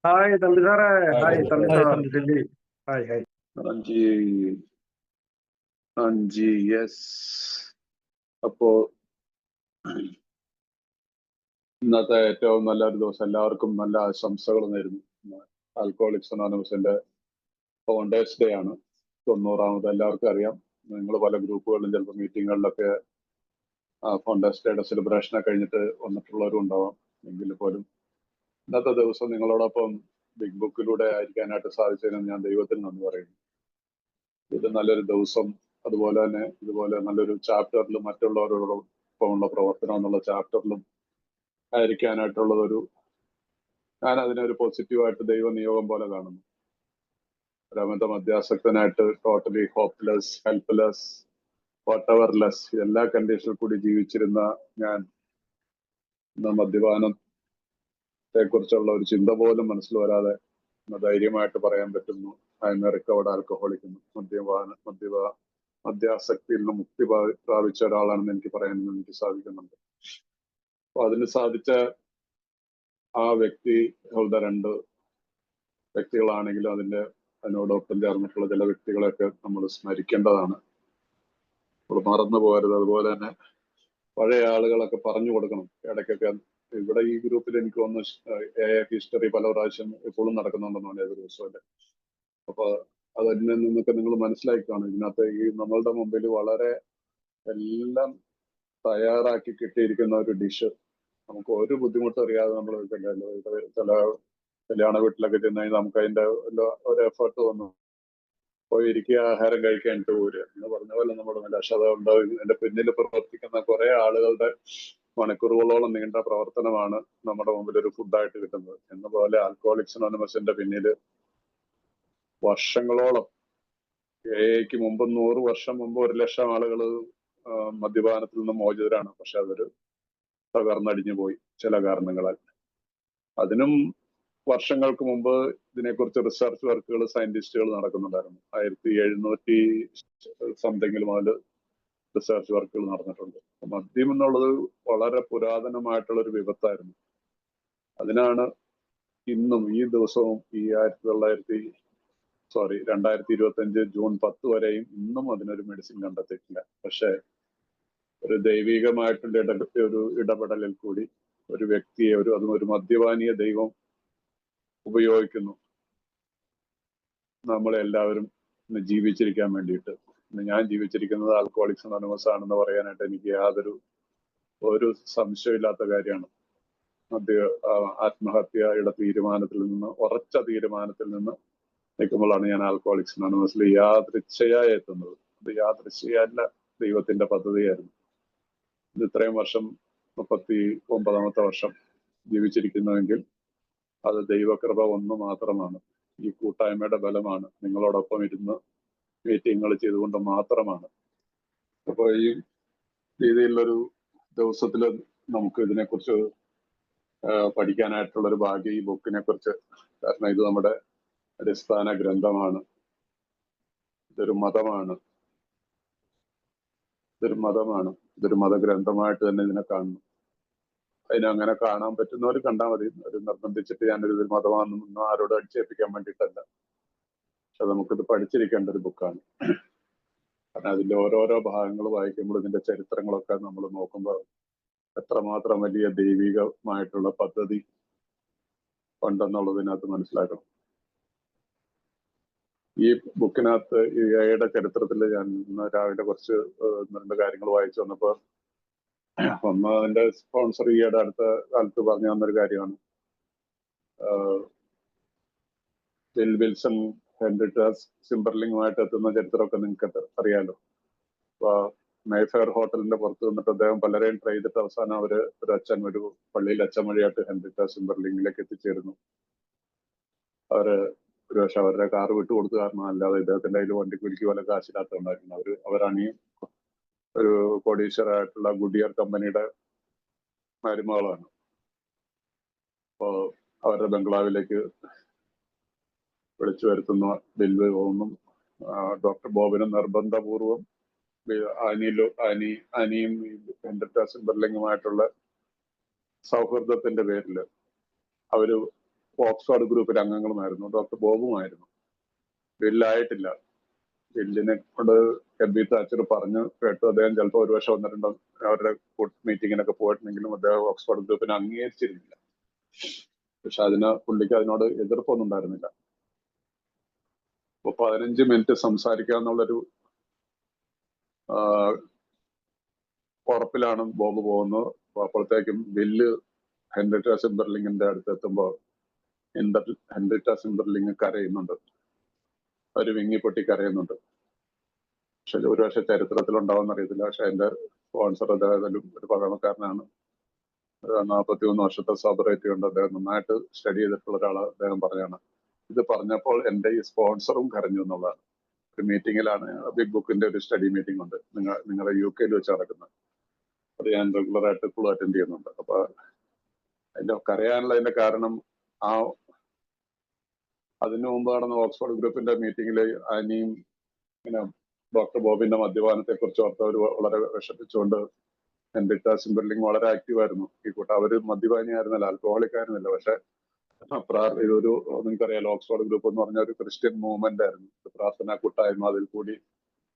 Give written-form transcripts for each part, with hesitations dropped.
Hi Thampi സാറേ. Hi hi Thampi sir Delhi. Hi hi. Anji Anji yes. അപ്പോ ഇന്നത്തെ ഏറ്റവും നല്ലൊരു ദിവസം, എല്ലാവർക്കും നല്ല ആശംസകൾ നേരുന്നു. ആൽക്കഹോളിക്സ് അനോണിമസിന്റെ ഫൗണ്ടേഴ്സ് ഡേ ആണ്, 90ാമത്. എല്ലാവർക്കും അറിയാം, നിങ്ങൾ പല ഗ്രൂപ്പുകളിലും ചിലപ്പോൾ മീറ്റിങ്ങുകളിലൊക്കെ ഫൗണ്ടേഴ്സ് ഡേയുടെ സെലിബ്രേഷനെ കഴിഞ്ഞിട്ട് വന്നിട്ടുള്ളവരും ഉണ്ടാവാം. എങ്കിൽ പോലും ഇന്നത്തെ ദിവസം നിങ്ങളോടൊപ്പം ബിഗ് ബുക്കിലൂടെ ആയിരിക്കാനായിട്ട് സാധിച്ചതിന് ഞാൻ ദൈവത്തിന് നന്ദി പറയുന്നു. ഇത് നല്ലൊരു ദിവസം, അതുപോലെ തന്നെ ഇതുപോലെ നല്ലൊരു ചാപ്റ്ററിലും മറ്റുള്ളവരോടൊപ്പമുള്ള പ്രവർത്തനം എന്നുള്ള ചാപ്റ്ററിലും ആയിരിക്കാനായിട്ടുള്ളതൊരു, ഞാൻ അതിനൊരു പോസിറ്റീവായിട്ട് ദൈവ നിയോഗം പോലെ കാണുന്നു. ഒരമിത മദ്യാസക്തനായിട്ട് ടോട്ടലി ഹോപ്പ്ലെസ്, ഹെൽപ്ലെസ്, വാട്ടെവർലെസ്, എല്ലാ കണ്ടീഷനിൽ കൂടി ജീവിച്ചിരുന്ന ഞാൻ ഇന്ന് മദ്യപാനത്തെ കുറിച്ചുള്ള ഒരു ചിന്ത പോലും മനസ്സിൽ വരാതെ ധൈര്യമായിട്ട് പറയാൻ പറ്റുന്നു, I am a recovered alcoholic. മദ്യാസക്തിയിൽ നിന്ന് മുക്തി പ്രാപിച്ച ഒരാളാണെന്ന് എനിക്ക് പറയാൻ സാധിക്കുന്നുണ്ട്. അപ്പൊ അതിന് സാധിച്ച ആ വ്യക്തികളുടെ രണ്ട് വ്യക്തികളാണെങ്കിലും അതിനോടൊപ്പം ചേർന്നിട്ടുള്ള ചില വ്യക്തികളെയൊക്കെ നമ്മൾ സ്മരിക്കേണ്ടതാണ്, നമ്മൾ മറന്നു പോകരുത്. അതുപോലെ തന്നെ പഴയ ആളുകളൊക്കെ പറഞ്ഞു കൊടുക്കണം ഇടയ്ക്കൊക്കെ. ഇവിടെ ഈ ഗ്രൂപ്പിൽ എനിക്ക് വന്ന് ഹിസ്റ്ററി പല പ്രാവശ്യം എപ്പോഴും നടക്കുന്നുണ്ടെന്നാണ് ഏതൊരു ദിവസമല്ലേ. അപ്പൊ അതിൽ നിന്നൊക്കെ നിങ്ങൾ മനസ്സിലാക്കിക്കാണ്, ഇതിനകത്ത് ഈ നമ്മളുടെ മുമ്പിൽ വളരെ എല്ലാം തയ്യാറാക്കി കിട്ടിയിരിക്കുന്ന ഒരു ഡിഷ്, നമുക്ക് ഒരു ബുദ്ധിമുട്ടും അറിയാതെ നമ്മൾ ചില കല്യാണ വീട്ടിലൊക്കെ ചെന്ന് കഴിഞ്ഞാൽ നമുക്ക് അതിന്റെ ഒരു എഫേർട്ട് വന്നു പോയിരിക്കുക, ആഹാരം കഴിക്കാനിട്ട് പോരുക എന്ന് പറഞ്ഞ പോലെ നമ്മുടെ നിരാശത ഉണ്ടാവും. ഇതിന്റെ പിന്നിൽ പ്രവർത്തിക്കുന്ന കുറെ ആളുകളുടെ മണിക്കൂറുകളോളം നീണ്ട പ്രവർത്തനമാണ് നമ്മുടെ മുമ്പിൽ ഒരു ഫുഡായിട്ട് കിട്ടുന്നത്. എന്ന പോലെ ആൽക്കഹോളിക്സ് അനോണിമസിന്റെ പിന്നിൽ വർഷങ്ങളോളം, എക്ക് മുമ്പ് 100 വർഷം മുമ്പ് 1,00,000 ആളുകൾ മദ്യപാനത്തിൽ നിന്ന് മോചിതരാണ്. പക്ഷെ അതൊരു തകർന്നടിഞ്ഞു പോയി ചില കാരണങ്ങളാൽ. അതിനും വർഷങ്ങൾക്ക് മുമ്പ് ഇതിനെക്കുറിച്ച് റിസർച്ച് വർക്കുകൾ സയന്റിസ്റ്റുകൾ നടക്കുന്നുണ്ടായിരുന്നു. 1700 സംതിങ്ങിൽ മുതൽ റിസർച്ച് വർക്കുകൾ നടന്നിട്ടുണ്ട്. മദ്യം എന്നുള്ളത് വളരെ പുരാതനമായിട്ടുള്ള ഒരു വിപത്തായിരുന്നു. അതിനാണ് ഇന്നും ഈ ദിവസവും ഈ 2025 ജൂൺ 10 വരെയും ഇന്നും അതിനൊരു മെഡിസിൻ കണ്ടെത്തിയിട്ടില്ല. പക്ഷെ ഒരു ദൈവികമായിട്ടുള്ള ഒരു ഇടപെടലിൽ കൂടി ഒരു വ്യക്തിയെ, അതും ഒരു മദ്യപാനിയെ ദൈവം ഉപയോഗിക്കുന്നു നമ്മളെല്ലാവരും ഇന്ന് ജീവിച്ചിരിക്കാൻ വേണ്ടിയിട്ട്. ഇന്ന് ഞാൻ ജീവിച്ചിരിക്കുന്നത് ആൽക്കഹോളിക്സ് അനോണിമസ് ആണെന്ന് പറയാനായിട്ട് എനിക്ക് ഒരു സംശയമില്ലാത്ത കാര്യമാണ്. ആത്മഹത്യയുടെ തീരുമാനത്തിൽ നിന്ന്, ഉറച്ച തീരുമാനത്തിൽ നിന്ന് നിൽക്കുമ്പോഴാണ് ഞാൻ ആൽക്കഹോളിക്സ് അനോണിമസിൽ യാദൃച്ഛയായി എത്തുന്നത്. അത് യാദൃച്ഛയല്ല, ദൈവത്തിന്റെ പദ്ധതിയായിരുന്നു. ഇത് ഇത്രയും വർഷം, 39ാമത്തെ വർഷം ജീവിച്ചിരിക്കുന്നുവെങ്കിൽ അത് ദൈവകൃപ ഒന്ന് മാത്രമാണ്. ഈ കൂട്ടായ്മയുടെ ബലമാണ്, നിങ്ങളോടൊപ്പം ഇരുന്ന് മീറ്റിങ്ങുകൾ ചെയ്തുകൊണ്ട് മാത്രമാണ്. അപ്പൊ ഈ രീതിയിലുള്ളൊരു ദിവസത്തിൽ നമുക്ക് ഇതിനെക്കുറിച്ച് പഠിക്കാനായിട്ടുള്ളൊരു ഭാഗ്യം ഈ ബുക്കിനെ കുറിച്ച്, കാരണം ഇത് നമ്മുടെ അടിസ്ഥാന ഗ്രന്ഥമാണ്. ഇതൊരു മതമാണ്, ഇതൊരു മതഗ്രന്ഥമായിട്ട് തന്നെ ഇതിനെ കാണുന്നു. അതിനങ്ങനെ കാണാൻ പറ്റുന്നവർ കണ്ടാൽ മതി. ഒരു നിർബന്ധിച്ചിട്ട് ഞാനൊരു മതമാണെന്നൊന്നും ആരോട് അടിച്ചേൽപ്പിക്കാൻ വേണ്ടിയിട്ടല്ല. പക്ഷെ നമുക്കിത് പഠിച്ചിരിക്കേണ്ട ഒരു ബുക്കാണ്. കാരണം അതിന്റെ ഓരോരോ ഭാഗങ്ങൾ വായിക്കുമ്പോൾ ഇതിന്റെ ചരിത്രങ്ങളൊക്കെ നമ്മൾ നോക്കുമ്പോൾ എത്രമാത്രം വലിയ ദൈവികമായിട്ടുള്ള പദ്ധതി ഉണ്ടെന്നുള്ളതിനകത്ത് മനസ്സിലാക്കണം. ഈ ബുക്കിനകത്ത് ഈ എയുടെ ചരിത്രത്തിൽ ഞാൻ ഇന്ന് രാവിലെ കുറച്ച് 2 കാര്യങ്ങൾ വായിച്ചു വന്നപ്പോൾ, ഒന്ന് അതിന്റെ സ്പോൺസർ ഈയുടെ അടുത്ത കാലത്ത് പറഞ്ഞു തന്നൊരു കാര്യമാണ്. ബിൽ വിൽസൺ ഹെൻറിറ്റാസ് സിംബർലിംഗുമായിട്ട് എത്തുന്ന ചരിത്രമൊക്കെ നിങ്ങൾക്ക് അറിയാലോ. അപ്പൊ മേഫെയർ ഹോട്ടലിന്റെ പുറത്ത് നിന്നിട്ട് അദ്ദേഹം പലരെയും ട്രൈ ചെയ്തിട്ട് അവസാനം ഒരു അച്ഛൻ, ഒരു പള്ളിയിൽ അച്ഛൻ വഴിയായിട്ട് ഹെൻറിറ്റാസ് സിംബർലിംഗിലേക്ക് എത്തിച്ചേരുന്നു. ഒരു പക്ഷെ അവരുടെ കാർ വിട്ടുകൊടുത്ത കാരണം അല്ലാതെ ഇദ്ദേഹത്തിന്റെ കയ്യിൽ വണ്ടിക്കൂലിക്ക് വല്ല കാശില്ലാത്തതുണ്ടായിരുന്നു. അവരാണ് ഈ ഒരു കോടീശ്വരായിട്ടുള്ള ഗുഡിയർ കമ്പനിയുടെ മരുമകളാണ്. അപ്പോ അവരുടെ ബംഗ്ലാവിലേക്ക് വിളിച്ചു വരുത്തുന്ന ബില്ല് ഒന്നും ഡോക്ടർ ബോബിനും നിർബന്ധപൂർവം അനിയും ഹെൻറിറ്റാസ് സിംബർലിംഗുമായിട്ടുള്ള സൗഹൃദത്തിന്റെ പേരിൽ അവര് ഓക്സ്ഫോർഡ് ഗ്രൂപ്പിലെ അംഗങ്ങളുമായിരുന്നു. ഡോക്ടർ ബോബുമായിരുന്നു. ബില്ലായിട്ടില്ല. ബില്ലിനെ കൊണ്ട് എബി താച്ചർ പറഞ്ഞു കേട്ടു. അദ്ദേഹം ചിലപ്പോൾ ഒരു വർഷം 1-2 അവരുടെ മീറ്റിങ്ങിനൊക്കെ പോയിട്ടുണ്ടെങ്കിലും അദ്ദേഹം ഓക്സ്ഫോർഡ് ഗ്രൂപ്പിനെ അംഗീകരിച്ചിരുന്നില്ല. പക്ഷെ പുള്ളിക്ക് അതിനോട് എതിർപ്പൊന്നും ഉണ്ടായിരുന്നില്ല. അപ്പൊ 15 മിനിറ്റ് സംസാരിക്കാന്നുള്ളൊരു ഉറപ്പിലാണ് ബോബ് പോകുന്നത്. അപ്പോഴത്തേക്കും ബില്ല് ഹെൻറിറ്റ സിംബർലിങ്ങിന്റെ അടുത്ത് എത്തുമ്പോൾ ഹെൻറിറ്റ സിംബർലിങ് കരയുന്നുണ്ട്. ഒരു വിങ്ങിപ്പൊട്ടി കരയുന്നുണ്ട്. പക്ഷെ ഒരു പക്ഷെ ചരിത്രത്തിൽ ഉണ്ടാവുമെന്ന് അറിയത്തില്ല. പക്ഷെ അതിന്റെ സ്പോൺസർ അദ്ദേഹത്തിലും ഒരു പഴമക്കാരനാണ്. 43 വർഷത്തെ സോബറേറ്റി ഉണ്ട്. അദ്ദേഹം നന്നായിട്ട് സ്റ്റഡി ചെയ്തിട്ടുള്ള ഒരാളാണ്. അദ്ദേഹം പറഞ്ഞാണ് ഇത് പറഞ്ഞപ്പോൾ എൻ്റെ ഈ സ്പോൺസറും കരഞ്ഞു എന്നുള്ളതാണ്. ഒരു മീറ്റിങ്ങിലാണ്, ബിഗ് ബുക്കിന്റെ ഒരു സ്റ്റഡി മീറ്റിംഗ് ഉണ്ട് നിങ്ങളുടെ UK വെച്ച് നടക്കുന്നത്. അത് ഞാൻ റെഗുലറായിട്ട് ഇപ്പോഴും അറ്റൻഡ് ചെയ്യുന്നുണ്ട്. അപ്പൊ അതിന്റെ കരയാനുള്ളതിന്റെ കാരണം അതിനു മുമ്പ് നടന്ന ഓക്സ്ഫോർഡ് ഗ്രൂപ്പിന്റെ മീറ്റിംഗിൽ അനിയും ഇങ്ങനെ ഡോക്ടർ ബോബിന്റെ മദ്യപാനത്തെ കുറിച്ച് ഓർത്തവർ വളരെ വിഷമിച്ചുകൊണ്ട് ഹെൻറിറ്റ സിംബർലിംഗ് വളരെ ആക്റ്റീവായിരുന്നു ഈ കൂട്ടം. അവര് മദ്യപാനിയായിരുന്നല്ല, ആൽക്കഹോളിക് ആയിരുന്നില്ല. പക്ഷെ ഇതൊരു നിങ്ങൾക്കറിയാലോ, ഓക്സ്ഫോർഡ് ഗ്രൂപ്പ് എന്ന് പറഞ്ഞ ഒരു ക്രിസ്ത്യൻ മൂവ്മെന്റ് ആയിരുന്നു. പ്രാർത്ഥനാ കൂട്ടായ്മ, അതിൽ കൂടി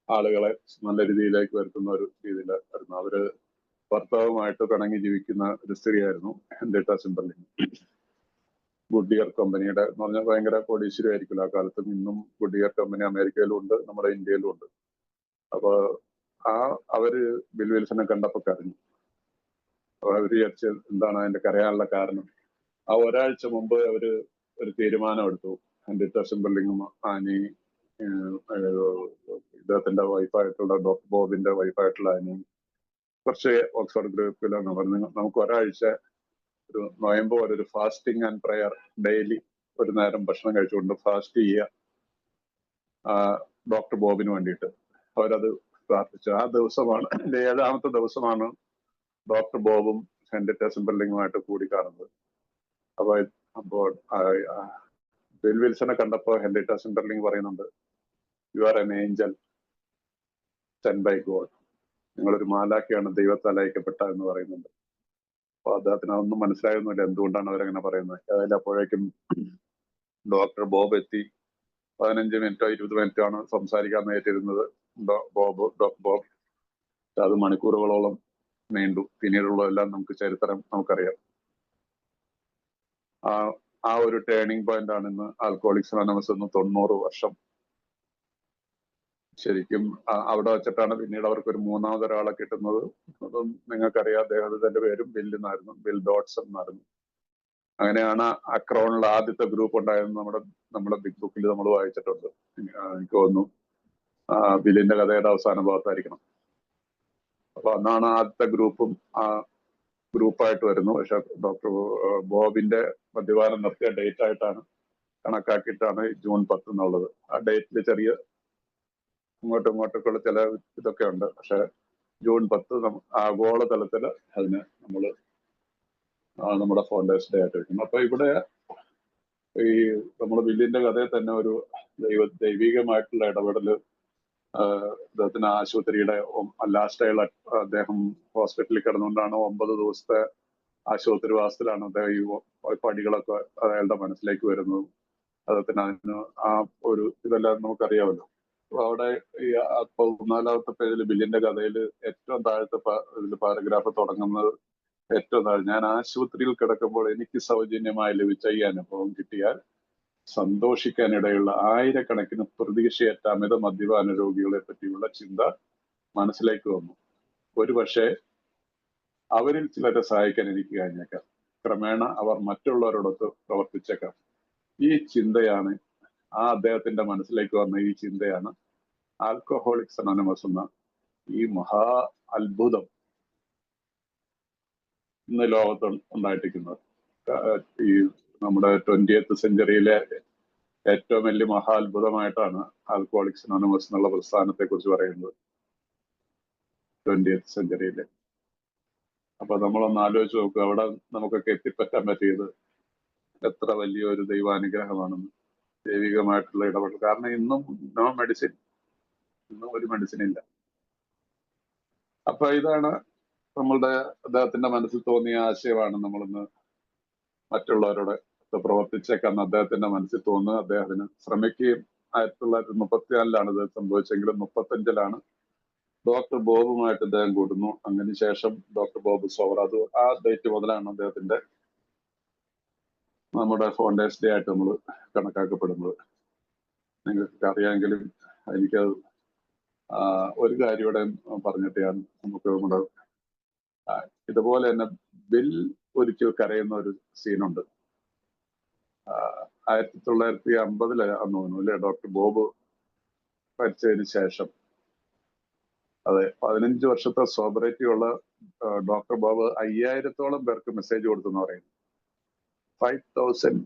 ആളുകളെ നല്ല രീതിയിലേക്ക് വരുത്തുന്ന ഒരു രീതിയിലായിരുന്നു. അവര് ഭർത്താവുമായിട്ട് പിണങ്ങി ജീവിക്കുന്ന ഒരു സ്ത്രീയായിരുന്നു ഹെൻറിറ്റ സിംബർലിംഗ്. ഗുഡിയർ കമ്പനിയുടെ എന്ന് പറഞ്ഞാൽ ഭയങ്കര കോടീശ്വരി ആയിരിക്കില്ല ആ കാലത്തും. ഇന്നും ഗുഡിയർ കമ്പനി അമേരിക്കയിലും ഉണ്ട്, നമ്മുടെ ഇന്ത്യയിലും ഉണ്ട്. അപ്പൊ അവര് ബിൽ വിൽസനെ കണ്ടപ്പോ കരഞ്ഞു. അവര് വിചാരിച്ച എന്താണ് അതിന്റെ കരയാനുള്ള കാരണം. ഒരാഴ്ച മുമ്പ് അവര് ഒരു തീരുമാനം എടുത്തു. ഹെൻറിറ്റ സിംബർലിംഗും ആനി, ഇദ്ദേഹത്തിന്റെ വൈഫായിട്ടുള്ള ഡോക്ടർ ബോബിന്റെ വൈഫായിട്ടുള്ള ആനി, കുറച്ച് ഓക്സ്ഫോർഡ് ഗ്രൂപ്പിലാണ് പറഞ്ഞു നമുക്ക് ഒരാഴ്ച ഒരു നൊയമ്പ് പോലെ ഒരു ഫാസ്റ്റിംഗ് ആൻഡ് പ്രയർ, ഡെയിലി ഒരു നേരം ഭക്ഷണം കഴിച്ചുകൊണ്ട് ഫാസ്റ്റ് ചെയ്യുക ഡോക്ടർ ബോബിന് വേണ്ടിയിട്ട്. അവരത് പ്രാർത്ഥിച്ചു. ആ ദിവസമാണ് 7ാമത്തെ ദിവസമാണ് ഡോക്ടർ ബോബും ഹെൻറിറ്റ സിംബർലിംഗുമായിട്ട് കൂടി കാണുന്നത്. അപ്പോൾ ബിൽ വിൽസനെ കണ്ടപ്പോൾ ഹെൻറിറ്റ സിംബർലിംഗ് പറയുന്നുണ്ട്, you are an angel send by God. നിങ്ങളൊരു മാലാഖയാണ്, ദൈവത്താൽ അയക്കപ്പെട്ട എന്ന് പറയുന്നുണ്ട്. അപ്പൊ അദ്ദേഹത്തിന് അതൊന്നും മനസ്സിലായൊന്നുമില്ല എന്തുകൊണ്ടാണ് അവരങ്ങനെ പറയുന്നത്. അതായത് അപ്പോഴേക്കും ഡോക്ടർ ബോബ് എത്തി. 15 മിനിറ്റോ 20 മിനിറ്റോ ആണ് സംസാരിക്കാൻ നേരിട്ടിരുന്നത് ഡോക്ടർ ബോബ്. അത് മണിക്കൂറുകളോളം നീണ്ടു. പിന്നീടുള്ളതെല്ലാം ചരിത്രം നമുക്കറിയാം. ആ ഒരു ടേണിംഗ് പോയിന്റ് ആണ് ഇന്ന് ആൽക്കഹോളിക്സ് അനോണിമസ് എന്ന് 90 വർഷം. ശരിക്കും അവിടെ വെച്ചിട്ടാണ് പിന്നീട് അവർക്ക് ഒരു 3ാമതൊരാളെ കിട്ടുന്നത്. അതും നിങ്ങൾക്കറിയാം, അദ്ദേഹത്തിന്റെ പേരും ബിൽ എന്നായിരുന്നു, ബിൽ ഡോട്ട്സൺ എന്നായിരുന്നു. അങ്ങനെയാണ് അക്രോണിൽ ആദ്യത്തെ ഗ്രൂപ്പ് ഉണ്ടായത്. നമ്മുടെ ബിഗ് ബുക്കിൽ നമ്മൾ വായിച്ചിട്ടുണ്ട്. എനിക്ക് തോന്നുന്നു ബില്ലിന്റെ കഥയുടെ അവസാന ഭാഗത്തായിരിക്കണം. അപ്പൊ അന്നാണ് ആദ്യത്തെ ഗ്രൂപ്പും ഗ്രൂപ്പായിട്ട് വരുന്നു. പക്ഷെ ഡോക്ടർ ബോബിന്റെ മദ്യപാനം നിർത്തിയ ഡേറ്റ് ആയിട്ടാണ് കണക്കാക്കിയിട്ടാണ് ജൂൺ 10 എന്നുള്ളത്. ആ ഡേറ്റിൽ ചെറിയ ഇങ്ങോട്ടൊക്കെയുള്ള ചില ഇതൊക്കെ ഉണ്ട്. പക്ഷെ ജൂൺ 10 ആഗോളതലത്തിൽ അതിന് നമ്മുടെ ഫൗണ്ടേഴ്സ് ഡേ ആയിട്ട് വെക്കുന്നു. അപ്പൊ ഇവിടെ ഈ നമ്മുടെ ബില്ലിന്റെ കഥയിൽ തന്നെ ഒരു ദൈവികമായിട്ടുള്ള ഇടപെടല്. അദ്ദേഹത്തിന് ആശുപത്രിയുടെ ലാസ്റ്റ് അദ്ദേഹം ഹോസ്പിറ്റലിൽ കിടന്നുകൊണ്ടാണ് 9 ദിവസത്തെ ആശുപത്രിവാസത്തിലാണ് അദ്ദേഹം ഈ പടികളൊക്കെ അയാളുടെ മനസ്സിലേക്ക് വരുന്നതും. അദ്ദേഹത്തിന് അതിന് ഒരു ഇതെല്ലാം നമുക്കറിയാമല്ലോ. അപ്പൊ അവിടെ ഈ 14ാമത്തെ പേജിൽ ബില്ലിന്റെ കഥയിൽ ഏറ്റവും താഴത്തെ പാരഗ്രാഫ് തുടങ്ങുന്നത് ഏറ്റവും താഴെ, ഞാൻ ആശുപത്രിയിൽ കിടക്കുമ്പോൾ എനിക്ക് സൗജന്യമായി ലഭിച്ച ഈ അനുഭവം കിട്ടിയാൽ സന്തോഷിക്കാനിടയുള്ള ആയിരക്കണക്കിന് പ്രതീക്ഷയേറ്റ അമിത മദ്യപാന രോഗികളെ പറ്റിയുള്ള ചിന്ത മനസ്സിലേക്ക് വന്നു. ഒരുപക്ഷെ അവരിൽ ചിലരെ സഹായിക്കാൻ എനിക്ക് കഴിഞ്ഞേക്കാം. ക്രമേണ അവർ മറ്റുള്ളവരോടൊത്ത് പ്രവർത്തിച്ചേക്കാം. ഈ ചിന്തയാണ് അദ്ദേഹത്തിന്റെ മനസ്സിലേക്ക് വന്ന ഈ ചിന്തയാണ് ആൽക്കഹോളിക്സ് അനോണിമസ് എന്ന ഈ മഹാ അത്ഭുതം ഇന്ന് ലോകത്ത് ഉണ്ടായിട്ടിരിക്കുന്നത്. ഈ നമ്മുടെ 20th സെഞ്ചുറിയിലെ ഏറ്റവും വലിയ മഹാ അത്ഭുതമായിട്ടാണ് ആൽക്കഹോളിക്സ് അനോണിമസ് എന്നുള്ള പ്രസ്ഥാനത്തെ കുറിച്ച് പറയുന്നത് 20th സെഞ്ചുറിയിലെ. അപ്പൊ നമ്മളൊന്ന് ആലോചിച്ച് നോക്കുക, അവിടെ നമുക്കൊക്കെ എത്തിപ്പറ്റാൻ പറ്റിയത് എത്ര വലിയൊരു ദൈവാനുഗ്രഹമാണെന്ന്. ദൈവികമായിട്ടുള്ള ഇടപെടൽ. കാരണം ഇന്നും ഒരു മെഡിസിൻ ഇല്ല. അപ്പൊ ഇതാണ് അദ്ദേഹത്തിന്റെ മനസ്സിൽ തോന്നിയ ആശയമാണ് നമ്മളിന്ന് മറ്റുള്ളവരോട് പ്രവർത്തിച്ചേക്കാന്ന് അദ്ദേഹത്തിന്റെ മനസ്സിൽ തോന്നുന്നു. അദ്ദേഹം അതിന് ശ്രമിക്കുകയും 1934 ഇത് സംഭവിച്ചെങ്കിലും 35 ഡോക്ടർ ബോബുമായിട്ട് അദ്ദേഹം കൂടുന്നു. അങ്ങനെ ശേഷം ഡോക്ടർ ബോബ് സോവർ, അത് ആ ഡേറ്റ് മുതലാണ് അദ്ദേഹത്തിന്റെ നമ്മുടെ ഫൗണ്ടേഴ്സ് ഡേ ആയിട്ട് നമ്മൾ കണക്കാക്കപ്പെടുന്നത്. നിങ്ങൾക്ക് അറിയാമെങ്കിലും എനിക്കത് ഒരു കാര്യം ഇവിടെ പറഞ്ഞിട്ട് ഞാൻ നമുക്ക് നമ്മുടെ ഇതുപോലെ തന്നെ ബിൽ ഒരിക്കൽ കരയുന്ന ഒരു സീനുണ്ട്. 1950 അന്ന് തോന്നുന്നു അല്ലെ, ഡോക്ടർ ബോബ് മരിച്ചതിന് ശേഷം. അതെ, 15 വർഷത്തെ സോബറേറ്റി ഉള്ള ഡോക്ടർ ബോബ് 5000-ഓളം പേർക്ക് മെസ്സേജ് കൊടുത്തെന്ന് പറയുന്നു. 5000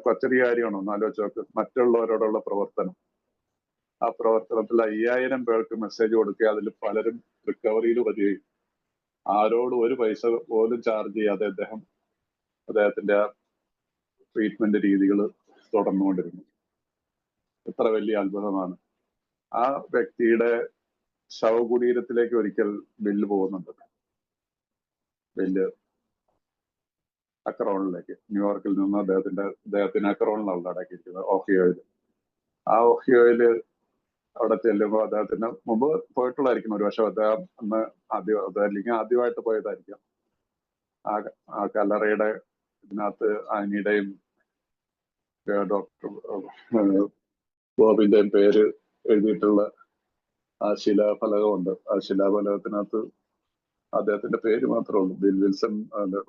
കൊച്ചൊരു കാര്യമാണോ ഒന്ന് ആലോചിച്ച് നോക്ക്. മറ്റുള്ളവരോടുള്ള പ്രവർത്തനം, ആ പ്രവർത്തനത്തിൽ 5000 പേർക്ക് മെസ്സേജ് കൊടുക്കുക, അതിൽ പലരും റിക്കവറിയിൽ വരികയും ആരോടും ഒരു പൈസ പോലും ചാർജ് ചെയ്യാതെ അദ്ദേഹത്തിന്റെ ആ ട്രീറ്റ്മെന്റ് രീതികൾ തുടർന്നുകൊണ്ടിരുന്നു. എത്ര വലിയ അത്ഭുതമാണ്. ആ വ്യക്തിയുടെ ശവകുടീരത്തിലേക്ക് ഒരിക്കൽ ബില്ല് പോകുന്നുണ്ട്. ബില്ല് അക്രോണിലേക്ക്, ന്യൂയോർക്കിൽ നിന്ന് അദ്ദേഹത്തിന് അക്രോണിലാണ് അടക്കിയിരിക്കുന്നത്, ഓഹിയോയിൽ. ആ ഓഹിയോയില് അവിടെ ചെല്ലുമ്പോൾ അദ്ദേഹത്തിന് മുമ്പ് പോയിട്ടുള്ളതായിരിക്കും ഒരുപക്ഷെ. അദ്ദേഹം അന്ന് അല്ലെങ്കിൽ ആദ്യമായിട്ട് പോയതായിരിക്കാം. ആ കല്ലറയുടെ ഇതിനകത്ത് ആനിയുടെയും ഡോക്ടർ ബോബിന്റെയും പേര് എഴുതിയിട്ടുള്ള ആ ശിലാഫലകമുണ്ട്. ആ ശിലാഫലകത്തിനകത്ത് അദ്ദേഹത്തിന്റെ പേര് മാത്രമേ ഉള്ളൂ, ബിൽ വിൽസൺ.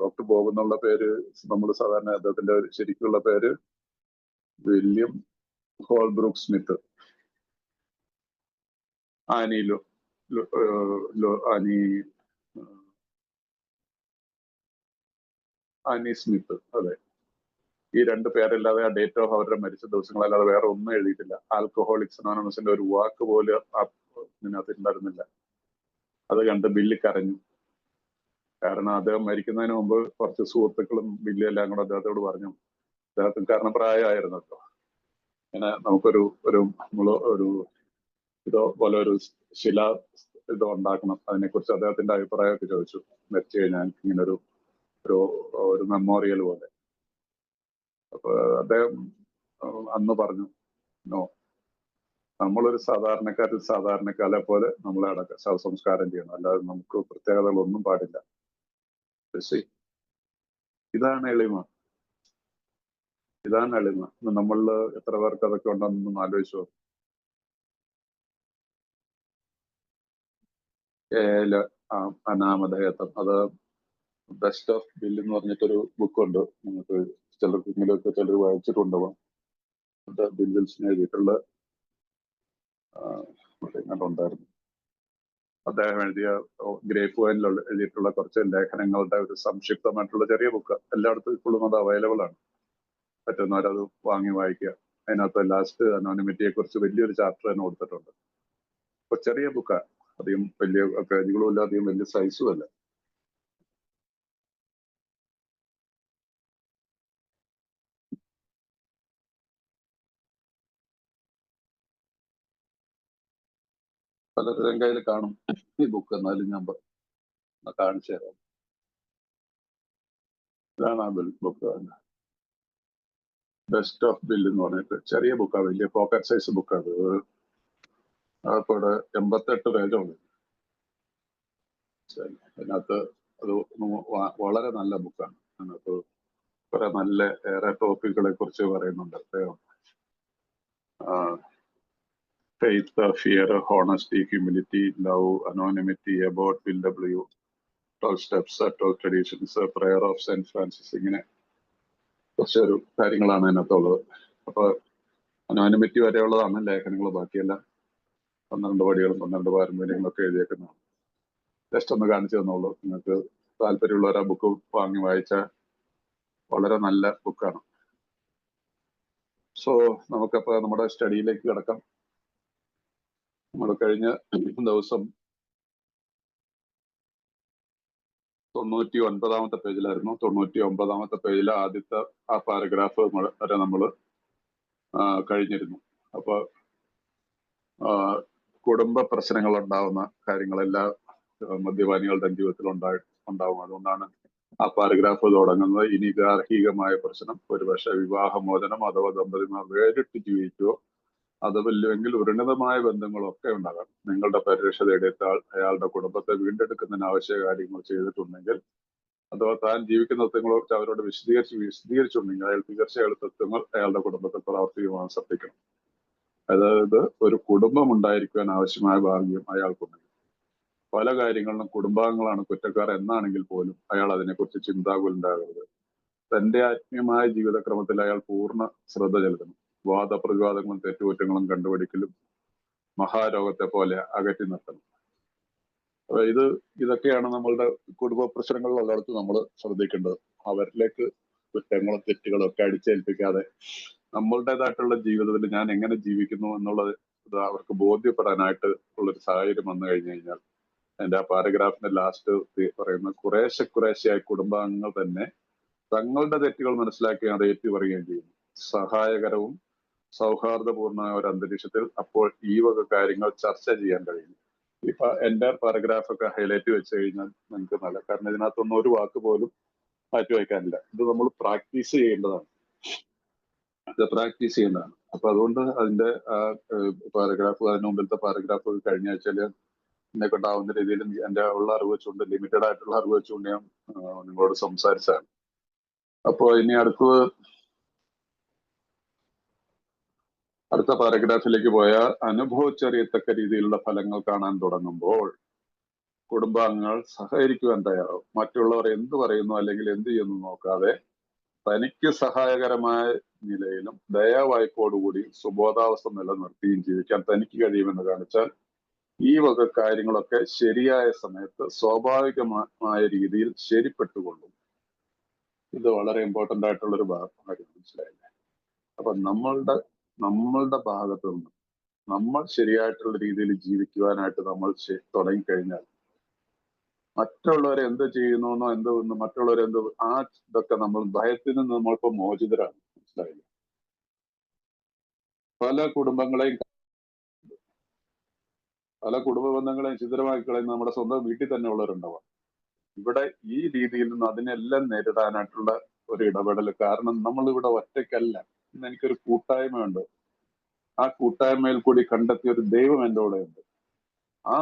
ഡോക്ടർ ബോബ് എന്നുള്ള പേര് നമ്മൾ സാധാരണ, അദ്ദേഹത്തിന്റെ ശരിക്കുള്ള പേര് വില്യം ഹോൾബ്രൂക്ക് സ്മിത്ത്. Annie Smith. അതെ, ഈ 2 പേരല്ലാതെ ആ ഡേറ്റ് ഓഫ് അവരുടെ മരിച്ച ദിവസങ്ങളല്ലാതെ വേറെ ഒന്നും എഴുതിയിട്ടില്ല. ആൽക്കഹോളിക്സ് അനോണിമസിന്റെ ഒരു വാക്ക് പോലും ഇതിനകത്ത് ഉണ്ടായിരുന്നില്ല. അത് കണ്ട് ബില്ല് കരഞ്ഞു. കാരണം അദ്ദേഹം മരിക്കുന്നതിന് മുമ്പ് കുറച്ച് സുഹൃത്തുക്കളും ബില്ലും എല്ലാം കൂടെ അദ്ദേഹത്തോട് പറഞ്ഞു, അദ്ദേഹത്തിന് കാരണം പ്രായമായിരുന്നല്ലോ, ഇങ്ങനെ നമുക്കൊരു ഇതോ പോലെ ഒരു ഇത് ഉണ്ടാക്കണം, അതിനെക്കുറിച്ച് അദ്ദേഹത്തിന്റെ അഭിപ്രായമൊക്കെ ചോദിച്ചു. മരിച്ചു കഴിഞ്ഞാൽ ഇങ്ങനെ ഒരു മെമ്മോറിയൽ പോലെ. അപ്പൊ അദ്ദേഹം അന്ന് പറഞ്ഞു, നോ, നമ്മളൊരു സാധാരണക്കാരെ പോലെ നമ്മളെ ശവസംസ്കാരം ചെയ്യണം, അല്ലാതെ നമുക്ക് പ്രത്യേകതകളൊന്നും പാടില്ല. ഇതാണ് എളിമ. നമ്മളില് എത്ര പേർക്ക് അതൊക്കെ ഉണ്ടെന്നൊന്നും ആലോചിച്ചു. അനാമധേയത്വം, അത് ബെസ്റ്റ് ഓഫ് ബിൽ എന്ന് പറഞ്ഞിട്ടൊരു ബുക്കുണ്ട്. നിങ്ങൾക്ക് ചിലർ വായിച്ചിട്ടുണ്ടാവാം. അത് ബിൽ വിൽസൺ എഴുതിയിട്ടുള്ള ഉണ്ടായിരുന്നു. അദ്ദേഹം എഴുതിയ ഗ്രേപ്പ് വൈനിൽ എഴുതിയിട്ടുള്ള കുറച്ച് ലേഖനങ്ങളുടെ ഒരു സംക്ഷിപ്തമായിട്ടുള്ള ചെറിയ ബുക്ക്. എല്ലായിടത്തും ഇപ്പോഴും അത് അവൈലബിൾ ആണ്. പറ്റുന്നവരത് വാങ്ങി വായിക്കുക. അതിനകത്ത് ലാസ്റ്റ് അനോണിമിറ്റിയെ കുറിച്ച് വലിയൊരു ചാപ്റ്റർ തന്നെ കൊടുത്തിട്ടുണ്ട്. അപ്പൊ ചെറിയ ബുക്കാണ്, അധികം വലിയ പേജുകളും ഇല്ല, അധികം വലിയ സൈസും അല്ല. പലരുടെയും കയ്യിൽ കാണും ഈ ബുക്ക്, എന്നാലും ഞാൻ കാണിച്ചു തരാം. ഇതാണ് ആ ബുക്ക്, ബെസ്റ്റ് ഓഫ് ബിൽ എന്ന് പറഞ്ഞിട്ട്. ചെറിയ ബുക്കാണ്, വലിയ പോക്കറ്റ് സൈസ് ബുക്കാണ്. അപ്പൊ ഇവിടെ 88 പേജുണ്ട് അതിനകത്ത്. അത് വളരെ നല്ല ബുക്കാണ്. അതിനകത്ത് കുറെ നല്ല ഏറെ ടോപ്പിക്കുകളെ കുറിച്ച് പറയുന്നുണ്ട് അദ്ദേഹം. Faith, fear, honesty, humility, love, anonymity, about Bill W, 12 steps, 12 traditions, prayer of Saint Francis, ഇങ്ങനെ കുറച്ചൊരു കാര്യങ്ങളാണ് അതിനകത്തുള്ളത്. അപ്പൊ അനോണിമിറ്റി വരെയുള്ളതാണ് ലേഖനങ്ങൾ. ബാക്കിയെല്ലാം 12 പടികളും 12 പാരമ്പര്യങ്ങളൊക്കെ എഴുതിയേക്കുന്നതാണ്. ജസ്റ്റ് ഒന്ന് കാണിച്ചു തന്നുള്ളൂ. നിങ്ങൾക്ക് താല്പര്യമുള്ളവർ ആ ബുക്ക് വാങ്ങി വായിച്ചാൽ വളരെ നല്ല ബുക്കാണ്. സോ നമുക്കപ്പോ നമ്മുടെ സ്റ്റഡിയിലേക്ക് കിടക്കാം. നമ്മൾ കഴിഞ്ഞ ദിവസം 99-ാമത്തെ പേജിലായിരുന്നു. 99-ാമത്തെ പേജിലെ ആദ്യത്തെ ആ പാരഗ്രാഫ് വരെ നമ്മൾ കഴിഞ്ഞിരുന്നു. അപ്പൊ കുടുംബ പ്രശ്നങ്ങൾ ഉണ്ടാവുന്ന കാര്യങ്ങളെല്ലാം മദ്യപാനികളുടെ ജീവിതത്തിൽ ഉണ്ടാവും. അതുകൊണ്ടാണ് ആ പാരഗ്രാഫ് തുടങ്ങുന്നത് ഇനി ഗാർഹികമായ പ്രശ്നം, ഒരുപക്ഷെ വിവാഹമോചനം അഥവാ ദമ്പതിമാർ വേറിട്ട് ജീവിക്കുകയോ അതുമില്ലെങ്കിൽ ഉന്നതമായ ബന്ധങ്ങളൊക്കെ ഉണ്ടാകാം. നിങ്ങളുടെ പരിരക്ഷ തേടിയ ആൾ അയാളുടെ കുടുംബത്തെ വീണ്ടെടുക്കുന്നതിന് ആവശ്യ കാര്യങ്ങൾ ചെയ്തിട്ടുണ്ടെങ്കിൽ അഥവാ താൻ ജീവിക്കുന്ന തത്വങ്ങളെ കുറിച്ച് അവരോട് വിശദീകരിച്ചിട്ടുണ്ടെങ്കിൽ അയാൾ തീർച്ചയായും തത്വങ്ങൾ അയാളുടെ കുടുംബത്തിൽ പ്രവർത്തിക്കുവാൻ ശ്രദ്ധിക്കണം. അതായത് ഒരു കുടുംബം ഉണ്ടായിരിക്കുവാൻ ആവശ്യമായ ഭാഗ്യം അയാൾക്കുണ്ടെങ്കിൽ പല കാര്യങ്ങളിലും കുടുംബാംഗങ്ങളാണ് കുറ്റക്കാർ എന്നാണെങ്കിൽ പോലും അയാൾ അതിനെക്കുറിച്ച് ചിന്താകുലുണ്ടാകരുത്. തന്റെ ആത്മീയമായ ജീവിതക്രമത്തിൽ അയാൾ പൂർണ്ണ ശ്രദ്ധ ചെലുത്തണം. വാദപ്രതിവാദങ്ങളും തെറ്റുകുറ്റങ്ങളും കണ്ടുപിടിക്കലും മഹാരോഗത്തെ പോലെ അകറ്റി നിർത്തണം. അപ്പൊ ഇതൊക്കെയാണ് നമ്മളുടെ കുടുംബ പ്രശ്നങ്ങളിലുള്ളിടത്ത് നമ്മൾ ശ്രദ്ധിക്കേണ്ടത്. അവരിലേക്ക് കുറ്റങ്ങളും തെറ്റുകളും ഒക്കെ അടിച്ചേൽപ്പിക്കാതെ നമ്മളുടേതായിട്ടുള്ള ജീവിതത്തിൽ ഞാൻ എങ്ങനെ ജീവിക്കുന്നു എന്നുള്ളത് അവർക്ക് ബോധ്യപ്പെടാനായിട്ട് ഉള്ളൊരു സാഹചര്യം വന്നു കഴിഞ്ഞു കഴിഞ്ഞാൽ എന്റെ ആ പാരഗ്രാഫിന്റെ ലാസ്റ്റ് പറയുന്ന കുറേശ്ശെയായി കുടുംബാംഗങ്ങൾ തന്നെ തങ്ങളുടെ തെറ്റുകൾ മനസ്സിലാക്കി അത് ഏറ്റുപറയുകയും ചെയ്യുന്നു. സഹായകരവും സൗഹാർദ്ദപൂർണമായ ഒരു അന്തരീക്ഷത്തിൽ അപ്പോൾ ഈ വക കാര്യങ്ങൾ ചർച്ച ചെയ്യാൻ കഴിയും. ഇപ്പൊ എന്റെ പാരഗ്രാഫൊക്കെ ഹൈലൈറ്റ് വെച്ച് കഴിഞ്ഞാൽ നിങ്ങൾക്ക് നല്ല, കാരണം ഇതിനകത്തൊന്നും ഒരു വാക്ക് പോലും മാറ്റി വയ്ക്കാനില്ല. ഇത് നമ്മൾ പ്രാക്ടീസ് ചെയ്യേണ്ടതാണ്. അപ്പൊ അതുകൊണ്ട് അതിന്റെ പാരഗ്രാഫ്, അതിന് മുമ്പിലത്തെ പാരഗ്രാഫ് കഴിഞ്ഞ ആഴ്ചയില് എന്നെ കൊണ്ടാവുന്ന രീതിയിൽ എന്റെ ഉള്ള അറിവ് വെച്ചുകൊണ്ട്, ലിമിറ്റഡ് ആയിട്ടുള്ള അറിവ് വെച്ചുകൊണ്ട് ഞാൻ നിങ്ങളോട് സംസാരിച്ചാണ്. അപ്പോ ഇനി അടുത്ത പാരഗ്രാഫിലേക്ക് പോയാൽ അനുഭവിച്ചറിയത്തക്ക രീതിയിലുള്ള ഫലങ്ങൾ കാണാൻ തുടങ്ങുമ്പോൾ കുടുംബാംഗങ്ങൾ സഹകരിക്കുവാൻ തയ്യാറാവും. മറ്റുള്ളവർ എന്ത് പറയുന്നു അല്ലെങ്കിൽ എന്ത് ചെയ്യുന്നു നോക്കാതെ തനിക്ക് സഹായകരമായ നിലയിലും ദയാവായ്പോടുകൂടി സുബോധാവസ്ഥ നിലനിർത്തിയും ജീവിക്കാൻ തനിക്ക് കഴിയുമെന്ന് കാണിച്ചാൽ ഈ വക കാര്യങ്ങളൊക്കെ ശരിയായ സമയത്ത് സ്വാഭാവികമായ രീതിയിൽ ശരിപ്പെട്ടുകൊള്ളും. ഇത് വളരെ ഇമ്പോർട്ടന്റ് ആയിട്ടുള്ളൊരു കാര്യം, മനസ്സിലായില്ലേ? അപ്പൊ നമ്മളുടെ ഭാഗത്തു നിന്ന് നമ്മൾ ശരിയായിട്ടുള്ള രീതിയിൽ ജീവിക്കുവാനായിട്ട് നമ്മൾ തുടങ്ങിക്കഴിഞ്ഞാൽ മറ്റുള്ളവരെ എന്ത് ചെയ്യുന്നു എന്ത് മറ്റുള്ളവരെന്ത് ഇതൊക്കെ നമ്മൾ ഭയത്തിൽ നിന്ന് നമ്മളിപ്പോ മോചിതരാണ്, മനസ്സിലായില്ലേ? പല കുടുംബ ബന്ധങ്ങളെയും ചിത്രമാക്കി കളയുന്ന നമ്മുടെ സ്വന്തം വീട്ടിൽ തന്നെ ഉള്ളവരുണ്ടാവാം. ഇവിടെ ഈ രീതിയിൽ നിന്ന് അതിനെല്ലാം നേരിടാനായിട്ടുള്ള ഒരു ഇടപെടൽ. കാരണം നമ്മൾ ഇവിടെ ഒറ്റയ്ക്കല്ല. ഇന്ന് എനിക്കൊരു കൂട്ടായ്മയുണ്ട്. ആ കൂട്ടായ്മയിൽ കൂടി കണ്ടെത്തിയ ഒരു ദൈവം എൻ്റെ കൂടെ ഉണ്ട്. ആ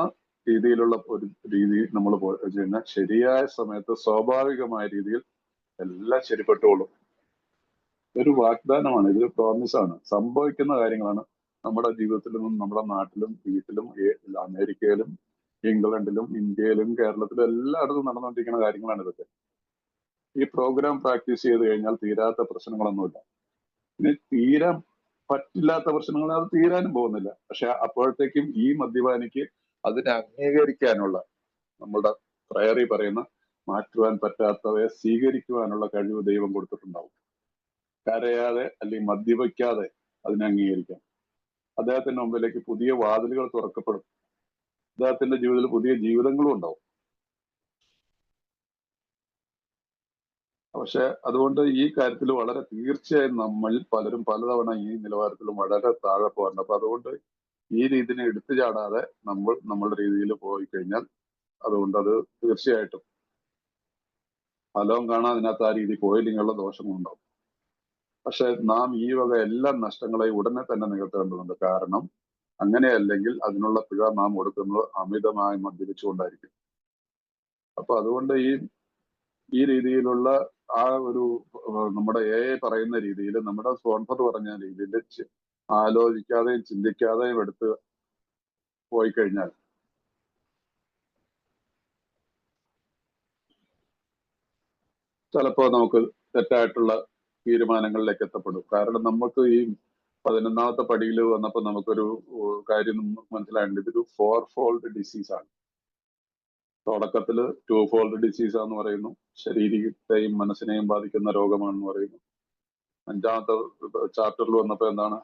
രീതിയിലുള്ള ഒരു രീതി നമ്മൾ ചെയ്യുന്ന ശരിയായ സമയത്ത് സ്വാഭാവികമായ രീതിയിൽ എല്ലാം ശരിപ്പെട്ടുകൊള്ളും. ഇതൊരു വാഗ്ദാനമാണ്, ഇതൊരു പ്രോമിസാണ്. സംഭവിക്കുന്ന കാര്യങ്ങളാണ്. നമ്മുടെ ജീവിതത്തിലും നമ്മുടെ നാട്ടിലും വീട്ടിലും അമേരിക്കയിലും ഇംഗ്ലണ്ടിലും ഇന്ത്യയിലും കേരളത്തിലും എല്ലായിടത്തും നടന്നുകൊണ്ടിരിക്കുന്ന കാര്യങ്ങളാണ് ഇതൊക്കെ. ഈ പ്രോഗ്രാം പ്രാക്ടീസ് ചെയ്ത് കഴിഞ്ഞാൽ തീരാത്ത പ്രശ്നങ്ങളൊന്നുമില്ല. ഇനി തീരാൻ പറ്റില്ലാത്ത പ്രശ്നങ്ങൾ അത് തീരാനും പോകുന്നില്ല. പക്ഷെ അപ്പോഴത്തേക്കും ഈ മദ്യപാനിക്ക് അതിനെ അംഗീകരിക്കാനുള്ള, നമ്മുടെ പ്രയറി പറയുന്ന മാറ്റുവാൻ പറ്റാത്തവയെ സ്വീകരിക്കുവാനുള്ള കഴിവ് ദൈവം കൊടുത്തിട്ടുണ്ടാവും. കരയാതെ അല്ലെങ്കിൽ മദ്യപിക്കാതെ അതിനെ അംഗീകരിക്കാം. അദ്ദേഹത്തിന്റെ മുമ്പിലേക്ക് പുതിയ വാതിലുകൾ തുറക്കപ്പെടും. അദ്ദേഹത്തിന്റെ ജീവിതത്തിൽ പുതിയ ജീവിതങ്ങളും ഉണ്ടാവും. പക്ഷെ അതുകൊണ്ട് ഈ കാര്യത്തിൽ വളരെ തീർച്ചയായും നമ്മൾ പലരും പലതവണ ഈ നിലവാരത്തിലും വളരെ താഴെ പോകാറുണ്ട്. അപ്പൊ അതുകൊണ്ട് ഈ രീതിനെ എടുത്തു ചാടാതെ നമ്മളുടെ രീതിയിൽ പോയി കഴിഞ്ഞാൽ അതുകൊണ്ട് അത് തീർച്ചയായിട്ടും ഫലവും കാണാൻ അതിനകത്ത് ആ രീതി പോയില്ലെങ്കിലുള്ള ദോഷങ്ങളുണ്ടാവും. പക്ഷെ നാം ഈ വക എല്ലാ നഷ്ടങ്ങളെയും ഉടനെ തന്നെ നികത്തേണ്ടതുണ്ട്. കാരണം അങ്ങനെയല്ലെങ്കിൽ അതിനുള്ള പിഴ നാം കൊടുക്കുന്നത് അമിതമായി മദ്യപിച്ചുകൊണ്ടായിരിക്കും. അപ്പൊ അതുകൊണ്ട് ഈ രീതിയിലുള്ള ആ ഒരു നമ്മുടെ പറയുന്ന രീതിയിൽ, നമ്മുടെ സ്പോൺസർ പറഞ്ഞ രീതിയിൽ ആലോചിക്കാതെയും ചിന്തിക്കാതെയും എടുത്ത് പോയി കഴിഞ്ഞാൽ ചിലപ്പോൾ നമുക്ക് തെറ്റായിട്ടുള്ള തീരുമാനങ്ങളിലേക്ക് എത്തപ്പെടും. കാരണം നമുക്ക് ഈ 11ാമത്തെ പടിയിൽ വന്നപ്പോൾ നമുക്കൊരു കാര്യം മനസ്സിലായിട്ടുണ്ട്. ഇതൊരു 4-fold ഡിസീസാണ്. തുടക്കത്തില് 2-fold ഡിസീസാന്ന് പറയുന്നു. ശരീരത്തെയും മനസ്സിനെയും ബാധിക്കുന്ന രോഗമാണെന്ന് പറയുന്നു. 5ാമത്തെ ചാപ്റ്ററിൽ വന്നപ്പോ എന്താണ്,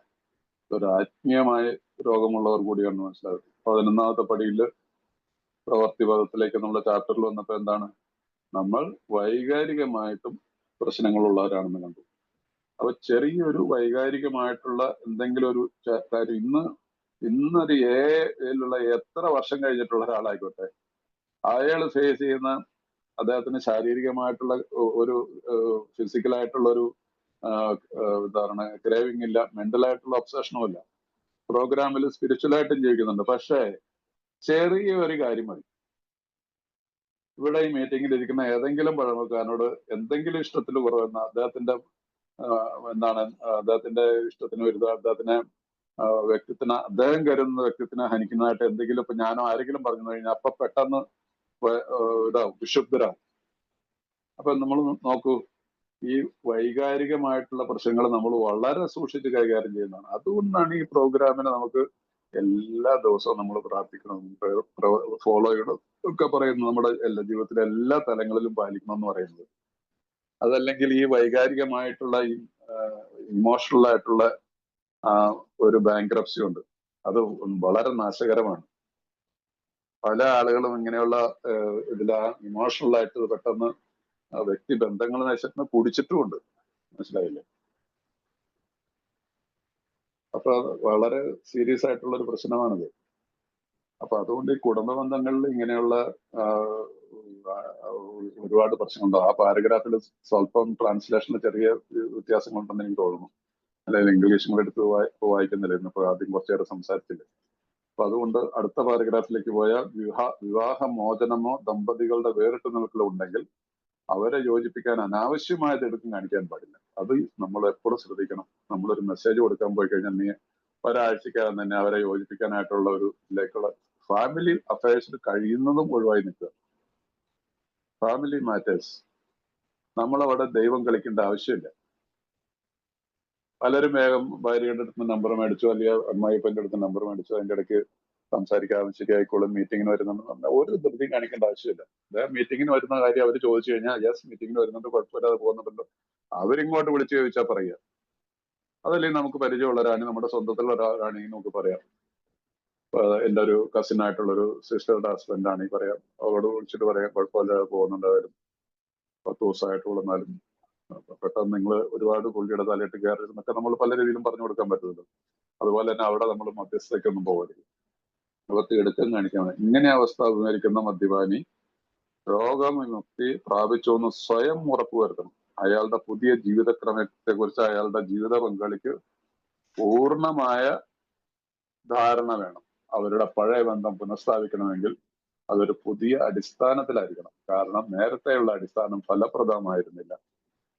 ഒരു ആത്മീയമായ രോഗമുള്ളവർ കൂടിയാണെന്ന് മനസ്സിലാകും. 11ാമത്തെ പടിയിൽ പ്രവർത്തിപഥത്തിലേക്ക് എന്നുള്ള ചാപ്റ്ററിൽ വന്നപ്പോ എന്താണ്, നമ്മൾ വൈകാരികമായിട്ടും പ്രശ്നങ്ങളുള്ളവരാണെന്ന് കണ്ടു. അപ്പൊ ചെറിയൊരു വൈകാരികമായിട്ടുള്ള എന്തെങ്കിലും ഒരു കാര്യം ഇന്നൊരു ഏലുള്ള എത്ര വർഷം കഴിഞ്ഞിട്ടുള്ള ഒരാളായിക്കോട്ടെ, അയാൾ ഫേസ് ചെയ്യുന്ന അദ്ദേഹത്തിന് ശാരീരികമായിട്ടുള്ള ഒരു ഫിസിക്കലായിട്ടുള്ള ഒരു എന്താണ് ക്രേവിംഗ് ഇല്ല, മെന്റലായിട്ടുള്ള ഒബ്സഷനും ഇല്ല. പ്രോഗ്രാമിൽ സ്പിരിച്വലായിട്ടും ജീവിക്കുന്നുണ്ട്. പക്ഷേ ചെറിയ ഒരു കാര്യം മതി. ഇവിടെ ഈ മീറ്റിംഗിൽ ഇരിക്കുന്ന ഏതെങ്കിലും പഴമക്കാരനോട് എന്തെങ്കിലും ഇഷ്ടത്തിൽ കുറവെന്ന അദ്ദേഹത്തിന്റെ എന്താണ് അദ്ദേഹത്തിന്റെ ഇഷ്ടത്തിന് വരുന്നത്, അദ്ദേഹത്തിന് വ്യക്തിത്വത്തിന്, അദ്ദേഹം കരുതുന്ന വ്യക്തിത്വത്തിനെ ഹനിക്കുന്നതായിട്ട് എന്തെങ്കിലും ഇപ്പൊ ഞാനോ ആരെങ്കിലും പറഞ്ഞു കഴിഞ്ഞാൽ അപ്പൊ പെട്ടെന്ന് ഇതാവും, വിശുദ്ധരാവും. അപ്പൊ നമ്മൾ നോക്കൂ, ഈ വൈകാരികമായിട്ടുള്ള പ്രശ്നങ്ങൾ നമ്മൾ വളരെ സൂക്ഷിച്ച് കൈകാര്യം ചെയ്യുന്നതാണ്. അതുകൊണ്ടാണ് ഈ പ്രോഗ്രാമിനെ നമുക്ക് എല്ലാ ദിവസവും നമ്മൾ പ്രാർത്ഥിക്കണം, ഫോളോ ചെയ്യണം ഒക്കെ പറയുന്നത്, നമ്മുടെ എല്ലാ ജീവിതത്തിലെ എല്ലാ തലങ്ങളിലും പാലിക്കണം എന്ന് പറയുന്നത്. അതല്ലെങ്കിൽ ഈ വൈകാരികമായിട്ടുള്ള ഈ ഇമോഷണൽ ആയിട്ടുള്ള ഒരു ബാങ്ക്രപ്സി ഉണ്ട്, അത് വളരെ നാശകരമാണ്. പല ആളുകളും ഇങ്ങനെയുള്ള ഇതിലാ ഇമോഷണൽ ആയിട്ട് പെട്ടെന്ന് വ്യക്തി ബന്ധങ്ങൾ നശിച്ചിട്ട് കുടിച്ചിട്ടുമുണ്ട്. മനസ്സിലായില്ലേ? അപ്പൊ വളരെ സീരിയസ് ആയിട്ടുള്ള ഒരു പ്രശ്നമാണിത്. അപ്പൊ അതുകൊണ്ട് ഈ കുടുംബ ബന്ധങ്ങളിൽ ഇങ്ങനെയുള്ള ഒരുപാട് പ്രശ്നങ്ങളുണ്ടാവും. ആ പാരഗ്രാഫിൽ സ്വല്പം ട്രാൻസ്ലേഷനിൽ ചെറിയ വ്യത്യാസങ്ങളുണ്ടെന്ന് എനിക്ക് തോന്നുന്നു. അല്ലെങ്കിൽ ഇംഗ്ലീഷും കൂടെ എടുത്ത് വായിക്കുന്നില്ലായിരുന്നു ഇപ്പൊ ആദ്യം കുറച്ചേറെ സംസാരിച്ചില്ല. അപ്പൊ അതുകൊണ്ട് അടുത്ത പാരഗ്രാഫിലേക്ക് പോയാൽ വിവാഹ മോചനമോ ദമ്പതികളുടെ വേറിട്ട് നിൽക്കലോ ഉണ്ടെങ്കിൽ അവരെ യോജിപ്പിക്കാൻ അനാവശ്യമായത് എടുക്കും കാണിക്കാൻ പാടില്ല. അത് നമ്മൾ എപ്പോഴും ശ്രദ്ധിക്കണം. നമ്മളൊരു മെസ്സേജ് കൊടുക്കാൻ പോയി കഴിഞ്ഞാൽ നീ ഒരാഴ്ചക്കകം തന്നെ അവരെ യോജിപ്പിക്കാനായിട്ടുള്ള ഒരു ഇതിലേക്കുള്ള ഫാമിലി അഫയേഴ്സിൽ കഴിയുന്നതും ഒഴിവായി നിൽക്കുക. ഫാമിലി മാറ്റേഴ്സ് നമ്മളവിടെ ദൈവം കളിക്കേണ്ട ആവശ്യമില്ല. പലരും വേഗം ഭാര്യയുടെ അടുത്ത് നമ്പർ മേടിച്ചു, അല്ലെങ്കിൽ അമ്മായിപ്പൻ്റെ അടുത്ത് നമ്പർ മേടിച്ചു, അതിൻ്റെ ഇടയ്ക്ക് സംസാരിക്കാതെ ശരിയായിക്കോളും, മീറ്റിങ്ങിന് വരുന്നുണ്ട്, ഒരു ധൃതിയും കാണിക്കേണ്ട ആവശ്യമില്ല. മീറ്റിങ്ങിന് വരുന്ന കാര്യം അവർ ചോദിച്ചു കഴിഞ്ഞാൽ യെസ് മീറ്റിങ്ങിന് വരുന്നുണ്ട്, കുഴപ്പമില്ലാതെ പോകുന്നുണ്ടല്ലോ, അവരിങ്ങോട്ട് വിളിച്ചു ചോദിച്ചാൽ പറയുക. അതല്ലെങ്കിൽ നമുക്ക് പരിചയമുള്ള ഒരാണെങ്കിൽ, നമ്മുടെ സ്വന്തത്തിലുള്ള ഒരാളാണെങ്കിൽ നമുക്ക് പറയാം. എൻ്റെ ഒരു കസിൻ ആയിട്ടുള്ള ഒരു സിസ്റ്ററുടെ ഹസ്ബൻഡ് ആണെങ്കിൽ പറയാം, അവരോട് വിളിച്ചിട്ട് പറയാം കുഴപ്പമില്ലാതെ പോകുന്നുണ്ടായാലും 10 ദിവസമായിട്ട് ഉള്ളന്നാലും പെട്ടെന്ന് നിങ്ങൾ ഒരുപാട് പുള്ളിയുടെ തലയിട്ട് കയറരുതെന്നൊക്കെ നമ്മൾ പല രീതിയിലും പറഞ്ഞു കൊടുക്കാൻ പറ്റുമല്ലോ. അതുപോലെ തന്നെ അവിടെ നമ്മൾ മധ്യസ്ഥയ്ക്കൊന്നും പോകരുത്, അവർക്ക് എടുക്കാൻ കാണിക്കാൻ. ഇങ്ങനെ അവസ്ഥ അഭിമുഖീകരിക്കുന്ന മദ്യപാനി രോഗവിമുക്തി പ്രാപിച്ചുവെന്ന് സ്വയം ഉറപ്പുവരുത്തണം. അയാളുടെ പുതിയ ജീവിതക്രമത്തെ കുറിച്ച് അയാളുടെ ജീവിത പങ്കാളിക്ക് പൂർണ്ണമായ ധാരണ വേണം. അവരുടെ പഴയ ബന്ധം പുനഃസ്ഥാപിക്കണമെങ്കിൽ അതൊരു പുതിയ അടിസ്ഥാനത്തിലായിരിക്കണം. കാരണം നേരത്തെയുള്ള അടിസ്ഥാനം ഫലപ്രദമായിരുന്നില്ല.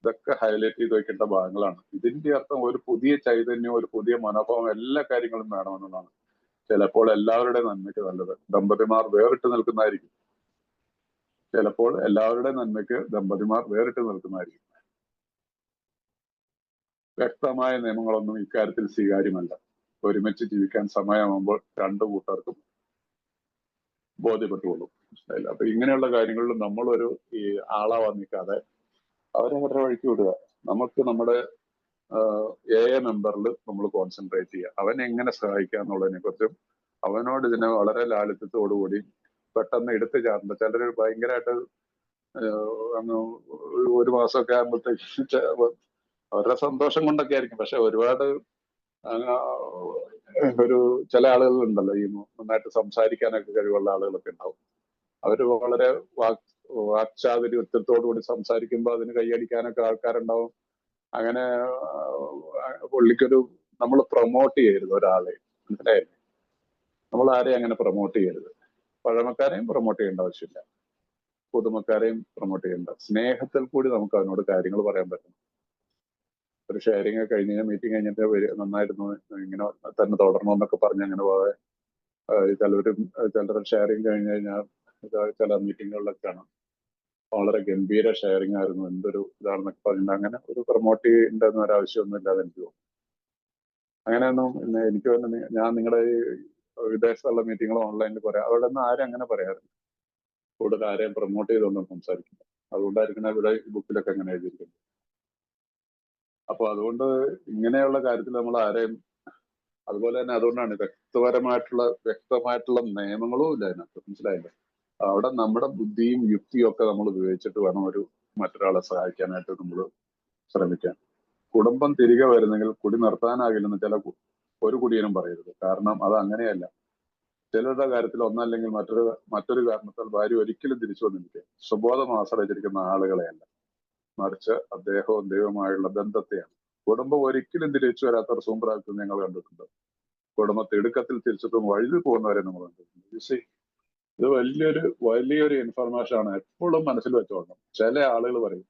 ഇതൊക്കെ ഹൈലൈറ്റ് ചെയ്ത് വെക്കേണ്ട ഭാഗങ്ങളാണ്. ഇതിന്റെ അർത്ഥം ഒരു പുതിയ ചൈതന്യം, ഒരു പുതിയ മനോഭാവം, എല്ലാ കാര്യങ്ങളും വേണമെന്നതാണ്. ചിലപ്പോൾ എല്ലാവരുടെ നന്മയ്ക്ക് നല്ലത് ദമ്പതിമാർ വേറിട്ട് നിൽക്കുന്നതായിരിക്കും. ചിലപ്പോൾ എല്ലാവരുടെ നന്മയ്ക്ക് ദമ്പതിമാർ വേറിട്ട് നിൽക്കുന്നതായിരിക്കും. വ്യക്തമായ നിയമങ്ങളൊന്നും ഇക്കാര്യത്തിൽ സ്വീകാര്യമല്ല. ഒരുമിച്ച് ജീവിക്കാൻ സമയമാകുമ്പോൾ രണ്ടു കൂട്ടർക്കും ബോധ്യപ്പെട്ടുകൊള്ളും. മനസ്സിലായില്ല? അപ്പൊ ഇങ്ങനെയുള്ള കാര്യങ്ങളിൽ നമ്മളൊരു ഈ ആളാവാൻ നിൽക്കാതെ അവരവരുടെ വഴിക്ക് വിടുക. നമുക്ക് നമ്മുടെ മെമ്പറിൽ നമ്മൾ കോൺസെൻട്രേറ്റ് ചെയ്യുക. അവനെ എങ്ങനെ സഹായിക്കുക എന്നുള്ളതിനെ കുറിച്ചും അവനോട് ഇതിനെ വളരെ ലാളിത്യത്തോടുകൂടി പെട്ടെന്ന് എടുത്തു ചാടേണ്ട. ചിലർ ഭയങ്കരമായിട്ട് അങ്ങ് ഒരു മാസമൊക്കെ ആകുമ്പോഴത്തേക്ക് അവരുടെ സന്തോഷം കൊണ്ടൊക്കെ ആയിരിക്കും. പക്ഷെ ഒരുപാട് ഒരു ചില ആളുകളുണ്ടല്ലോ, ഈ നന്നായിട്ട് സംസാരിക്കാനൊക്കെ കഴിവുള്ള ആളുകളൊക്കെ ഉണ്ടാവും. അവര് വളരെ വാക്ചാതുര്യത്തോടുകൂടി സംസാരിക്കുമ്പോൾ അതിന് കൈയടിക്കാനൊക്കെ ആൾക്കാരുണ്ടാവും. അങ്ങനെ പുള്ളിക്കൊരു നമ്മൾ പ്രൊമോട്ട് ചെയ്യരുത് ഒരാളെ, മനസ്സിലായില്ലേ? നമ്മൾ ആരെയും അങ്ങനെ പ്രൊമോട്ട് ചെയ്യരുത്. പഴമക്കാരെയും പ്രൊമോട്ട് ചെയ്യേണ്ട ആവശ്യമില്ല, പുതുമക്കാരെയും പ്രൊമോട്ട് ചെയ്യേണ്ട. സ്നേഹത്തിൽ കൂടി നമുക്ക് അവനോട് കാര്യങ്ങൾ പറയാൻ പറ്റും. ഒരു ഷെയറിങ് കഴിഞ്ഞ് കഴിഞ്ഞാൽ മീറ്റിംഗ് കഴിഞ്ഞിട്ട് നന്നായിരുന്നു, ഇങ്ങനെ തന്നെ തുടരണമെന്നൊക്കെ പറഞ്ഞ് അങ്ങനെ പോകാതെ ചിലർ ഷെയറിങ് കഴിഞ്ഞ് കഴിഞ്ഞാൽ ചില മീറ്റിങ്ങുകളിലൊക്കെ കാണാം വളരെ ഗംഭീര ഷെയറിങ് ആയിരുന്നു, എന്തൊരു ഇതാണെന്നൊക്കെ പറഞ്ഞിട്ട് അങ്ങനെ ഒരു പ്രൊമോട്ട് ചെയ്യേണ്ടെന്ന് ഒരാവശ്യമൊന്നും ഇല്ലാതെ എനിക്ക് തോന്നുന്നു. അങ്ങനെയൊന്നും എനിക്ക് തന്നെ ഞാൻ നിങ്ങളുടെ ഈ വിദേശത്തുള്ള മീറ്റിങ്ങുകൾ ഓൺലൈനിൽ പറയാം, അവിടെ ഒന്നും ആരും അങ്ങനെ പറയാറില്ല. കൂടുതൽ ആരെയും പ്രൊമോട്ട് ചെയ്തുകൊണ്ടും സംസാരിക്കുന്നത്. അതുകൊണ്ടായിരിക്കണം ഇവിടെ ബുക്കിലൊക്കെ അങ്ങനെ എഴുതിയിരിക്കുന്നത്. അപ്പൊ അതുകൊണ്ട് ഇങ്ങനെയുള്ള കാര്യത്തിൽ നമ്മൾ ആരെയും, അതുപോലെ തന്നെ അതുകൊണ്ടാണ് വ്യക്തമായിട്ടുള്ള നിയമങ്ങളും ഇല്ല അതിനകത്ത്. മനസ്സിലായില്ലേ? അവിടെ നമ്മുടെ ബുദ്ധിയും യുക്തിയും ഒക്കെ നമ്മൾ ഉപയോഗിച്ചിട്ട് വേണം മറ്റൊരാളെ സഹായിക്കാനായിട്ട് നമ്മൾ ശ്രമിക്കാൻ. കുടുംബം തിരികെ വരുന്നെങ്കിൽ കുടി നിർത്താനാകില്ലെന്ന് ഒരു കുടിയനും പറയരുത്. കാരണം അത് അങ്ങനെയല്ല. ചിലരുടെ കാര്യത്തിൽ ഒന്നല്ലെങ്കിൽ മറ്റൊരു കാരണത്താൽ ഭാര്യ ഒരിക്കലും തിരിച്ചു വന്നിരിക്കുക സ്വബോധം ആശ്രയിച്ചിരിക്കുന്ന ആളുകളെയല്ല, മറിച്ച് അദ്ദേഹവും ദൈവമായുള്ള ബന്ധത്തെയാണ്. കുടുംബം ഒരിക്കലും തിരിച്ചു വരാത്ത സൂമ്പ്രാക്കൾ ഞങ്ങൾ കണ്ടിട്ടുണ്ട്. കുടുംബത്തെ ഇടുക്കത്തിൽ തിരിച്ചിട്ടും വഴുതി പോകുന്നവരെ നമ്മൾ കണ്ടിട്ടുണ്ട്. ഇത് വലിയൊരു ഇൻഫർമേഷൻ ആണ്. എപ്പോഴും മനസ്സിൽ വെച്ചോളണം. ചില ആളുകൾ പറയും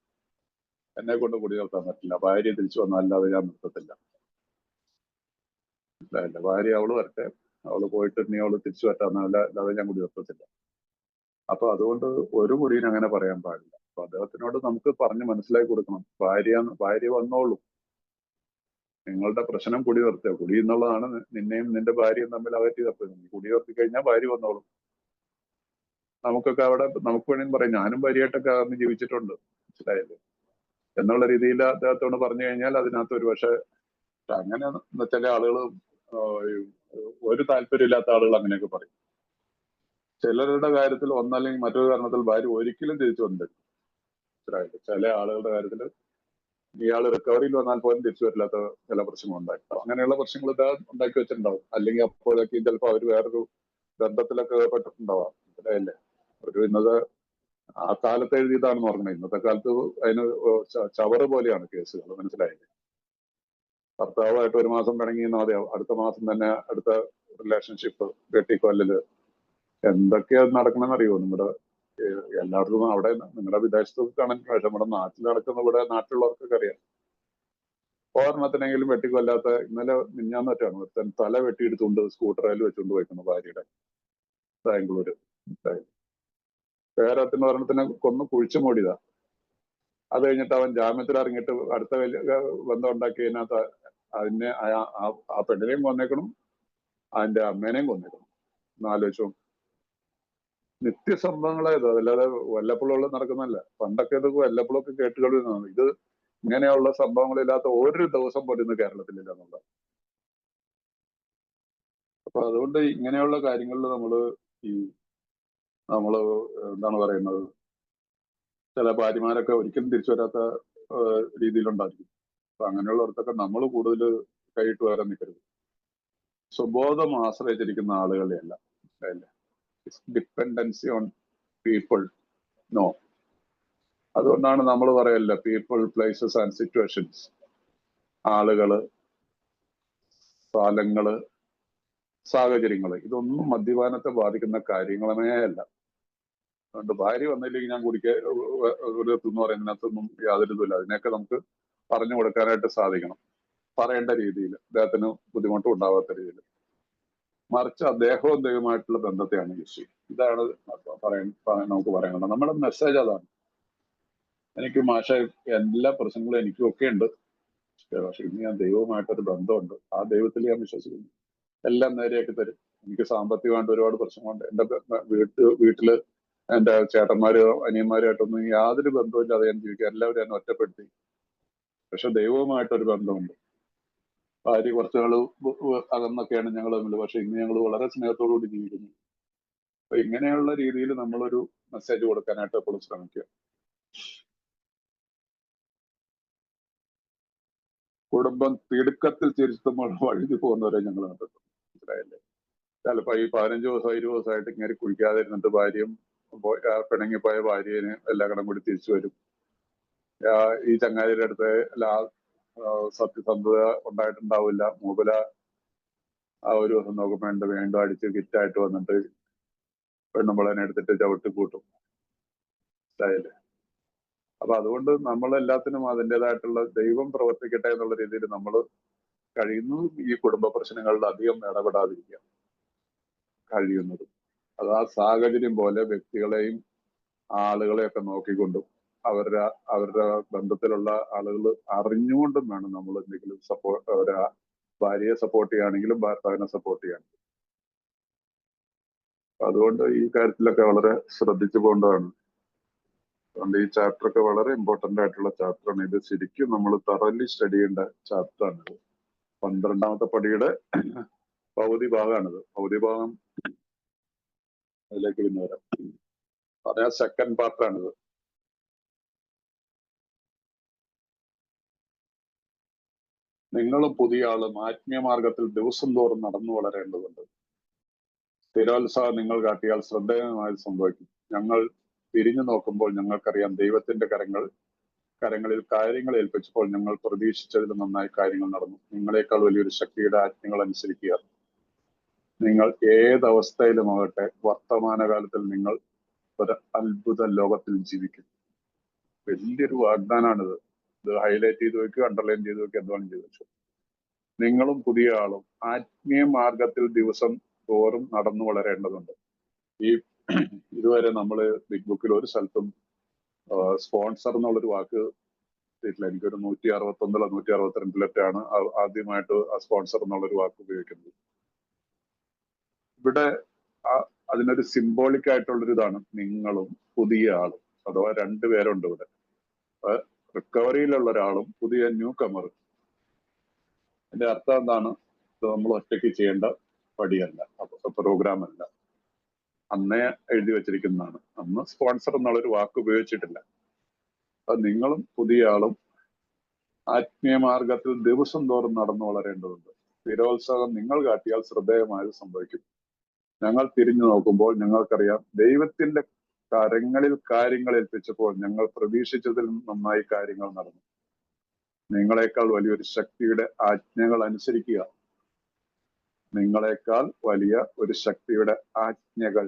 എന്നെ കൊണ്ട് കുടി നിർത്താൻ പറ്റില്ല, ഭാര്യ തിരിച്ചു വന്നല്ലാതെ ഞാൻ നിർത്തത്തില്ല. അല്ല, ഭാര്യ അവള് വരട്ടെ, അവള് പോയിട്ട് നീ അവള് തിരിച്ചു വരട്ടാന്നല്ല, അല്ലാതെ ഞാൻ കുടി നിർത്തത്തില്ല. അപ്പൊ അതുകൊണ്ട് ഒരു കുടിയും അങ്ങനെ പറയാൻ പാടില്ല. അപ്പൊ അദ്ദേഹത്തിനോട് നമുക്ക് പറഞ്ഞ് മനസ്സിലാക്കി കൊടുക്കണം. ഭാര്യ വന്നോളൂ, നിങ്ങളുടെ പ്രശ്നം കുടി നിർത്തുക. കുടി എന്നുള്ളതാണ് നിന്നെയും നിന്റെ ഭാര്യയും തമ്മിൽ അകറ്റി തപ്പുന്നത്. കുടി നിർത്തി കഴിഞ്ഞാൽ ഭാര്യ വന്നോളും. നമുക്കൊക്കെ അവിടെ നമുക്ക് വേണമെങ്കിൽ പറയാം, ഞാനും ഭാര്യയായിട്ടൊക്കെ അന്ന് ജീവിച്ചിട്ടുണ്ട്, മനസ്സിലായില്ലേ എന്നുള്ള രീതിയിൽ അദ്ദേഹത്തോട് പറഞ്ഞു കഴിഞ്ഞാൽ അതിനകത്ത് ഒരു പക്ഷെ അങ്ങനെ ചില ആളുകൾ ഒരു താല്പര്യമില്ലാത്ത ആളുകൾ അങ്ങനെയൊക്കെ പറയും. ചിലരുടെ കാര്യത്തിൽ ഒന്നല്ലെങ്കിൽ മറ്റൊരു കാരണത്തിൽ ഭാര്യ ഒരിക്കലും തിരിച്ചു വന്നില്ല, മനസ്സിലായില്ലേ. ചില ആളുകളുടെ കാര്യത്തിൽ ഇയാൾ റിക്കവറിയിൽ വന്നാൽ പോലും തിരിച്ചു വരില്ലാത്ത ചില പ്രശ്നങ്ങൾ ഉണ്ടായിട്ടുണ്ടാവും. അങ്ങനെയുള്ള പ്രശ്നങ്ങൾ ഉണ്ടാക്കി വെച്ചിട്ടുണ്ടാവും. അല്ലെങ്കിൽ അപ്പോഴൊക്കെ ചിലപ്പോൾ അവർ വേറൊരു ബന്ധത്തിലൊക്കെ പെട്ടിട്ടുണ്ടാവാം, മനസ്സിലായില്ലേ. ഇന്നത്തെ ആ കാലത്ത് എഴുതിയതാണെന്ന് ഓർക്കണം. ഇന്നത്തെ കാലത്ത് അതിന് ചവറ് പോലെയാണ് കേസുകൾ, മനസ്സിലായില്ലേ. ഭർത്താവുമായിട്ട് ഒരു മാസം പിണങ്ങിയെന്നോ അതെ അടുത്ത മാസം തന്നെ അടുത്ത റിലേഷൻഷിപ്പ്, വെട്ടിക്കൊല്ലല്, എന്തൊക്കെയാ നടക്കണമെന്ന് അറിയുമോ? നമ്മുടെ എല്ലായിടത്തും അവിടെ നിങ്ങളുടെ വിദേശത്തൊക്കെ കാണാൻ, പക്ഷെ നമ്മുടെ നാട്ടിൽ നടക്കുന്ന ഇവിടെ നാട്ടിലുള്ളവർക്കൊക്കെ അറിയാം. ഓർമ്മത്തിനെങ്കിലും വെട്ടിക്കൊല്ലാത്ത, ഇന്നലെ മിഞ്ഞാന്നൊറ്റാണ് ഒരുത്തൻ തല വെട്ടിയെടുത്തുകൊണ്ട് സ്കൂട്ടറിൽ വെച്ചുകൊണ്ട് പോയിക്കുന്നു ഭാര്യയുടെ, ബാംഗ്ലൂര്. വേറെ ഒരെണ്ണത്തിനെ കൊന്ന് കുഴിച്ചു മൂടിയതാ. അത് കഴിഞ്ഞിട്ട് അവൻ ജാമ്യത്തിൽ ഇറങ്ങിയിട്ട് അടുത്ത വലിയ ബന്ധം ഉണ്ടാക്കിയതിനകത്ത് അതിനെ ആ പെണ്ണിനെയും കൊന്നേക്കണം, അതിന്റെ അമ്മേനെയും കൊന്നേക്കണം. എന്നാലോചിച്ചു. നിത്യസംഭവങ്ങളായത്, അതല്ലാതെ വല്ലപ്പോഴുള്ള നടക്കുന്നതല്ല. പണ്ടൊക്കെ ഇത് വല്ലപ്പോഴൊക്കെ കേട്ടുകൊണ്ടിരുന്നതാണ്. ഇത് ഇങ്ങനെയുള്ള സംഭവങ്ങളില്ലാത്ത ഒരു ദിവസം പോലും ഇന്ന് കേരളത്തിലില്ല എന്നുള്ളത്. അപ്പൊ അതുകൊണ്ട് ഇങ്ങനെയുള്ള കാര്യങ്ങളിൽ നമ്മള് എന്താണ് പറയുന്നത്, ചില ഭാര്യമാരൊക്കെ ഒരിക്കലും തിരിച്ചു വരാത്ത രീതിയിലുണ്ടായിരിക്കും. അപ്പൊ അങ്ങനെയുള്ളവർക്കൊക്കെ നമ്മൾ കൂടുതൽ കൈയിട്ട് വരാൻ നിൽക്കരുത്. സ്വബോധം ആശ്രയിച്ചിരിക്കുന്ന ആളുകളെയല്ല, ഡിപ്പെൻഡൻസി ഓൺ പീപ്പിൾ നോ. അതുകൊണ്ടാണ് നമ്മൾ പറയല്ല, പീപ്പിൾ, പ്ലേസസ് ആൻഡ് സിറ്റുവേഷൻസ്, ആളുകള്, സ്ഥലങ്ങള്, സാഹചര്യങ്ങള്, ഇതൊന്നും മദ്യപാനത്തെ ബാധിക്കുന്ന കാര്യങ്ങളേ അല്ല. അതുകൊണ്ട് ഭാര്യ വന്നില്ലെങ്കിൽ ഞാൻ എന്ന് പറയുന്നതിനകത്തൊന്നും യാതൊരു ഇതുമില്ല. അതിനെയൊക്കെ നമുക്ക് പറഞ്ഞു കൊടുക്കാനായിട്ട് സാധിക്കണം, പറയേണ്ട രീതിയിൽ, അദ്ദേഹത്തിന് ബുദ്ധിമുട്ടും ഉണ്ടാവാത്ത രീതിയിൽ. മറിച്ച് അദ്ദേഹവും ദൈവമായിട്ടുള്ള ബന്ധത്തെയാണ് യേശു. ഇതാണ് നമുക്ക് പറയാനുള്ളത്. നമ്മുടെ മെസ്സേജ് അതാണ്. എനിക്ക് മാഷ എല്ലാ പ്രശ്നങ്ങളും എനിക്കും ഒക്കെ ഉണ്ട്, പക്ഷെ ഇന്ന് ഞാൻ ദൈവവുമായിട്ടൊരു ബന്ധമുണ്ട്, ആ ദൈവത്തിൽ ഞാൻ വിശ്വസിക്കുന്നു. എല്ലാം നേരെയാക്കി തരും. എനിക്ക് സാമ്പത്തികമായിട്ട് ഒരുപാട് പ്രശ്നമുണ്ട്. എന്റെ വീട്ടില് എന്റെ ചേട്ടന്മാരോ അനിയന്മാരുമായിട്ടൊന്നും യാതൊരു ബന്ധമില്ലാതെ ഞാൻ ജീവിക്കുക. എല്ലാവരും എന്നെ ഒറ്റപ്പെടുത്തി. പക്ഷെ ദൈവവുമായിട്ടൊരു ബന്ധമുണ്ട്. ഭാര്യ കുറച്ചുകള് അകന്നൊക്കെയാണ് ഞങ്ങൾ തമ്മിൽ, പക്ഷെ ഇന്ന് ഞങ്ങൾ വളരെ സ്നേഹത്തോടുകൂടി ജീവിക്കുന്നു. അപ്പൊ ഇങ്ങനെയുള്ള രീതിയിൽ നമ്മളൊരു മെസ്സേജ് കൊടുക്കാനായിട്ട് എപ്പോഴും ശ്രമിക്കുക. കുടുംബം തിടുക്കത്തിൽ തിരിച്ചുമ്പോൾ വഴുതി പോകുന്നവരെ ഞങ്ങൾ കണ്ടിട്ടുണ്ട്, മനസ്സിലായില്ലേ. ചിലപ്പോ ഈ 15 ദിവസം 20 ദിവസമായിട്ട് ഇങ്ങനെ കുഴിക്കാതെ ഇരുന്നിട്ട് ഭാര്യയും പിണങ്ങിപ്പോയ ഭാര്യന് എല്ലാ കടം കൂടി തിരിച്ചു വരും. ഈ ചങ്ങാതിയുടെ അടുത്ത് സത്യസന്ധത ഉണ്ടായിട്ടുണ്ടാവില്ല. മൂബല ആ ഒരു ദിവസം നോക്കുമ്പോ വീണ്ടും അടിച്ച് കിറ്റായിട്ട് വന്നിട്ട് പെണ്ണുമ്പളനെ എടുത്തിട്ട് ചവിട്ടി കൂട്ടും, മനസ്സിലായില്ലേ. അപ്പൊ അതുകൊണ്ട് നമ്മളെല്ലാത്തിനും അതിൻ്റെതായിട്ടുള്ള ദൈവം പ്രവർത്തിക്കട്ടെ എന്നുള്ള രീതിയിൽ നമ്മൾ കഴിയുന്നു ഈ കുടുംബ പ്രശ്നങ്ങളിൽ അധികം ഇടപെടാതിരിക്കുക കഴിയുന്നത്. അത് ആ സാഹചര്യം പോലെ വ്യക്തികളെയും ആളുകളെയൊക്കെ നോക്കിക്കൊണ്ടും അവരുടെ ബന്ധത്തിലുള്ള ആളുകൾ അറിഞ്ഞുകൊണ്ടും വേണം നമ്മൾ എന്തെങ്കിലും ഭാര്യയെ സപ്പോർട്ട് ചെയ്യുകയാണെങ്കിലും ഭർത്താവിനെ സപ്പോർട്ട് ചെയ്യുകയാണെങ്കിലും. അതുകൊണ്ട് ഈ കാര്യത്തിലൊക്കെ വളരെ ശ്രദ്ധിച്ചു പോകേണ്ടതാണ്. അതുകൊണ്ട് ഈ ചാപ്റ്റർ ഒക്കെ വളരെ ഇമ്പോർട്ടന്റ് ആയിട്ടുള്ള ചാപ്റ്ററാണ്. ഇത് ശരിക്കും നമ്മൾ തറലി സ്റ്റഡി ചെയ്യേണ്ട ചാപ്റ്ററാണിത്. 12ാമത്തെ പടിയുടെ പകുതി ഭാഗമാണിത്. പകുതി ഭാഗം അതിലേക്ക് പിന്നെ വരാം. അതേ സെക്കൻഡ് പാർട്ടാണിത്. നിങ്ങളും പുതിയ ആളും ആത്മീയ മാർഗത്തിൽ ദിവസം തോറും നടന്നു വളരേണ്ടതുണ്ട്. സ്ഥിരോത്സാഹം നിങ്ങൾ കാട്ടിയാൽ ശ്രദ്ധേയമായി സംഭവിക്കും. ഞങ്ങൾ തിരിഞ്ഞു നോക്കുമ്പോൾ ഞങ്ങൾക്കറിയാം ദൈവത്തിന്റെ കരങ്ങളിൽ കാര്യങ്ങൾ ഏൽപ്പിച്ചപ്പോൾ ഞങ്ങൾ പ്രതീക്ഷിച്ചതിലും നന്നായി കാര്യങ്ങൾ നടന്നു. നിങ്ങളെക്കാൾ വലിയൊരു ശക്തിയുടെ ആജ്ഞകൾ അനുസരിക്കുക. നിങ്ങൾ ഏതവസ്ഥയിലുമാകട്ടെ വർത്തമാനകാലത്തിൽ നിങ്ങൾ ഒരു അത്ഭുത ലോകത്തിൽ ജീവിക്കും. വലിയൊരു വാഗ്ദാനാണിത്. ഇത് ഹൈലൈറ്റ് ചെയ്ത് വെക്കുക, അണ്ടർലൈൻ ചെയ്ത് വെക്കുക, എന്താണ് ചെയ്ത് വെച്ചു. നിങ്ങളും പുതിയ ആളും ആത്മീയ മാർഗത്തിൽ ദിവസം തോറും നടന്നു വളരേണ്ടതുണ്ട്. ഈ ഇതുവരെ നമ്മൾ ബിഗ് ബുക്കിൽ ഒരു സ്ഥലത്തും സ്പോൺസർ എന്നുള്ളൊരു വാക്ക് കിട്ടിയിട്ടില്ല. എനിക്കൊരു 161 162 ആദ്യമായിട്ട് ആ സ്പോൺസർ എന്നുള്ളൊരു വാക്ക് ഉപയോഗിക്കുന്നത്. ഇവിടെ അതിനൊരു സിംബോളിക് ആയിട്ടുള്ളൊരു ഇതാണ് നിങ്ങളും പുതിയ ആളും, അഥവാ രണ്ടുപേരുണ്ട് ഇവിടെ. റിക്കവറിയിലുള്ള ഒരാളും പുതിയ ന്യൂ കമറും. അതിന്റെ അർത്ഥം എന്താണ്? ഇത് നമ്മൾ ഒറ്റയ്ക്ക് ചെയ്യേണ്ട പടിയല്ല, പ്രോഗ്രാം അല്ല. അന്നേ എഴുതി വെച്ചിരിക്കുന്നതാണ്. അന്ന് സ്പോൺസർ എന്നുള്ളൊരു വാക്ക് ഉപയോഗിച്ചിട്ടില്ല. അപ്പൊ നിങ്ങളും പുതിയ ആളും ആത്മീയ മാർഗത്തിൽ ദിവസം തോറും നടന്നു വളരേണ്ടതുണ്ട്. സ്ഥിരോത്സാഹം നിങ്ങൾ കാട്ടിയാൽ ശ്രദ്ധേയമായത് സംഭവിക്കും. ഞങ്ങൾ തിരിഞ്ഞു നോക്കുമ്പോൾ ഞങ്ങൾക്കറിയാം ദൈവത്തിന്റെ കരങ്ങളിൽ കാര്യങ്ങൾ ഏൽപ്പിച്ചപ്പോൾ ഞങ്ങൾ പ്രതീക്ഷിച്ചതിൽ നന്നായി കാര്യങ്ങൾ നടന്നു. നിങ്ങളെക്കാൾ വലിയൊരു ശക്തിയുടെ ആജ്ഞകൾ അനുസരിക്കുക. നിങ്ങളെക്കാൾ വലിയ ഒരു ശക്തിയുടെ ആജ്ഞകൾ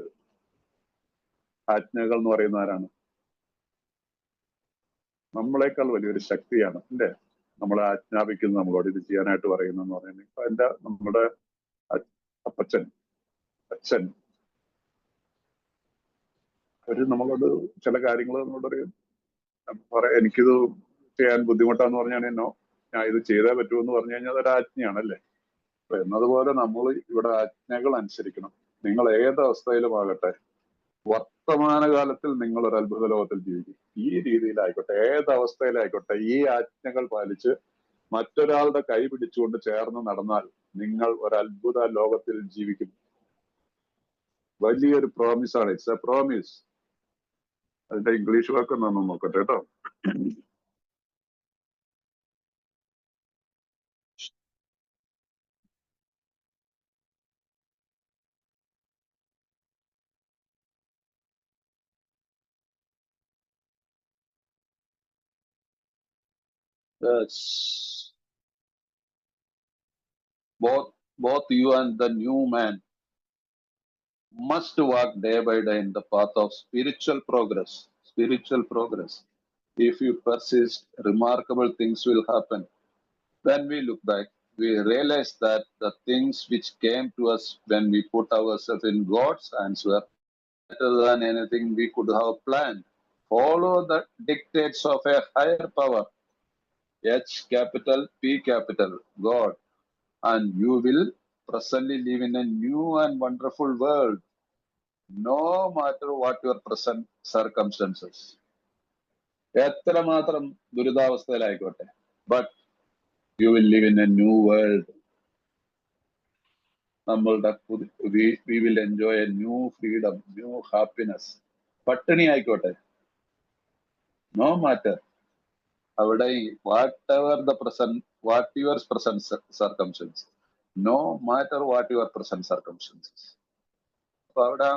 എന്ന് പറയുന്ന ആരാണ്? നമ്മളെക്കാൾ വലിയൊരു ശക്തിയാണ് അല്ലേ നമ്മളെ ആജ്ഞാപിക്കുന്നത്, നമ്മളോട് ഇത് ചെയ്യാനായിട്ട് പറയുന്നതെന്ന് പറയുന്നത്. ഇപ്പൊ നമ്മുടെ അച്ഛൻ അവര് നമ്മളോട് ചില കാര്യങ്ങൾ നമ്മളോട് എനിക്കിത് ചെയ്യാൻ ബുദ്ധിമുട്ടാന്ന് പറഞ്ഞാൽ ഞാൻ ഇത് ചെയ്തേ പറ്റുമെന്ന് പറഞ്ഞു കഴിഞ്ഞാൽ അതൊരു ആജ്ഞയാണല്ലേ. അപ്പൊ എന്നതുപോലെ നമ്മൾ ഇവിടെ ആജ്ഞകൾ അനുസരിക്കണം. നിങ്ങൾ ഏതവസ്ഥയിലുമാകട്ടെ വർത്തമാനകാലത്തിൽ നിങ്ങൾ ഒരു അത്ഭുത ലോകത്തിൽ ജീവിക്കും. ഈ രീതിയിലായിക്കോട്ടെ, ഏതവസ്ഥയിലായിക്കോട്ടെ, ഈ ആജ്ഞകൾ പാലിച്ച് മറ്റൊരാളുടെ കൈ പിടിച്ചുകൊണ്ട് ചേർന്ന് നടന്നാൽ നിങ്ങൾ ഒരു അത്ഭുത ലോകത്തിൽ ജീവിക്കും. വലിയൊരു പ്രോമിസാണ്. It's a promise. അതിന്റെ ഇംഗ്ലീഷ് വാക്ക് എന്നാന്ന് നോക്കട്ടെ കേട്ടോ. Both you and the new man must walk day by day in the path of spiritual progress. If you persist, remarkable things will happen. When we look back, we realize that the things which came to us when we put ourselves in God's hands were better than anything we could have planned. Follow the dictates of a higher power, H capital P capital, God, and you will presently live in a new and wonderful world, no matter what your present circumstances. എത്രമാത്രം ദുരിതാവസ്ഥയിലായിക്കോട്ടെ, but you will live in a new world. നമ്മളുടെ we will enjoy a new freedom, new happiness. പട്ടിണി ആയിക്കോട്ടെ, no matter. അവിടെ what your present circumstances, no matter what your present circumstances. അപ്പൊ അവിടെ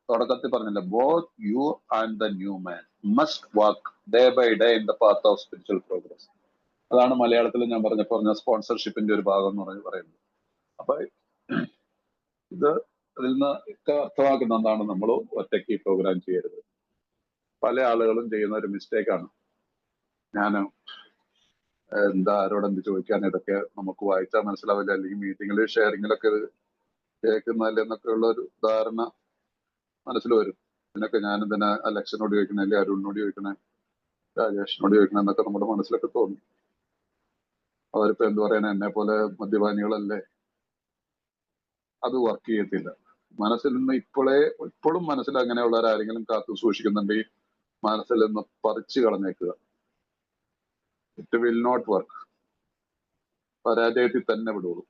തുടക്കത്തിൽ പറഞ്ഞില്ല, both you and the new man must walk day by day in the path of spiritual progress. അതാണ് മലയാളത്തിൽ ഞാൻ പറഞ്ഞ സ്പോൺസർഷിപ്പിന്റെ ഒരു ഭാഗം എന്ന് പറയുന്നത്. അപ്പൊ ഇത് അതിൽ നിന്ന് ഒക്കെ അർത്ഥമാക്കുന്ന എന്താണ്? നമ്മൾ ഒറ്റയ്ക്ക് ഈ പ്രോഗ്രാം ചെയ്യരുത്. പല ആളുകളും ചെയ്യുന്ന ഒരു മിസ്റ്റേക്കാണ്. ഞാൻ ആരോടെന്ത് ചോദിക്കാൻ, ഇതൊക്കെ നമുക്ക് വായിച്ചാൽ മനസ്സിലാവില്ല, അല്ലെങ്കിൽ മീറ്റിങ്ങിൽ ഷെയറിങ്ങിലൊക്കെ ഇത് കേൾക്കുന്നതല്ലേ എന്നൊക്കെ ഉള്ള ഒരു ധാരണ മനസ്സിൽ വരും. ഇതിനൊക്കെ ഞാൻ എന്തിനാ അലക്ഷനോട് ചോദിക്കണേ, അല്ലെങ്കിൽ അരുണിനോട് ചോദിക്കണേ, രാജേഷിനോട് ചോദിക്കണേ എന്നൊക്കെ നമ്മുടെ മനസ്സിലൊക്കെ തോന്നും. അവരിപ്പോ എന്ത് പറയാനാ, എന്നെ പോലെ മദ്യപാനികളല്ലേ? അത് വർക്ക് ചെയ്യത്തില്ല. മനസ്സിൽ നിന്ന് ഇപ്പോഴും മനസ്സിൽ അങ്ങനെയുള്ളവരാരെങ്കിലും കാത്തു സൂക്ഷിക്കുന്നുണ്ടെങ്കിൽ മനസ്സിൽ നിന്ന് പറിച്ചു കളഞ്ഞേക്കുക. It will not work. പരാജയത്തിൽ തന്നെ വിടുള്ളൂ.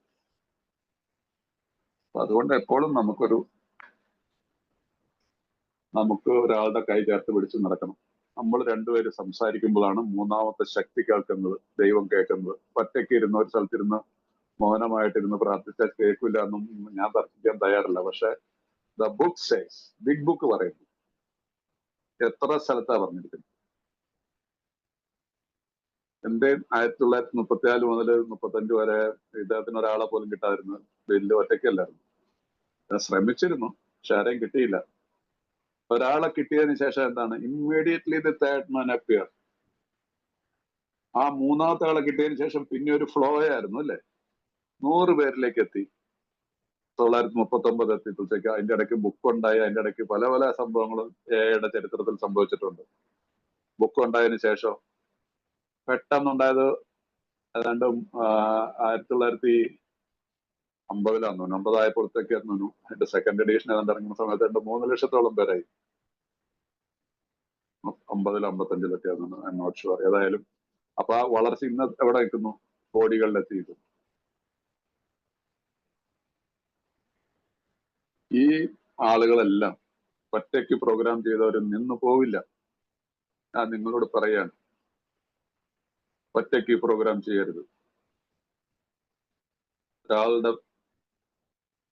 അപ്പൊ അതുകൊണ്ട് എപ്പോഴും നമുക്ക് ഒരാളുടെ കൈ ചേർത്ത് പിടിച്ച് നടക്കണം. നമ്മൾ രണ്ടുപേര് സംസാരിക്കുമ്പോഴാണ് മൂന്നാമത്തെ ശക്തി കേൾക്കുന്നത്, ദൈവം കേൾക്കുന്നത്. ഒറ്റയ്ക്ക് ഇരുന്ന് ഒരു സ്ഥലത്തിരുന്ന് മൗനമായിട്ടിരുന്ന് പ്രാർത്ഥിച്ചാൽ കേൾക്കില്ല എന്നും ഞാൻ തർക്കിക്കാൻ തയ്യാറല്ല. പക്ഷെ the book says, big book പറയുന്നു. എത്ര സ്ഥലത്താ പറഞ്ഞിരിക്കുന്നത്? എന്റെ 1934 മുതൽ 35 വരെ ഇദ്ദേഹത്തിന് ഒരാളെ പോലും കിട്ടാതിരുന്നു. വലിയ ഒറ്റയ്ക്കല്ലായിരുന്നു. ഞാൻ ശ്രമിച്ചിരുന്നു, പക്ഷെ ആരെയും കിട്ടിയില്ല. ഒരാളെ കിട്ടിയതിന് ശേഷം എന്താണ്, immediately the third man appear. ആ മൂന്നാമത്തെ ആളെ കിട്ടിയതിന് ശേഷം പിന്നെ ഒരു ഫ്ലോ ആയിരുന്നു അല്ലെ, 100 പേരിലേക്ക് എത്തി. 1939 എത്തിയപ്പോഴത്തേക്ക് അതിന്റെ ഇടയ്ക്ക് ബുക്ക് ഉണ്ടായി. അതിന്റെ ഇടയ്ക്ക് പല പല സംഭവങ്ങളും എയുടെ ചരിത്രത്തിൽ സംഭവിച്ചിട്ടുണ്ട്. ബുക്ക് ഉണ്ടായതിനു ശേഷം പെട്ടെന്നുണ്ടായത് ഏതാണ്ട് 1950 50 ആയപ്പോഴത്തേക്ക് അതിന്റെ സെക്കൻഡ് എഡിഷൻ ഏതാണ്ട് ഇറങ്ങുന്ന സമയത്ത് 3 ലക്ഷത്തോളം പേരായി. 50 55 ഐ എം നോട്ട് ഷുവർ. ഏതായാലും അപ്പൊ ആ വളർച്ച ഇന്ന് എവിടെ നിൽക്കുന്നു? കോടികളിലെത്തിയിരിക്കുന്നു. ഈ ആളുകളെല്ലാം ഒറ്റയ്ക്ക് പ്രോഗ്രാം ചെയ്തവരും നിന്നു പോവില്ല. ഞാൻ നിങ്ങളോട് പറയാണ്, ഒറ്റയ്ക്ക് പ്രോഗ്രാം ചെയ്യരുത്. ഒരാളുടെ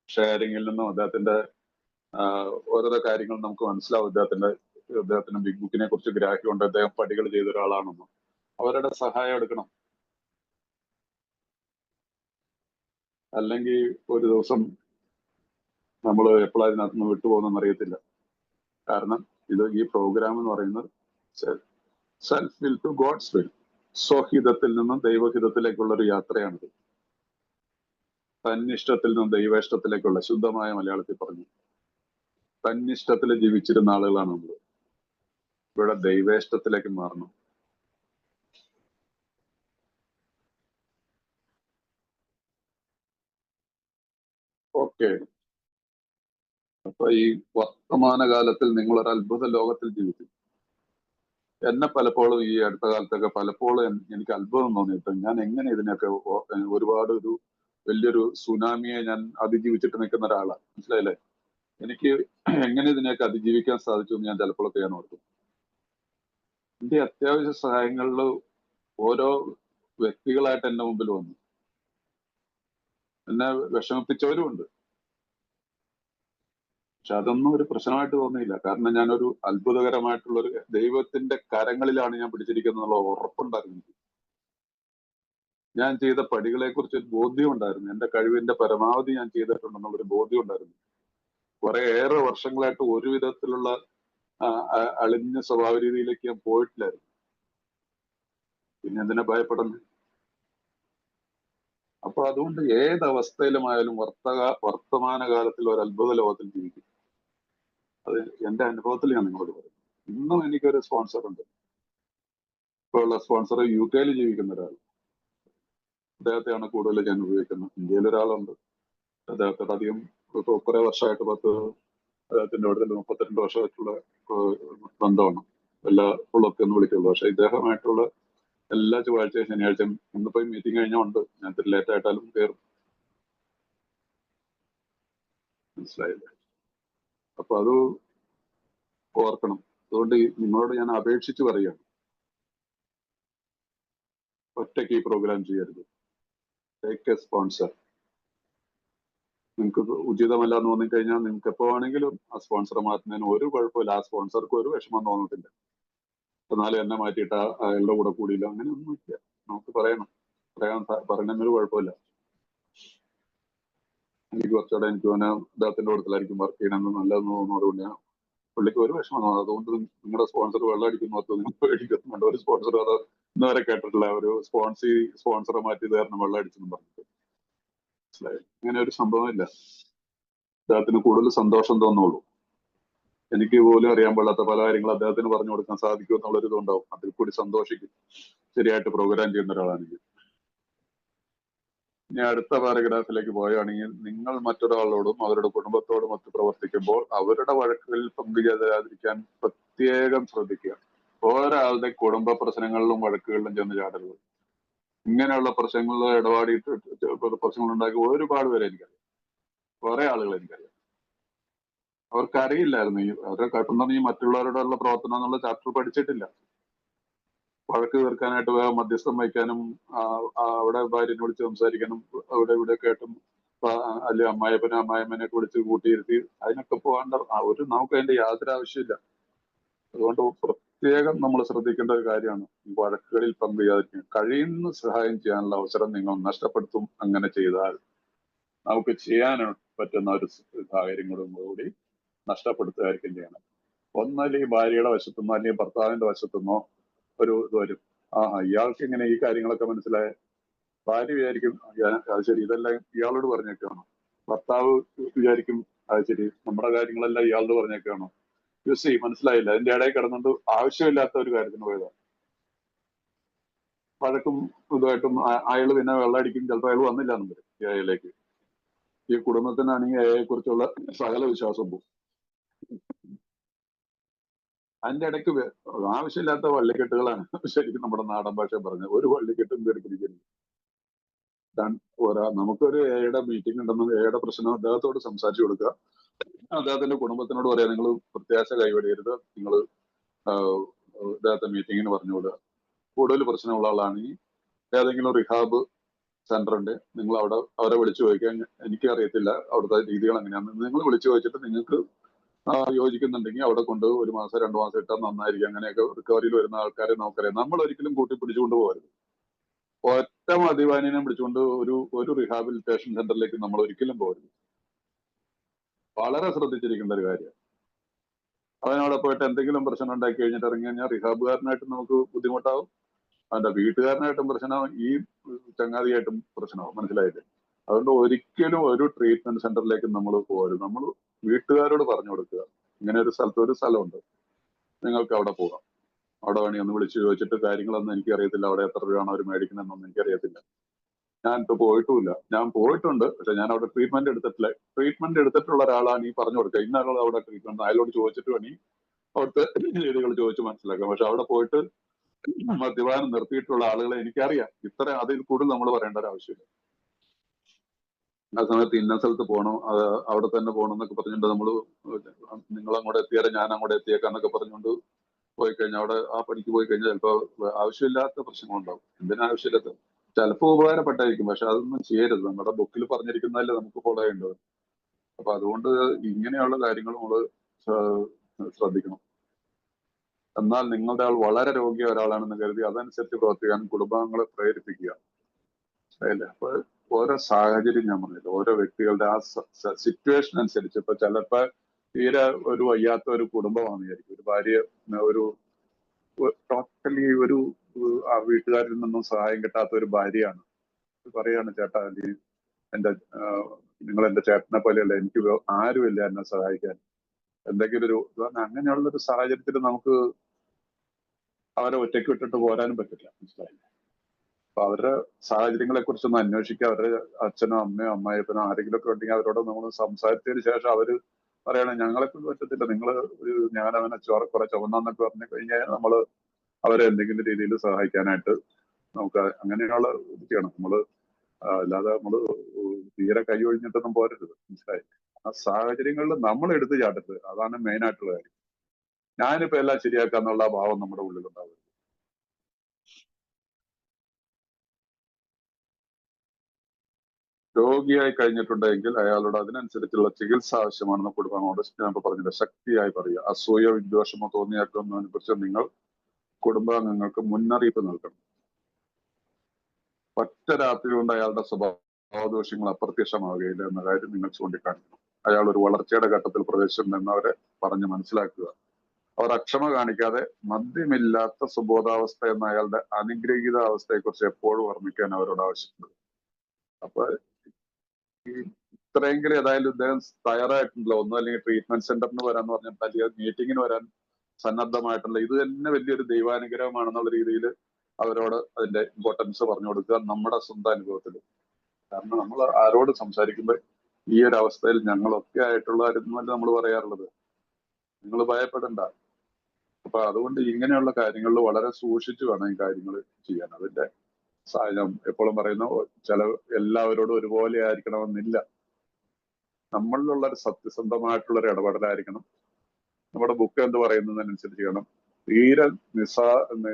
ഷെയറിങ്ങിൽ നിന്നും അദ്ദേഹത്തിന്റെ ഓരോരോ കാര്യങ്ങൾ നമുക്ക് മനസ്സിലാവും. അദ്ദേഹത്തിന് ബിഗ് ബുക്കിനെ കുറിച്ച് ഗ്രാഹ്യമുണ്ട്, അദ്ദേഹം പടികൾ ചെയ്ത ഒരാളാണെന്നും. അവരുടെ സഹായം എടുക്കണം. അല്ലെങ്കിൽ ഒരു ദിവസം നമ്മൾ എപ്പോഴാണ് ഇതിനകത്ത് നിന്ന് വിട്ടുപോകുന്നെന്ന് അറിയത്തില്ല. കാരണം ഈ പ്രോഗ്രാം എന്ന് പറയുന്നത് self will to God's will, സ്വഹിതത്തിൽ നിന്നും ദൈവഹിതത്തിലേക്കുള്ള ഒരു യാത്രയാണിത്. തന്നിഷ്ടത്തിൽ നിന്നും ദൈവേഷ്ടത്തിലേക്കുള്ള, ശുദ്ധമായ മലയാളത്തിൽ പറഞ്ഞു, തന്നിഷ്ടത്തിൽ ജീവിച്ചിരുന്ന ആളുകളാണ് നമ്മൾ. ഇവിടെ ദൈവേഷ്ടത്തിലേക്ക് മാറണം. ഓക്കെ. അപ്പൊ ഈ വർത്തമാനകാലത്തിൽ നിങ്ങൾ ഒരു അത്ഭുത ലോകത്തിൽ ജീവിക്കും. എന്നെ പലപ്പോഴും ഈ അടുത്ത കാലത്തൊക്കെ പലപ്പോഴും എനിക്ക് അത്ഭുതം തോന്നിയിട്ട്, ഞാൻ എങ്ങനെ ഇതിനൊക്കെ ഒരുപാട് വലിയൊരു സുനാമിയെ ഞാൻ അതിജീവിച്ചിട്ട് നിൽക്കുന്ന ഒരാളാണ്. മനസ്സിലായില്ലേ? എനിക്ക് എങ്ങനെ ഇതിനെയൊക്കെ അതിജീവിക്കാൻ സാധിച്ചു എന്ന് ഞാൻ ചിലപ്പോഴൊക്കെ ഞാൻ ഓർക്കും. എന്റെ അത്യാവശ്യ സഹായങ്ങളിൽ ഓരോ വ്യക്തികളായിട്ട് എന്റെ മുമ്പിൽ വന്നു. എന്നെ വിഷമിപ്പിച്ചവരും ഉണ്ട്. പക്ഷെ അതൊന്നും ഒരു പ്രശ്നമായിട്ട് തോന്നിയില്ല. കാരണം ഞാനൊരു അത്ഭുതകരമായിട്ടുള്ള ഒരു ദൈവത്തിന്റെ കരങ്ങളിലാണ് ഞാൻ പിടിച്ചിരിക്കുന്നത് എന്നുള്ള ഉറപ്പുണ്ടായിരുന്നു. ഞാൻ ചെയ്ത പടികളെ കുറിച്ച് ഒരു ബോധ്യം ഉണ്ടായിരുന്നു. എന്റെ കഴിവിന്റെ പരമാവധി ഞാൻ ചെയ്തിട്ടുണ്ടെന്നുള്ളൊരു ബോധ്യം ഉണ്ടായിരുന്നു. ഏറെ വർഷങ്ങളായിട്ട് ഒരു വിധത്തിലുള്ള അളിഞ്ഞ സ്വഭാവ രീതിയിലേക്ക് ഞാൻ പോയിട്ടില്ലായിരുന്നു. പിന്നെ എന്തിനാ ഭയപ്പെടുന്നത്? അപ്പൊ അതുകൊണ്ട് ഏതവസ്ഥയിലുമായാലും വർത്തമാനകാലത്തിൽ ഒരു അത്ഭുത ലോകത്തിൽ ജീവിക്കും. അത് എന്റെ അനുഭവത്തിൽ ഞാൻ നിങ്ങളോട് പറയും. ഇന്നും എനിക്കൊരു സ്പോൺസർ ഉണ്ട്. ഇപ്പോൾ ഉള്ള സ്പോൺസർ UK ജീവിക്കുന്ന ഒരാൾ. അദ്ദേഹത്തെയാണ് കൂടുതൽ ഞാൻ ഉപയോഗിക്കുന്നത്. ഇന്ത്യയിൽ ഒരാളുണ്ട്, അദ്ദേഹത്തോട് അധികം കുറെ വർഷമായിട്ട് അദ്ദേഹത്തിന്റെ അടുത്ത് 32 വർഷമായിട്ടുള്ള ബന്ധമാണ്. എല്ലാ പുള്ളൊക്കെ ഒന്ന് വിളിക്കുള്ളൂ. പക്ഷെ ഇദ്ദേഹമായിട്ടുള്ള എല്ലാ ചൊവ്വാഴ്ചയും ശനിയാഴ്ചയും ഇന്നിപ്പോ മീറ്റിംഗ് കഴിഞ്ഞുണ്ട്. ഞാൻ ഇത്തിരി ലേറ്റ് ആയിട്ടാലും കയറും. മനസ്സിലായില്ലേ? അപ്പൊ അത് ഓർക്കണം. അതുകൊണ്ട് നിങ്ങളോട് ഞാൻ അപേക്ഷിച്ച് പറയുകയാണ്, ഒറ്റയ്ക്ക് ഈ പ്രോഗ്രാം ചെയ്യരുത്. Take A sponsor. നിങ്ങൾക്ക് ഉചിതമല്ല എന്ന് തോന്നിക്കഴിഞ്ഞാൽ നിങ്ങൾക്ക് എപ്പോ വേണമെങ്കിലും ആ സ്പോൺസറെ മാറ്റുന്നതിന് ഒരു കുഴപ്പമില്ല. ആ സ്പോൺസർക്ക് ഒരു വിഷമം തോന്നത്തില്ല. എന്നാലും എന്നെ മാറ്റിയിട്ട് അയാളുടെ കൂടെ കൂടിയില്ല, അങ്ങനെ ഒന്നുമില്ല. നമുക്ക് പറയുന്നതിനൊരു കുഴപ്പമില്ല. എനിക്ക് കുറച്ചുകൂടെ എനിക്ക് അദ്ദേഹത്തിന്റെ കൂട്ടത്തിലായിരിക്കും വർക്ക് ചെയ്യണമെന്ന് നല്ലതെന്ന് തോന്നുന്നതുകൊണ്ട് ഞാൻ പുള്ളിക്ക് ഒരു വിഷമം തോന്നുന്നു. അതുകൊണ്ട് നിങ്ങളുടെ സ്പോൺസർ വെള്ളം അടിക്കുന്നോർത്ത് നിങ്ങൾ പേടിക്കുന്നുണ്ട്. ഒരു സ്പോൺസർ അത് ഇന്നുവരെ കേട്ടിട്ടില്ല, ഒരു സ്പോൺസറെ മാറ്റി കാരണം വെള്ളം അടിച്ചെന്ന് പറഞ്ഞിട്ട്. മനസ്സിലായി? അങ്ങനെ ഒരു സംഭവമില്ല. അദ്ദേഹത്തിന് കൂടുതൽ സന്തോഷം തോന്നുള്ളൂ. എനിക്ക് പോലും അറിയാൻ പാടാത്ത പല കാര്യങ്ങൾ അദ്ദേഹത്തിന് പറഞ്ഞു കൊടുക്കാൻ സാധിക്കും എന്നുള്ളൊരു ഇതുണ്ടാവും. അതിൽ കൂടി സന്തോഷിക്കും, ശരിയായിട്ട് പ്രോഗ്രാം ചെയ്യുന്ന ഒരാളാണെങ്കിൽ. ഇനി അടുത്ത പാരഗ്രാഫിലേക്ക് പോവുകയാണെങ്കിൽ, നിങ്ങൾ മറ്റൊരാളോടും അവരുടെ കുടുംബത്തോടും ഒത്ത് പ്രവർത്തിക്കുമ്പോൾ അവരുടെ വഴക്കുകളിൽ പങ്കുചേരാതിരിക്കാൻ പ്രത്യേകം ശ്രദ്ധിക്കുക. ഒരാളുടെ കുടുംബ പ്രശ്നങ്ങളിലും വഴക്കുകളിലും ചെന്ന് ചാടരുത്. ഇങ്ങനെയുള്ള പ്രശ്നങ്ങളിൽ ഇടപാടിയിട്ട് പ്രശ്നങ്ങൾ ഉണ്ടാക്കി ഒരുപാട് പേരെ എനിക്കറിയാം. കുറെ ആളുകൾ എനിക്കറിയാം. അവർക്കറിയില്ലായിരുന്നു അവരുടെ കട്ടുന്ന ഈ മറ്റുള്ളവരോടുള്ള പ്രവർത്തനം എന്നുള്ള ചാപ്റ്റർ പഠിച്ചിട്ടില്ല. വഴക്ക് തീർക്കാനായിട്ട് മധ്യസ്ഥം വഹിക്കാനും അവിടെ ഭാര്യനെ വിളിച്ച് സംസാരിക്കാനും അവിടെ ഇവിടെ കേട്ടും അല്ലെ അമ്മായപ്പനെ അമ്മായമ്മനെ വിളിച്ച് കൂട്ടിയിരുത്തി അതിനൊക്കെ പോകേണ്ട നമുക്ക് അതിന്റെ യാതൊരു ആവശ്യമില്ല. അതുകൊണ്ട് പ്രത്യേകം നമ്മൾ ശ്രദ്ധിക്കേണ്ട ഒരു കാര്യമാണ് ഈ വഴക്കുകളിൽ പങ്കുചേരാതിരിക്കുക. കഴിയുന്ന സഹായം ചെയ്യാനുള്ള അവസരം നിങ്ങൾ നഷ്ടപ്പെടുത്തും. അങ്ങനെ ചെയ്താൽ നമുക്ക് ചെയ്യാൻ പറ്റുന്ന ഒരു സാഹചര്യങ്ങളും കൂടി നഷ്ടപ്പെടുത്തുകയായിരിക്കും ചെയ്യണം. ഒന്നല്ലെങ്കിൽ ഭാര്യയുടെ വശത്തുനിന്നോ അല്ലെങ്കിൽ ഭർത്താവിന്റെ വശത്തുനിന്നോ ഒരു ഇത് വരും. ഇയാൾക്ക് ഇങ്ങനെ ഈ കാര്യങ്ങളൊക്കെ മനസ്സിലായ ഭാര്യ വിചാരിക്കും അത് ശരി, ഇതെല്ലാം ഇയാളോട് പറഞ്ഞേക്കാണോ. ഭർത്താവ് വിചാരിക്കും അത് ശരി, നമ്മുടെ കാര്യങ്ങളെല്ലാം ഇയാളോട് പറഞ്ഞേക്കാണോ. യൂസ് മനസ്സിലായില്ല, അതിന്റെ ഇടയിൽ കിടന്നുകൊണ്ട് ആവശ്യമില്ലാത്ത ഒരു കാര്യത്തിന് പോയതാണ്. വഴക്കും ഇതുമായിട്ടും അയാൾ പിന്നെ വെള്ളമടിക്കും. ചിലപ്പോൾ അയാൾ വന്നില്ല എന്നും വരും ഈ അയലേക്ക്. ഈ കുടുംബത്തിനാണെങ്കിൽ അയയെ കുറിച്ചുള്ള സകല വിശ്വാസം പോകും. അതിന്റെ ഇടയ്ക്ക് ആവശ്യമില്ലാത്ത വള്ളിക്കെട്ടുകളാണ് ശരിക്കും നമ്മുടെ നാടൻ ഭാഷ പറഞ്ഞത്. ഒരു വള്ളിക്കെട്ടും കയറി പിടിക്കരുത്. നമുക്കൊരു എയുടെ മീറ്റിംഗ് ഉണ്ടെന്നും എയുടെ പ്രശ്നം അദ്ദേഹത്തോട് സംസാരിച്ചു കൊടുക്കുക. അദ്ദേഹത്തിന്റെ കുടുംബത്തിനോട് പറയാം, നിങ്ങൾ പ്രത്യാശ കൈവടിയരുത്, നിങ്ങൾ അദ്ദേഹത്തെ മീറ്റിങ്ങിന് പറഞ്ഞുകൊടുക്കുക. കൂടുതൽ പ്രശ്നമുള്ള ആളാണെങ്കിൽ ഏതെങ്കിലും റിഹാബ് സെന്റർ ഉണ്ട്, നിങ്ങൾ അവരെ വിളിച്ചു ചോദിക്കാൻ. എനിക്കറിയത്തില്ല അവിടുത്തെ രീതികൾ എങ്ങനെയാണെന്ന്. നിങ്ങൾ വിളിച്ചു ചോദിച്ചിട്ട് നിങ്ങൾക്ക് യോജിക്കുന്നുണ്ടെങ്കിൽ അവിടെ കൊണ്ട് 1 മാസം 2 മാസം ഇട്ടാൽ നന്നായിരിക്കും. അങ്ങനെയൊക്കെ റിക്കവറിയിൽ വരുന്ന ആൾക്കാരെ നമുക്കറിയാം. നമ്മൾ ഒരിക്കലും കൂട്ടിപ്പിടിച്ചുകൊണ്ട് പോകരുത്. ഒറ്റ മദ്യപാനിനെ പിടിച്ചുകൊണ്ട് ഒരു റീഹാബിലിറ്റേഷൻ സെന്ററിലേക്ക് നമ്മൾ ഒരിക്കലും പോകരുത്. വളരെ ശ്രദ്ധിച്ചിരിക്കേണ്ട ഒരു കാര്യമാണ്. അവനവിടെ പോയിട്ട് എന്തെങ്കിലും പ്രശ്നം ഉണ്ടാക്കി കഴിഞ്ഞിട്ട് ഇറങ്ങി കഴിഞ്ഞാൽ റിഹാബുകാരനായിട്ടും നമുക്ക് ബുദ്ധിമുട്ടാവും, അവന്റെ വീട്ടുകാരനായിട്ടും പ്രശ്നമാവും, ഈ ചങ്ങാതിയായിട്ടും പ്രശ്നമാവും. മനസ്സിലായില്ലേ? അതുകൊണ്ട് ഒരിക്കലും ഒരു ട്രീറ്റ്മെന്റ് സെന്ററിലേക്ക് നമ്മൾ പോകരുത്. നമ്മൾ വീട്ടുകാരോട് പറഞ്ഞു കൊടുക്കുക, ഇങ്ങനെ ഒരു സ്ഥലമുണ്ട്, നിങ്ങൾക്ക് അവിടെ പോകാം. അവിടെ വേണമെങ്കിൽ ഒന്ന് വിളിച്ചു ചോദിച്ചിട്ട് കാര്യങ്ങളൊന്നും എനിക്കറിയത്തില്ല, അവിടെ എത്ര രൂപയാണ് അവർ മേടിക്കുന്നതെന്നൊന്നും എനിക്കറിയത്തില്ല, ഞാനിപ്പോൾ പോയിട്ടുമില്ല. ഞാൻ പോയിട്ടുണ്ട്, പക്ഷെ ഞാൻ അവിടെ ട്രീറ്റ്മെന്റ് എടുത്തിട്ടില്ല. ട്രീറ്റ്മെന്റ് എടുത്തിട്ടുള്ള ഒരാളാണ് ഈ പറഞ്ഞു കൊടുക്കുക, ഇന്ന ആളുകൾ അവിടെ ട്രീറ്റ്മെന്റ്, അയാളോട് ചോദിച്ചിട്ട് വേണമെങ്കിൽ അവിടുത്തെ രീതികൾ ചോദിച്ച് മനസ്സിലാക്കാം. പക്ഷെ അവിടെ പോയിട്ട് മദ്യപാനം നിർത്തിയിട്ടുള്ള ആളുകളെ എനിക്കറിയാം. അതിൽ കൂടുതൽ നമ്മൾ പറയേണ്ട ഒരു ആവശ്യമില്ല. ആ സമയത്ത് ഇന്ന സ്ഥലത്ത് പോകണം, അവിടെ തന്നെ പോകണം എന്നൊക്കെ പറഞ്ഞുകൊണ്ട് നമ്മൾ നിങ്ങൾ അങ്ങോട്ട് എത്തിയാലും ഞാൻ അങ്ങോട്ട് എത്തിയേക്കാം എന്നൊക്കെ പറഞ്ഞുകൊണ്ട് പോയി കഴിഞ്ഞാൽ അവിടെ ആ പണിക്ക് പോയി കഴിഞ്ഞാൽ ചിലപ്പോൾ ആവശ്യമില്ലാത്ത പ്രശ്നങ്ങളുണ്ടാവും. എന്തിനാവശ്യമില്ലാത്ത, ചിലപ്പോൾ ഉപകാരപ്പെട്ടായിരിക്കും, പക്ഷെ അതൊന്നും ചെയ്യരുത്. നമ്മുടെ ബുക്കിൽ പറഞ്ഞിരിക്കുന്നതല്ലേ നമുക്ക് ഫോളോ ചെയ്യേണ്ടത്. അപ്പൊ അതുകൊണ്ട് ഇങ്ങനെയുള്ള കാര്യങ്ങൾ നമ്മൾ ശ്രദ്ധിക്കണം. എന്നാൽ നിങ്ങളുടെ ആൾ വളരെ രോഗിയ ഒരാളാണെന്ന് കരുതി അതനുസരിച്ച് പ്രവർത്തിക്കാൻ കുടുംബാംഗങ്ങളെ പ്രേരിപ്പിക്കുക. അല്ലേ? അപ്പൊ ഓരോ സാഹചര്യം ഞാൻ പറഞ്ഞില്ല, ഓരോ വ്യക്തികളുടെ ആ സിറ്റുവേഷൻ അനുസരിച്ച്. ഇപ്പൊ ചിലപ്പോ തീരെ ഒരു വയ്യാത്ത ഒരു കുടുംബമാണ് വിചാരിക്കും, ഒരു ഭാര്യ ടോട്ടലി ആ വീട്ടുകാരിൽ നിന്നും സഹായം കിട്ടാത്ത ഒരു ഭാര്യയാണ്. പറയാണ്, ചേട്ടാ നിങ്ങൾ എന്റെ ചേട്ടനെ പോലെയല്ല, എനിക്ക് ആരുമില്ല എന്നെ സഹായിക്കാൻ, എന്തെങ്കിലും അങ്ങനെയുള്ളൊരു സാഹചര്യത്തിൽ നമുക്ക് അവരെ ഒറ്റയ്ക്ക് വിട്ടിട്ട് പോരാനും പറ്റില്ല. മനസ്സിലായില്ലേ? അപ്പൊ അവരുടെ സാഹചര്യങ്ങളെ കുറിച്ചൊന്ന് അന്വേഷിക്കുക. അവരുടെ അച്ഛനോ അമ്മയോ അമ്മായിപ്പനോ ആരെങ്കിലും ഒക്കെ ഉണ്ടെങ്കിൽ അവരോട് നമ്മൾ സംസാരിച്ചതിന് ശേഷം അവര് പറയണേ ഞങ്ങളെ കൊണ്ട് പറ്റത്തില്ല, നിങ്ങൾ ഞാൻ അവനെ കുറെ ചുമന്നൊക്കെ പറഞ്ഞു കഴിഞ്ഞാൽ നമ്മൾ അവരെ എന്തെങ്കിലും രീതിയിൽ സഹായിക്കാനായിട്ട് നമുക്ക് അങ്ങനെയുള്ള ഇത് ചെയ്യണം. അല്ലാതെ നമ്മള് തീരെ കൈ ഒഴിഞ്ഞിട്ടൊന്നും പോരരുത്. മനസ്സിലായി? ആ സാഹചര്യങ്ങളിൽ നമ്മൾ എടുത്തു ചാട്ടരുത്. അതാണ് മെയിൻ ആയിട്ടുള്ള കാര്യം. ഞാനിപ്പോ എല്ലാം ശരിയാക്കാന്നുള്ള ഭാവം നമ്മുടെ ഉള്ളിലുണ്ടാവും. രോഗിയായി കഴിഞ്ഞിട്ടുണ്ടെങ്കിൽ അയാളോട് അതിനനുസരിച്ചുള്ള ചികിത്സ ആവശ്യമാണെന്ന് കുടുംബങ്ങളോട് ഞാൻ പറഞ്ഞില്ല, ശക്തിയായി പറയുക. അസൂയ വിദ്വേഷമോ തോന്നിയാക്കുന്നതിനെ കുറിച്ച് നിങ്ങൾ കുടുംബാംഗങ്ങൾക്ക് മുന്നറിയിപ്പ് നൽകണം. ഒറ്റ രാത്രി കൊണ്ട് അയാളുടെ സ്വഭാവദോഷങ്ങൾ അപ്രത്യക്ഷമാവുകയില്ല എന്ന കാര്യം നിങ്ങൾ ചൂണ്ടിക്കാണിക്കണം. അയാൾ ഒരു വളർച്ചയുടെ ഘട്ടത്തിൽ പ്രവേശിച്ചിട്ടുണ്ടെന്ന് അവരെ പറഞ്ഞ് മനസ്സിലാക്കുക. അവർ അക്ഷമ കാണിക്കാതെ മദ്യമില്ലാത്ത സുബോധാവസ്ഥ എന്ന അയാളുടെ അനുഗ്രഹീത അവസ്ഥയെക്കുറിച്ച് എപ്പോഴും ഓർമ്മിക്കാൻ അവരോട് ആവശ്യപ്പെടുക. അപ്പൊ ഇത്രയെങ്കിലും ഏതായാലും ഇദ്ദേഹം തയ്യാറായിട്ടുണ്ടല്ലോ, ഒന്നും അല്ലെങ്കിൽ ട്രീറ്റ്മെന്റ് സെന്ററിന് വരാന്ന് പറഞ്ഞിട്ട് അല്ലെങ്കിൽ മീറ്റിങ്ങിന് വരാൻ സന്നദ്ധമായിട്ടുള്ള ഇത് തന്നെ വലിയൊരു ദൈവാനുഗ്രഹമാണെന്നുള്ള രീതിയിൽ അവരോട് അതിന്റെ ഇമ്പോർട്ടൻസ് പറഞ്ഞു കൊടുക്കുക, നമ്മുടെ സ്വന്തം അനുഭവത്തിൽ. കാരണം നമ്മൾ ആരോട് സംസാരിക്കുമ്പോൾ ഈ ഒരു അവസ്ഥയിൽ ഞങ്ങളൊക്കെ ആയിട്ടുള്ളവരെന്നല്ല നമ്മൾ പറയാറുള്ളത്. നിങ്ങൾ ഭയപ്പെടണ്ട. അപ്പൊ അതുകൊണ്ട് ഇങ്ങനെയുള്ള കാര്യങ്ങളിൽ വളരെ സൂക്ഷിച്ചു വേണം ഈ കാര്യങ്ങൾ ചെയ്യാൻ. അതിന്റെ സാഹചര്യം എപ്പോഴും പറയുന്ന എല്ലാവരോടും ഒരുപോലെ ആയിരിക്കണമെന്നില്ല. നമ്മളിലുള്ള ഒരു സത്യസന്ധമായിട്ടുള്ള ഒരു ഇടപെടലായിരിക്കണം. നമ്മുടെ ബുക്ക് എന്ത് പറയുന്നതിനനുസരിച്ച് ചെയ്യണം. തീരെ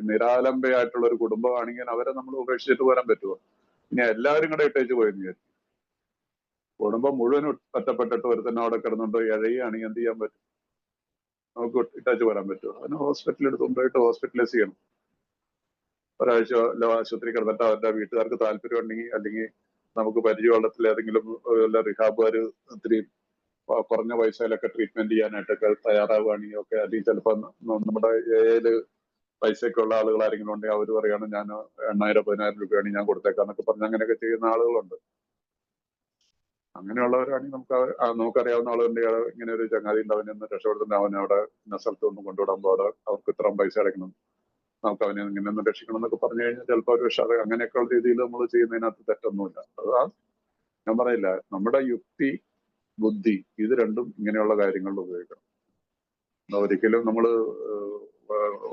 നിരാലംബയായിട്ടുള്ള ഒരു കുടുംബമാണെങ്കിൽ അവരെ നമ്മൾ ഉപേക്ഷിച്ചിട്ട് വരാൻ പറ്റുമോ? ഇനി എല്ലാവരും കൂടെ ഇട്ടേച്ച് പോയെന്ന് വിചാരിക്കും. കുടുംബം മുഴുവൻ ഒറ്റപ്പെട്ടിട്ട് ഒരുത്തന്നെ അവിടെ കിടന്നുകൊണ്ട് ഇഴയുകയാണെങ്കിൽ എന്ത് ചെയ്യാൻ പറ്റും? നമുക്ക് ഇട്ടാച്ച് വരാൻ പറ്റുമോ? അതിന് ഹോസ്പിറ്റലിൽ എടുത്ത് കൊണ്ടുപോയിട്ട് ഹോസ്പിറ്റലൈസ് ചെയ്യണം. ഒരാഴ്ച ആശുപത്രി കിടന്നിട്ട് അവരുടെ വീട്ടുകാർക്ക് താല്പര്യം ഉണ്ടെങ്കിൽ, അല്ലെങ്കിൽ നമുക്ക് പരിചയവെള്ളത്തിൽ ഏതെങ്കിലും റിഹാബുകാർ ഒത്തിരി കുറഞ്ഞ പൈസയിലൊക്കെ ട്രീറ്റ്മെന്റ് ചെയ്യാനായിട്ടൊക്കെ തയ്യാറാവുകയാണെങ്കിൽ ഒക്കെ, അല്ലെങ്കിൽ ചിലപ്പോൾ നമ്മുടെ ഏഴ് പൈസയൊക്കെ ഉള്ള ആളുകൾ ആരെങ്കിലും ഉണ്ടെങ്കിൽ അവർ പറയാണ് ഞാൻ 8,000-10,000 രൂപയാണ് ഞാൻ കൊടുത്തേക്കാന്നൊക്കെ പറഞ്ഞ് അങ്ങനെയൊക്കെ ചെയ്യുന്ന ആളുകളുണ്ട്. അങ്ങനെയുള്ളവരാണെങ്കിൽ നമുക്കറിയാവുന്ന ആളുകളുണ്ടെങ്കിൽ ഇങ്ങനെ ഒരു ചങ്ങാതി ഉണ്ട്, അവനെ ഒന്ന് രക്ഷപ്പെടുത്തുന്ന അവനെ അവിടെ ഇന്ന സ്ഥലത്ത് ഒന്ന് കൊണ്ടുവിടാൻ അവിടെ അവർക്ക് ഇത്രയും പൈസ അടയ്ക്കണം, നമുക്ക് അവനെ ഇങ്ങനെ ഒന്ന് രക്ഷിക്കണം എന്നൊക്കെ പറഞ്ഞു കഴിഞ്ഞാൽ ചിലപ്പോൾ ഒരു പക്ഷേ അങ്ങനെയൊക്കെയുള്ള രീതിയിൽ നമ്മൾ ചെയ്യുന്നതിനകത്ത് തെറ്റൊന്നുമില്ല. അതാ ഞാൻ പറയില്ല, നമ്മുടെ യുക്തി ബുദ്ധി ഇത് രണ്ടും ഇങ്ങനെയുള്ള കാര്യങ്ങളിൽ ഉപയോഗിക്കണം. ഒരിക്കലും നമ്മൾ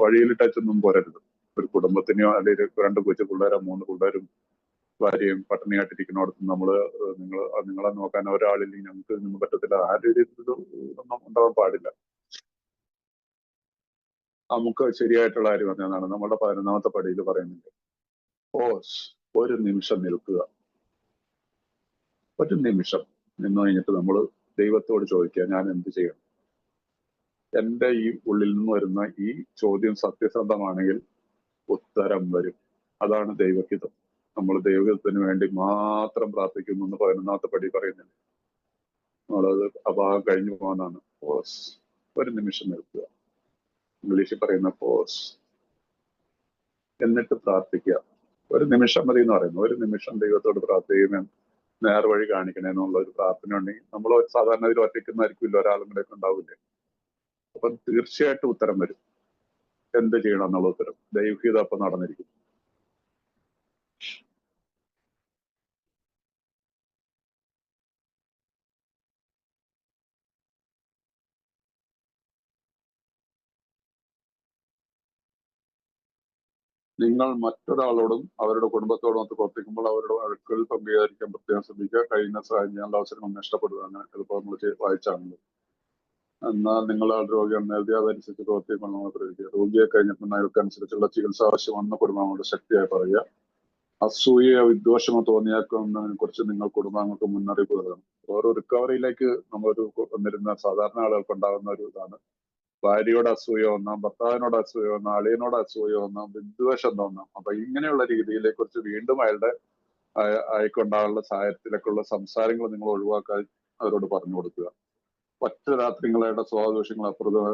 വഴിയിലിട്ടൊന്നും പോരരുത്. ഒരു കുടുംബത്തിനെയോ അല്ലെങ്കിൽ 2 കൊച്ചു പിള്ളേരോ 3 പിള്ളേരും ഭാര്യയും പട്ടിണിയായിട്ടിരിക്കുന്നിടത്ത് നിങ്ങളെ നോക്കാൻ ഒരാളില്ലെങ്കിൽ ഞങ്ങൾക്ക് ഇതൊന്നും പറ്റത്തില്ല. ആ രീതിയിൽ ഒന്നും ഉണ്ടാവാൻ പാടില്ല. നമുക്ക് ശരിയായിട്ടുള്ള കാര്യം പറഞ്ഞതാണ് നമ്മുടെ 11ാമത്തെ പടിയിൽ പറയുന്നുണ്ട്, പോസ്, ഒരു നിമിഷം നിൽക്കുക. ഒരു നിമിഷം നിന്ന് കഴിഞ്ഞിട്ട് നമ്മൾ ദൈവത്തോട് ചോദിക്കുക, ഞാൻ എന്ത് ചെയ്യണം? എന്റെ ഈ ഉള്ളിൽ നിന്ന് വരുന്ന ഈ ചോദ്യം സത്യസന്ധമാണെങ്കിൽ ഉത്തരം വരും. അതാണ് ദൈവഹിതം. നമ്മൾ ദൈവഹിതത്തിന് വേണ്ടി മാത്രം പ്രാർത്ഥിക്കുന്നു എന്ന് 11ാമത്തെ പടി പറയുന്നില്ല. നമ്മളത് അഭാവം കഴിഞ്ഞു പോകുന്നതാണ്. പോസ്, ഒരു നിമിഷം നിൽക്കുക. ഇംഗ്ലീഷിൽ പറയുന്ന പോസ്. എന്നിട്ട് പ്രാർത്ഥിക്കുക. ഒരു നിമിഷം മതി എന്ന് പറയുന്നു. ഒരു നിമിഷം ദൈവത്തോട് പ്രാർത്ഥിക്കുന്ന നേർവഴി കാണിക്കണേ എന്നുള്ള ഒരു പ്രാർത്ഥന ഉണ്ടെങ്കിൽ നമ്മൾ സാധാരണ ഇതിൽ ഒറ്റയ്ക്കുന്നായിരിക്കില്ല, ഒരാളും കൂടെ ഒക്കെ ഉണ്ടാവില്ലേ. അപ്പൊ തീർച്ചയായിട്ടും ഉത്തരം വരും. എന്ത് ചെയ്യണം എന്നുള്ള ഉത്തരം ദൈവഹിതം അപ്പൊ നടന്നിരിക്കും. നിങ്ങൾ മറ്റൊരാളോടും അവരുടെ കുടുംബത്തോടും ഒത്ത് പ്രവർത്തിക്കുമ്പോൾ അവരുടെ വഴക്കുകളിൽ പങ്കുചേരിക്കാൻ പ്രത്യേകം ശ്രദ്ധിക്കുക. കഴിയുന്ന സഹായം ചെയ്യാനുള്ള അവസരങ്ങൾ നഷ്ടപ്പെടുക. അങ്ങനെ ചിലപ്പോൾ നമ്മൾ വായിച്ചാണല്ലോ. എന്നാൽ നിങ്ങൾ രോഗിയാണ് എഴുതി അതനുസരിച്ച് പ്രവർത്തിക്കണം പ്രയോഗിക്കുക. രോഗിയെ കഴിഞ്ഞിട്ട് അയാൾക്കനുസരിച്ചുള്ള ചികിത്സ ആവശ്യമെന്ന കുടുംബാംഗങ്ങളുടെ ശക്തിയായി പറയുക. അസൂയയോ വിദ്വേഷമോ തോന്നിയേക്കുന്നതിനെ കുറിച്ച് നിങ്ങൾ കുടുംബാംഗങ്ങൾക്ക് മുന്നറിയിപ്പ് നൽകണം. ഓരോ റിക്കവറിയിലേക്ക് നമ്മളൊരു വന്നിരുന്ന സാധാരണ ആളുകൾക്ക് ഉണ്ടാകുന്ന ഒരു ഇതാണ്, ഭാര്യയോട് അസൂയ വന്നാം, ഭർത്താവിനോട് അസൂയ വന്നാം, അളിയനോട് അസൂയ വന്നാം, വിദ്വേഷം തോന്നാം. അപ്പൊ ഇങ്ങനെയുള്ള രീതിയിലെ കുറിച്ച് വീണ്ടും അയക്കുണ്ടാകാനുള്ള സാഹചര്യത്തിലേക്കുള്ള സംസാരങ്ങൾ നിങ്ങൾ ഒഴിവാക്കാൻ അവരോട് പറഞ്ഞു കൊടുക്കുക. ഒറ്റ രാത്രി നിങ്ങളുടെ സ്വഭാവദോഷങ്ങൾ അപ്പുറത്തും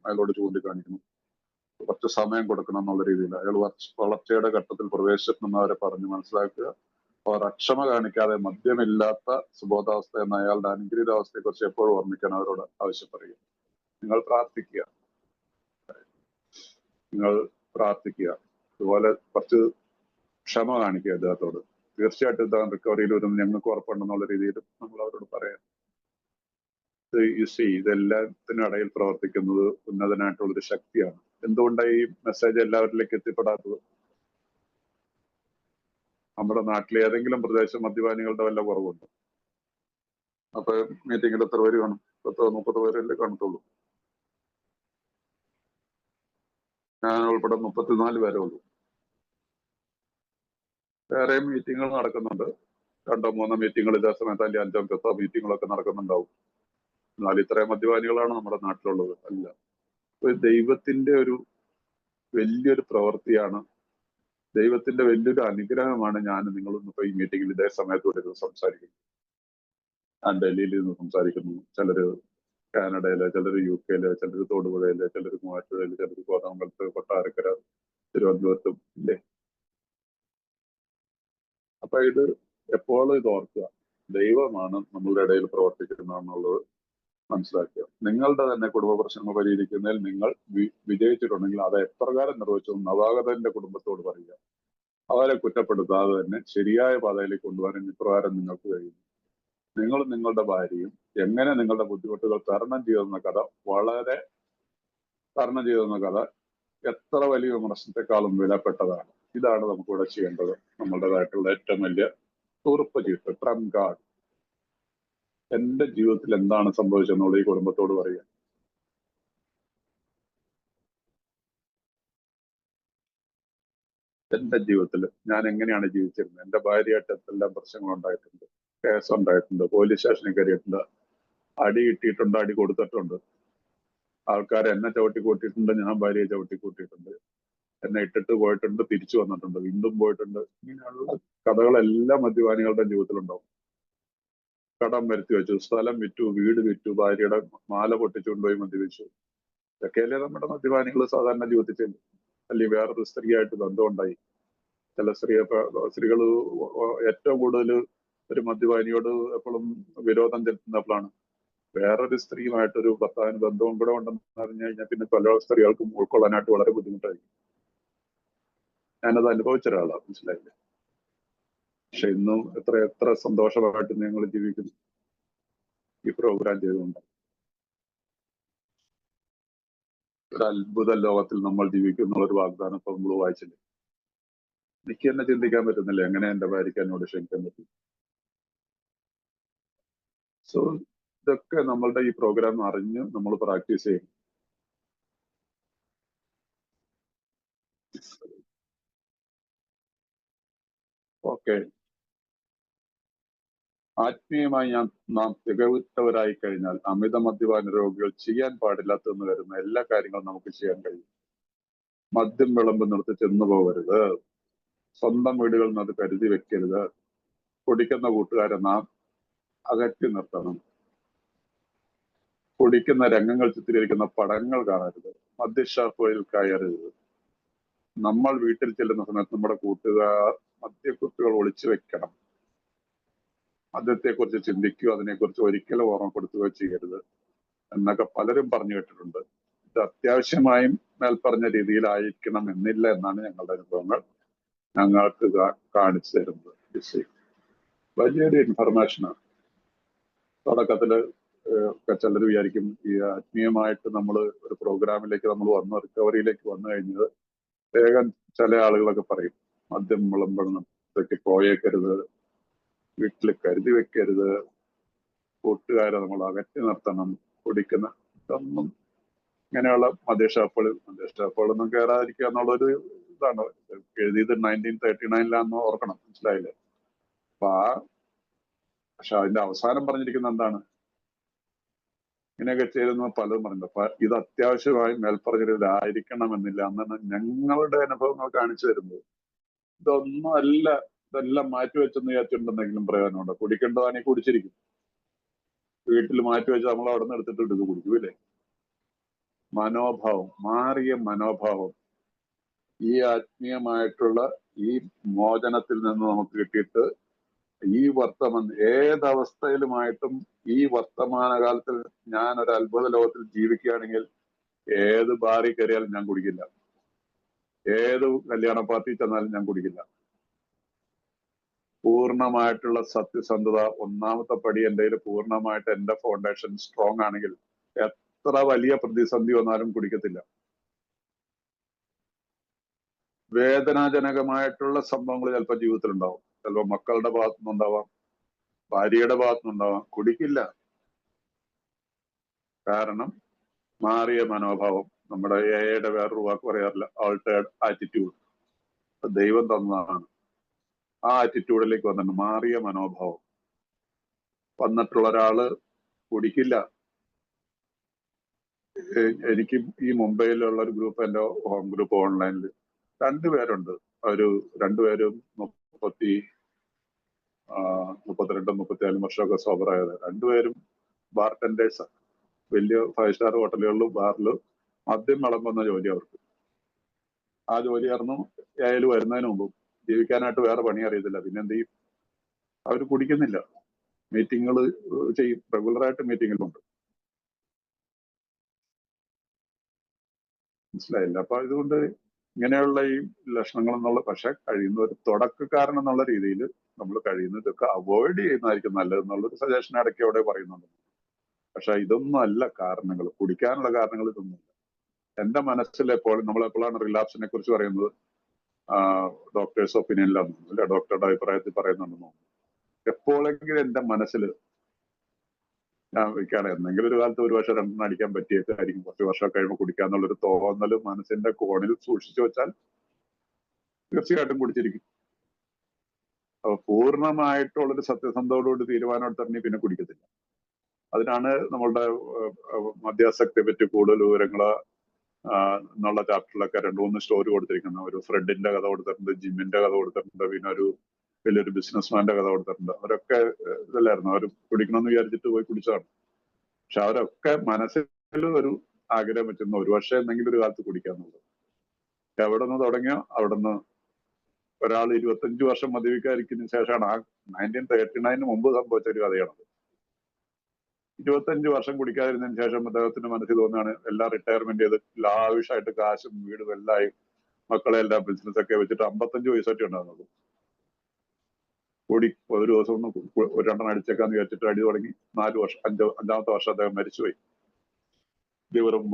അയാളോട് ചൂണ്ടിക്കാണിക്കണം. കുറച്ച് സമയം കൊടുക്കണം എന്നുള്ള രീതിയിൽ അയാൾ വളർച്ചയുടെ ഘട്ടത്തിൽ പ്രവേശിച്ചിട്ടുണ്ടെന്നവരെ പറഞ്ഞ് മനസ്സിലാക്കുക. അവർ അക്ഷമ കാണിക്കാതെ മദ്യമില്ലാത്ത സുബോധാവസ്ഥ എന്ന അയാളുടെ അനുഗ്രഹീതാവസ്ഥയെ കുറിച്ച് എപ്പോഴും ഓർമ്മിക്കാൻ അവരോട് ആവശ്യപ്പെടുക. നിങ്ങൾ പ്രാർത്ഥിക്കുക. അതുപോലെ കുറച്ച് ക്ഷമ കാണിക്കുക അദ്ദേഹത്തോട്. തീർച്ചയായിട്ടും ഇദ്ദേഹം റിക്കവറിയിൽ വരും, ഞങ്ങൾക്ക് ഉറപ്പുണ്ടെന്നുള്ള രീതിയിൽ നമ്മൾ അവരോട് പറയാം. ഇതെല്ലാത്തിനിടയിൽ പ്രവർത്തിക്കുന്നത് ഉന്നതനായിട്ടുള്ളൊരു ശക്തിയാണ്. എന്തുകൊണ്ടാണ് ഈ മെസ്സേജ് എല്ലാവരിലേക്ക് എത്തിപ്പെടാത്തത്? നമ്മുടെ നാട്ടിലെ ഏതെങ്കിലും പ്രദേശം മദ്യപാനികളുടെ വല്ല കുറവുണ്ട്? അപ്പൊ മീറ്റിങ്ങിൽ എത്ര പേര് കാണും? 30 പേരല്ലേ കാണത്തുള്ളൂ. ഞാൻ ഉൾപ്പെടെ 34 പേരേ ഉള്ളൂ. വേറെ മീറ്റിങ്ങുകൾ നടക്കുന്നുണ്ട്. 2-3 മീറ്റിങ്ങുകൾ ഇതേ സമയത്ത്, അല്ലെങ്കിൽ 5-10 മീറ്റിങ്ങുകളൊക്കെ നടക്കുന്നുണ്ടാവും. എന്നാൽ ഇത്രയും മദ്യപാനികളാണ് നമ്മുടെ നാട്ടിലുള്ളത്? അല്ല. ദൈവത്തിന്റെ ഒരു വലിയൊരു പ്രവൃത്തിയാണ്, ദൈവത്തിന്റെ വലിയൊരു അനുഗ്രഹമാണ് ഞാൻ നിങ്ങളൊന്നും ഇപ്പൊ ഈ മീറ്റിംഗിൽ ഇതേ സമയത്തോടെ സംസാരിക്കുന്നു. ഞാൻ ഡൽഹിയിൽ നിന്ന് സംസാരിക്കുന്നു, ചിലര് കാനഡയില്, ചിലര് UK യില്, ചിലര് തൊടുപുഴയില്, ചിലര് മൂവാറ്റുപുഴയില്, ചിലര് കോതമംഗലത്ത്, കൊട്ടാരക്കര, തിരുവനന്തപുരത്തും ഇല്ലേ. അപ്പൊ ഇത് എപ്പോഴും ഇത് ഓർക്കുക, ദൈവമാണ് നമ്മളുടെ ഇടയിൽ പ്രവർത്തിക്കുന്നതെന്നുള്ളത് മനസ്സിലാക്കുക. നിങ്ങളുടെ തന്നെ കുടുംബ പ്രശ്നങ്ങൾ പരിഹരിക്കുന്നതിൽ നിങ്ങൾ വിജയിച്ചിട്ടുണ്ടെങ്കിൽ അത് എപ്രകാരം നിർവഹിച്ചു നവാഗതന്റെ കുടുംബത്തോട് പറയുക. അവരെ കുറ്റപ്പെടുത്താതെ തന്നെ ശരിയായ പാതയിലേക്ക് കൊണ്ടുവരാൻ ഇപ്രകാരം നിങ്ങൾക്ക് കഴിയും. നിങ്ങളും നിങ്ങളുടെ ഭാര്യയും എങ്ങനെ നിങ്ങളുടെ ബുദ്ധിമുട്ടുകൾ തരണം ചെയ്തെന്ന കഥ എത്ര വലിയ വിമർശനത്തെക്കാളും വിലപ്പെട്ടതാണ്. ഇതാണ് നമുക്കിവിടെ ചെയ്യേണ്ടത്. നമ്മളുടേതായിട്ടുള്ള ഏറ്റവും വലിയ ഉറപ്പ് ചീട്ട്, ട്രംപ് കാർഡ്. എന്റെ ജീവിതത്തിൽ എന്താണ് സംഭവിച്ചെന്നുള്ള ഈ കുടുംബത്തോട് പറയുക. എന്റെ ജീവിതത്തിൽ ഞാൻ എങ്ങനെയാണ് ജീവിച്ചിരുന്നത്, എന്റെ ഭാര്യയായിട്ട് എന്തെല്ലാം പ്രശ്നങ്ങൾ ഉണ്ടായിട്ടുണ്ട്, കേസ് ഉണ്ടായിട്ടുണ്ട്, പോലീസ് സ്റ്റേഷനിൽ കയറിയിട്ടുണ്ട്, അടി കിട്ടിയിട്ടുണ്ട്, അടി കൊടുത്തിട്ടുണ്ട്. ആൾക്കാർ എന്നെ ചവിട്ടി കൂട്ടിയിട്ടുണ്ട്, ഞാൻ ഭാര്യയെ ചവിട്ടി കൂട്ടിയിട്ടുണ്ട്, എന്നെ ഇട്ടിട്ട് പോയിട്ടുണ്ട്, തിരിച്ചു വന്നിട്ടുണ്ട്, വീണ്ടും പോയിട്ടുണ്ട്. ഇങ്ങനെയുള്ള കഥകളെല്ലാം മദ്യപാനികളുടെ ജീവിതത്തിലുണ്ടാവും. കടം വരുത്തി വെച്ചു, സ്ഥലം വിറ്റു, വീട് വിറ്റു, ഭാര്യയുടെ മാല പൊട്ടിച്ചുകൊണ്ടുപോയി മദ്യപിച്ചു. ഇതൊക്കെയല്ലേ നമ്മുടെ മദ്യപാനികൾ സാധാരണ ജീവിതത്തിൽ ചെയ്യുന്നത്. അല്ലെങ്കിൽ വേറൊരു സ്ത്രീയായിട്ട് ബന്ധമുണ്ടായി. ചില സ്ത്രീകൾ ഏറ്റവും കൂടുതൽ ഒരു മദ്യപാനിയോട് എപ്പോഴും വിരോധം ചെലുത്തുന്നപ്പോഴാണ്. വേറൊരു സ്ത്രീയുമായിട്ടൊരു ഭർത്താവിന് ബന്ധവും കൂടെ ഉണ്ടെന്ന് അറിഞ്ഞു കഴിഞ്ഞാൽ പിന്നെ പല സ്ത്രീകൾക്കും ഉൾക്കൊള്ളാനായിട്ട് വളരെ ബുദ്ധിമുട്ടായിരിക്കും. ഞാനത് അനുഭവിച്ച ഒരാളാണ്, മനസ്സിലായില്ലേ? പക്ഷെ ഇന്നും എത്ര സന്തോഷമായിട്ട് ഞങ്ങൾ ജീവിക്കുന്നു ഈ പ്രോഗ്രാം ചെയ്തുകൊണ്ട്. ഒരു അത്ഭുത ലോകത്തിൽ നമ്മൾ ജീവിക്കും എന്നുള്ളൊരു വാഗ്ദാനം ഇപ്പൊ നമ്മൾ വായിച്ചില്ലേ? എനിക്ക് തന്നെ ചിന്തിക്കാൻ പറ്റുന്നില്ല എങ്ങനെ എന്റെ ഭാര്യയ്ക്ക് എന്നോട് ക്ഷമിക്കാൻ പറ്റും. സോ ഇതൊക്കെ നമ്മളുടെ ഈ പ്രോഗ്രാം അറിഞ്ഞ് നമ്മൾ പ്രാക്ടീസ് ചെയ്യും. ഓക്കെ, ആത്മീയമായി നാം തികവുറ്റവരായി കഴിഞ്ഞാൽ അമിത മദ്യപാന രോഗികൾ ചെയ്യാൻ പാടില്ലാത്തെന്ന് വരുന്ന എല്ലാ കാര്യങ്ങളും നമുക്ക് ചെയ്യാൻ കഴിയും. മദ്യം വിളമ്പുന്നിടത്ത് ചെന്നു പോകരുത്, സ്വന്തം വീടുകളിൽ നിന്ന് അത് കരുതി വെക്കരുത്, കുടിക്കുന്ന കൂട്ടുകാരെ നാം അകറ്റി നിർത്തണം, കുടിക്കുന്ന രംഗങ്ങൾ ചിത്രീകരിക്കുന്ന പടങ്ങൾ കാണരുത്, മദ്യഷാപ്പുകളിൽ കയറരുത്. നമ്മൾ വീട്ടിൽ ചെല്ലുന്ന സമയത്ത് നമ്മുടെ കൂട്ടുകാർ മദ്യക്കുപ്പികൾ ഒളിച്ചു വെക്കണം. മദ്യത്തെക്കുറിച്ച് ചിന്തിക്കുകയോ അതിനെക്കുറിച്ച് ഒരിക്കലും ഓർമ്മപ്പെടുത്തുകയോ ചെയ്യരുത് എന്നൊക്കെ പലരും പറഞ്ഞു കേട്ടിട്ടുണ്ട്. ഇത് അത്യാവശ്യമായും മേൽപ്പറഞ്ഞ രീതിയിലായിരിക്കണം എന്നില്ല എന്നാണ് ഞങ്ങളുടെ അനുഭവങ്ങൾ ഞങ്ങൾക്ക് കാണിച്ചു തരുന്നത്. വലിയൊരു ഇൻഫർമേഷനാണ്. തുടക്കത്തില് ചിലർ വിചാരിക്കും ഈ ആത്മീയമായിട്ട് നമ്മൾ ഒരു പ്രോഗ്രാമിലേക്ക് നമ്മൾ വന്നു, റിക്കവറിയിലേക്ക് വന്നു കഴിഞ്ഞത് വേഗം ചില ആളുകളൊക്കെ പറയും മദ്യം വിളമ്പണത്തേക്ക് പോയേക്കരുത്, വീട്ടിൽ കരുതി വെക്കരുത്, കൂട്ടുകാരെ നമ്മൾ അകറ്റി നിർത്തണം, കുടിക്കുന്ന ഇതൊന്നും ഇങ്ങനെയുള്ള മദ്യഷാപ്പുകളൊന്നും കയറാതിരിക്കുക എന്നുള്ളൊരു ഇതാണ് എഴുതിയത്. 1939 ഓർക്കണം, മനസ്സിലായില്ലേ? അപ്പൊ പക്ഷെ അതിന്റെ അവസാനം പറഞ്ഞിരിക്കുന്നത് എന്താണ്? ഇങ്ങനെയൊക്കെ ചെയ്യുന്ന പലതും പറഞ്ഞു. അപ്പൊ ഇത് അത്യാവശ്യമായും മേൽപ്പറഞ്ഞിലായിരിക്കണമെന്നില്ല എന്നാണ് ഞങ്ങളുടെ അനുഭവങ്ങൾ കാണിച്ചു തരുന്നത്. ഇതൊന്നും അല്ല, ഇതെല്ലാം മാറ്റിവെച്ചെന്ന് വിചാരിച്ചിട്ടുണ്ടെന്നെങ്കിലും പ്രയോജനമുണ്ട്. കുടിക്കേണ്ടതാണെങ്കിൽ കുടിച്ചിരിക്കും, വീട്ടിൽ മാറ്റിവെച്ച് നമ്മൾ അവിടെ നിന്ന് എടുത്തിട്ട് ഇത് കുടിക്കൂല്ലേ? മനോഭാവം, മാറിയ മനോഭാവം ഈ ആത്മീയമായിട്ടുള്ള ഈ മോചനത്തിൽ നിന്ന് നമുക്ക് കിട്ടിയിട്ട് ഈ ഏതവസ്ഥയിലുമായിട്ടും ഈ വർത്തമാനകാലത്തിൽ ഞാൻ ഒരു അത്ഭുത ലോകത്തിൽ ജീവിക്കുകയാണെങ്കിൽ ഏത് ബാറിൽ കയറിയാലും ഞാൻ കുടിക്കില്ല, ഏത് കല്യാണ പാർട്ടി ചെന്നാലും ഞാൻ കുടിക്കില്ല. പൂർണ്ണമായിട്ടുള്ള സത്യസന്ധത ഒന്നാമത്തെ പടി. എൻ്റെ കയ്യിൽ പൂർണ്ണമായിട്ട് എൻ്റെ ഫൗണ്ടേഷൻ സ്ട്രോങ് ആണെങ്കിൽ എത്ര വലിയ പ്രതിസന്ധി വന്നാലും കുടിക്കത്തില്ല. വേദനാജനകമായിട്ടുള്ള സംഭവങ്ങൾ ചിലപ്പോൾ ജീവിതത്തിൽ ഉണ്ടാവും, ചിലപ്പോൾ മക്കളുടെ ഭാഗത്തുനിന്നുണ്ടാവാം, ഭാര്യയുടെ ഭാഗത്തുനിന്നുണ്ടാവാം, കുടിക്കില്ല. കാരണം മാറിയ മനോഭാവം. നമ്മുടെ എയുടെ വേറൊരു വാക്ക് പറയാറില്ല, ആൾട്ടേർഡ് ആറ്റിറ്റ്യൂഡ്. ദൈവം തന്നതാണ്. ആ ആറ്റിറ്റ്യൂഡിലേക്ക് വന്നിട്ടുണ്ട്, മാറിയ മനോഭാവം വന്നിട്ടുള്ള ഒരാള് കുടിക്കില്ല. എനിക്ക് ഈ മുംബൈയിലുള്ള ഒരു ഗ്രൂപ്പ്, എൻ്റെ ഹോം ഗ്രൂപ്പ് ഓൺലൈനിൽ രണ്ടുപേരുണ്ട്. രണ്ടുപേരും 32-34 വർഷമൊക്കെ സോബറായത്. രണ്ടുപേരും ബാർ ടെൻഡേഴ്സാണ്. വലിയ 5 സ്റ്റാർ ഹോട്ടലുകളിലും ബാറിലും മദ്യം വിളമ്പുന്ന ജോലി അവർക്ക്. ആ ജോലി കാരണം ഏഴ് വരുന്നതിന് മുമ്പും ജീവിക്കാനായിട്ട് വേറെ പണി അറിയത്തില്ല. പിന്നെ എന്ത് ചെയ്യും? അവർ കുടിക്കുന്നില്ല, മീറ്റിങ്ങുകൾ ചെയ്യും, റെഗുലറായിട്ട് മീറ്റിങ്ങിലുണ്ട്. മനസ്സിലായില്ല? അപ്പൊ ഇതുകൊണ്ട് ഇങ്ങനെയുള്ള ഈ ലക്ഷണങ്ങൾ എന്നുള്ള, പക്ഷെ കഴിയുന്ന ഒരു തുടക്കക്കാരൻ എന്നുള്ള രീതിയിൽ നമ്മൾ കഴിയുന്ന ഇതൊക്കെ അവോയ്ഡ് ചെയ്യുന്നതായിരിക്കും നല്ലതെന്നുള്ളൊരു സജഷൻ ഇടയ്ക്ക് അവിടെ പറയുന്നുണ്ട്. പക്ഷെ ഇതൊന്നും അല്ല കാരണങ്ങൾ, കുടിക്കാനുള്ള കാരണങ്ങൾ ഇതൊന്നുമില്ല. എന്റെ മനസ്സിൽ നമ്മളെപ്പോഴാണ് റിലാപ്സിനെ കുറിച്ച് പറയുന്നത്? ഡോക്ടേഴ്സ് ഒപ്പീനിയനിലാണ്, അല്ല ഡോക്ടറുടെ അഭിപ്രായത്തിൽ പറയുന്നുണ്ടെന്നോ. എപ്പോഴെങ്കിലും എന്റെ മനസ്സിൽ ഞാൻ വയ്ക്കാണ് എന്തെങ്കിലും ഒരു കാലത്ത് ഒരു വർഷം 2 അടിക്കാൻ പറ്റിയേക്കായിരിക്കും, കുറച്ച് വർഷം കഴിയുമ്പോൾ കുടിക്കാന്നുള്ളൊരു തോന്നൽ മനസ്സിന്റെ കോണിൽ സൂക്ഷിച്ചു വെച്ചാൽ തീർച്ചയായിട്ടും കുടിച്ചിരിക്കും. പൂർണ്ണമായിട്ടുള്ളൊരു സത്യസന്ധതയോടുകൂടി തീരുമാനം എടുത്തിറങ്ങി പിന്നെ കുടിക്കത്തില്ല. അതിനാണ് നമ്മളുടെ മദ്യാസക്തിയെ പറ്റി കൂടുതൽ വിവരങ്ങള് എന്നുള്ള ചാപ്റ്ററിലൊക്കെ 2-3 സ്റ്റോറി കൊടുത്തിരിക്കുന്നത്. ഒരു ഫ്രെഡിന്റെ കഥ കൊടുത്തിട്ടുണ്ട്, ജിമ്മിന്റെ കഥ കൊടുത്തിട്ടുണ്ട്, പിന്നെ ഒരു വലിയൊരു ബിസിനസ്മാന്റെ കഥ കൊടുത്തിട്ടുണ്ട്. അവരൊക്കെ ഇതല്ലായിരുന്നു, അവർ കുടിക്കണമെന്ന് വിചാരിച്ചിട്ട് പോയി കുടിച്ചതാണ്. പക്ഷെ അവരൊക്കെ മനസ്സിൽ ഒരു ആഗ്രഹം വെച്ചിരുന്നു, ഒരു പക്ഷേ എന്തെങ്കിലും ഒരു കാലത്ത് കുടിക്കാന്നുള്ളത്. എവിടെ നിന്ന് തുടങ്ങിയോ അവിടെ നിന്ന് ഒരാൾ 25 വർഷം മദ്യപിക്കാതിരിക്കുന്നതിന് ശേഷമാണ്, ആ 1939 മുമ്പ് സംഭവിച്ച ഒരു കഥയാണത്. 25 വർഷം കുടിക്കാതിരുന്നതിന് ശേഷം അദ്ദേഹത്തിന്റെ മനസ്സിൽ തോന്നുകയാണ് എല്ലാം റിട്ടയർമെന്റ് ചെയ്ത് ലാവിഷായിട്ട് കാശും വീടും എല്ലായി മക്കളെ എല്ലാം ബിസിനസ് ഒക്കെ വെച്ചിട്ട് 55 വയസ്സൊക്കെ ഉണ്ടാകുന്നുള്ളൂ. കൂടി ഒരു ദിവസം ഒന്ന് ഒരു 2 അടിച്ചേക്കാന്ന് വിചാരിച്ചിട്ട് അടി തുടങ്ങി 4 വർഷം 5-ാമത്തെ വർഷം അദ്ദേഹം മരിച്ചുപോയി. ലിവറും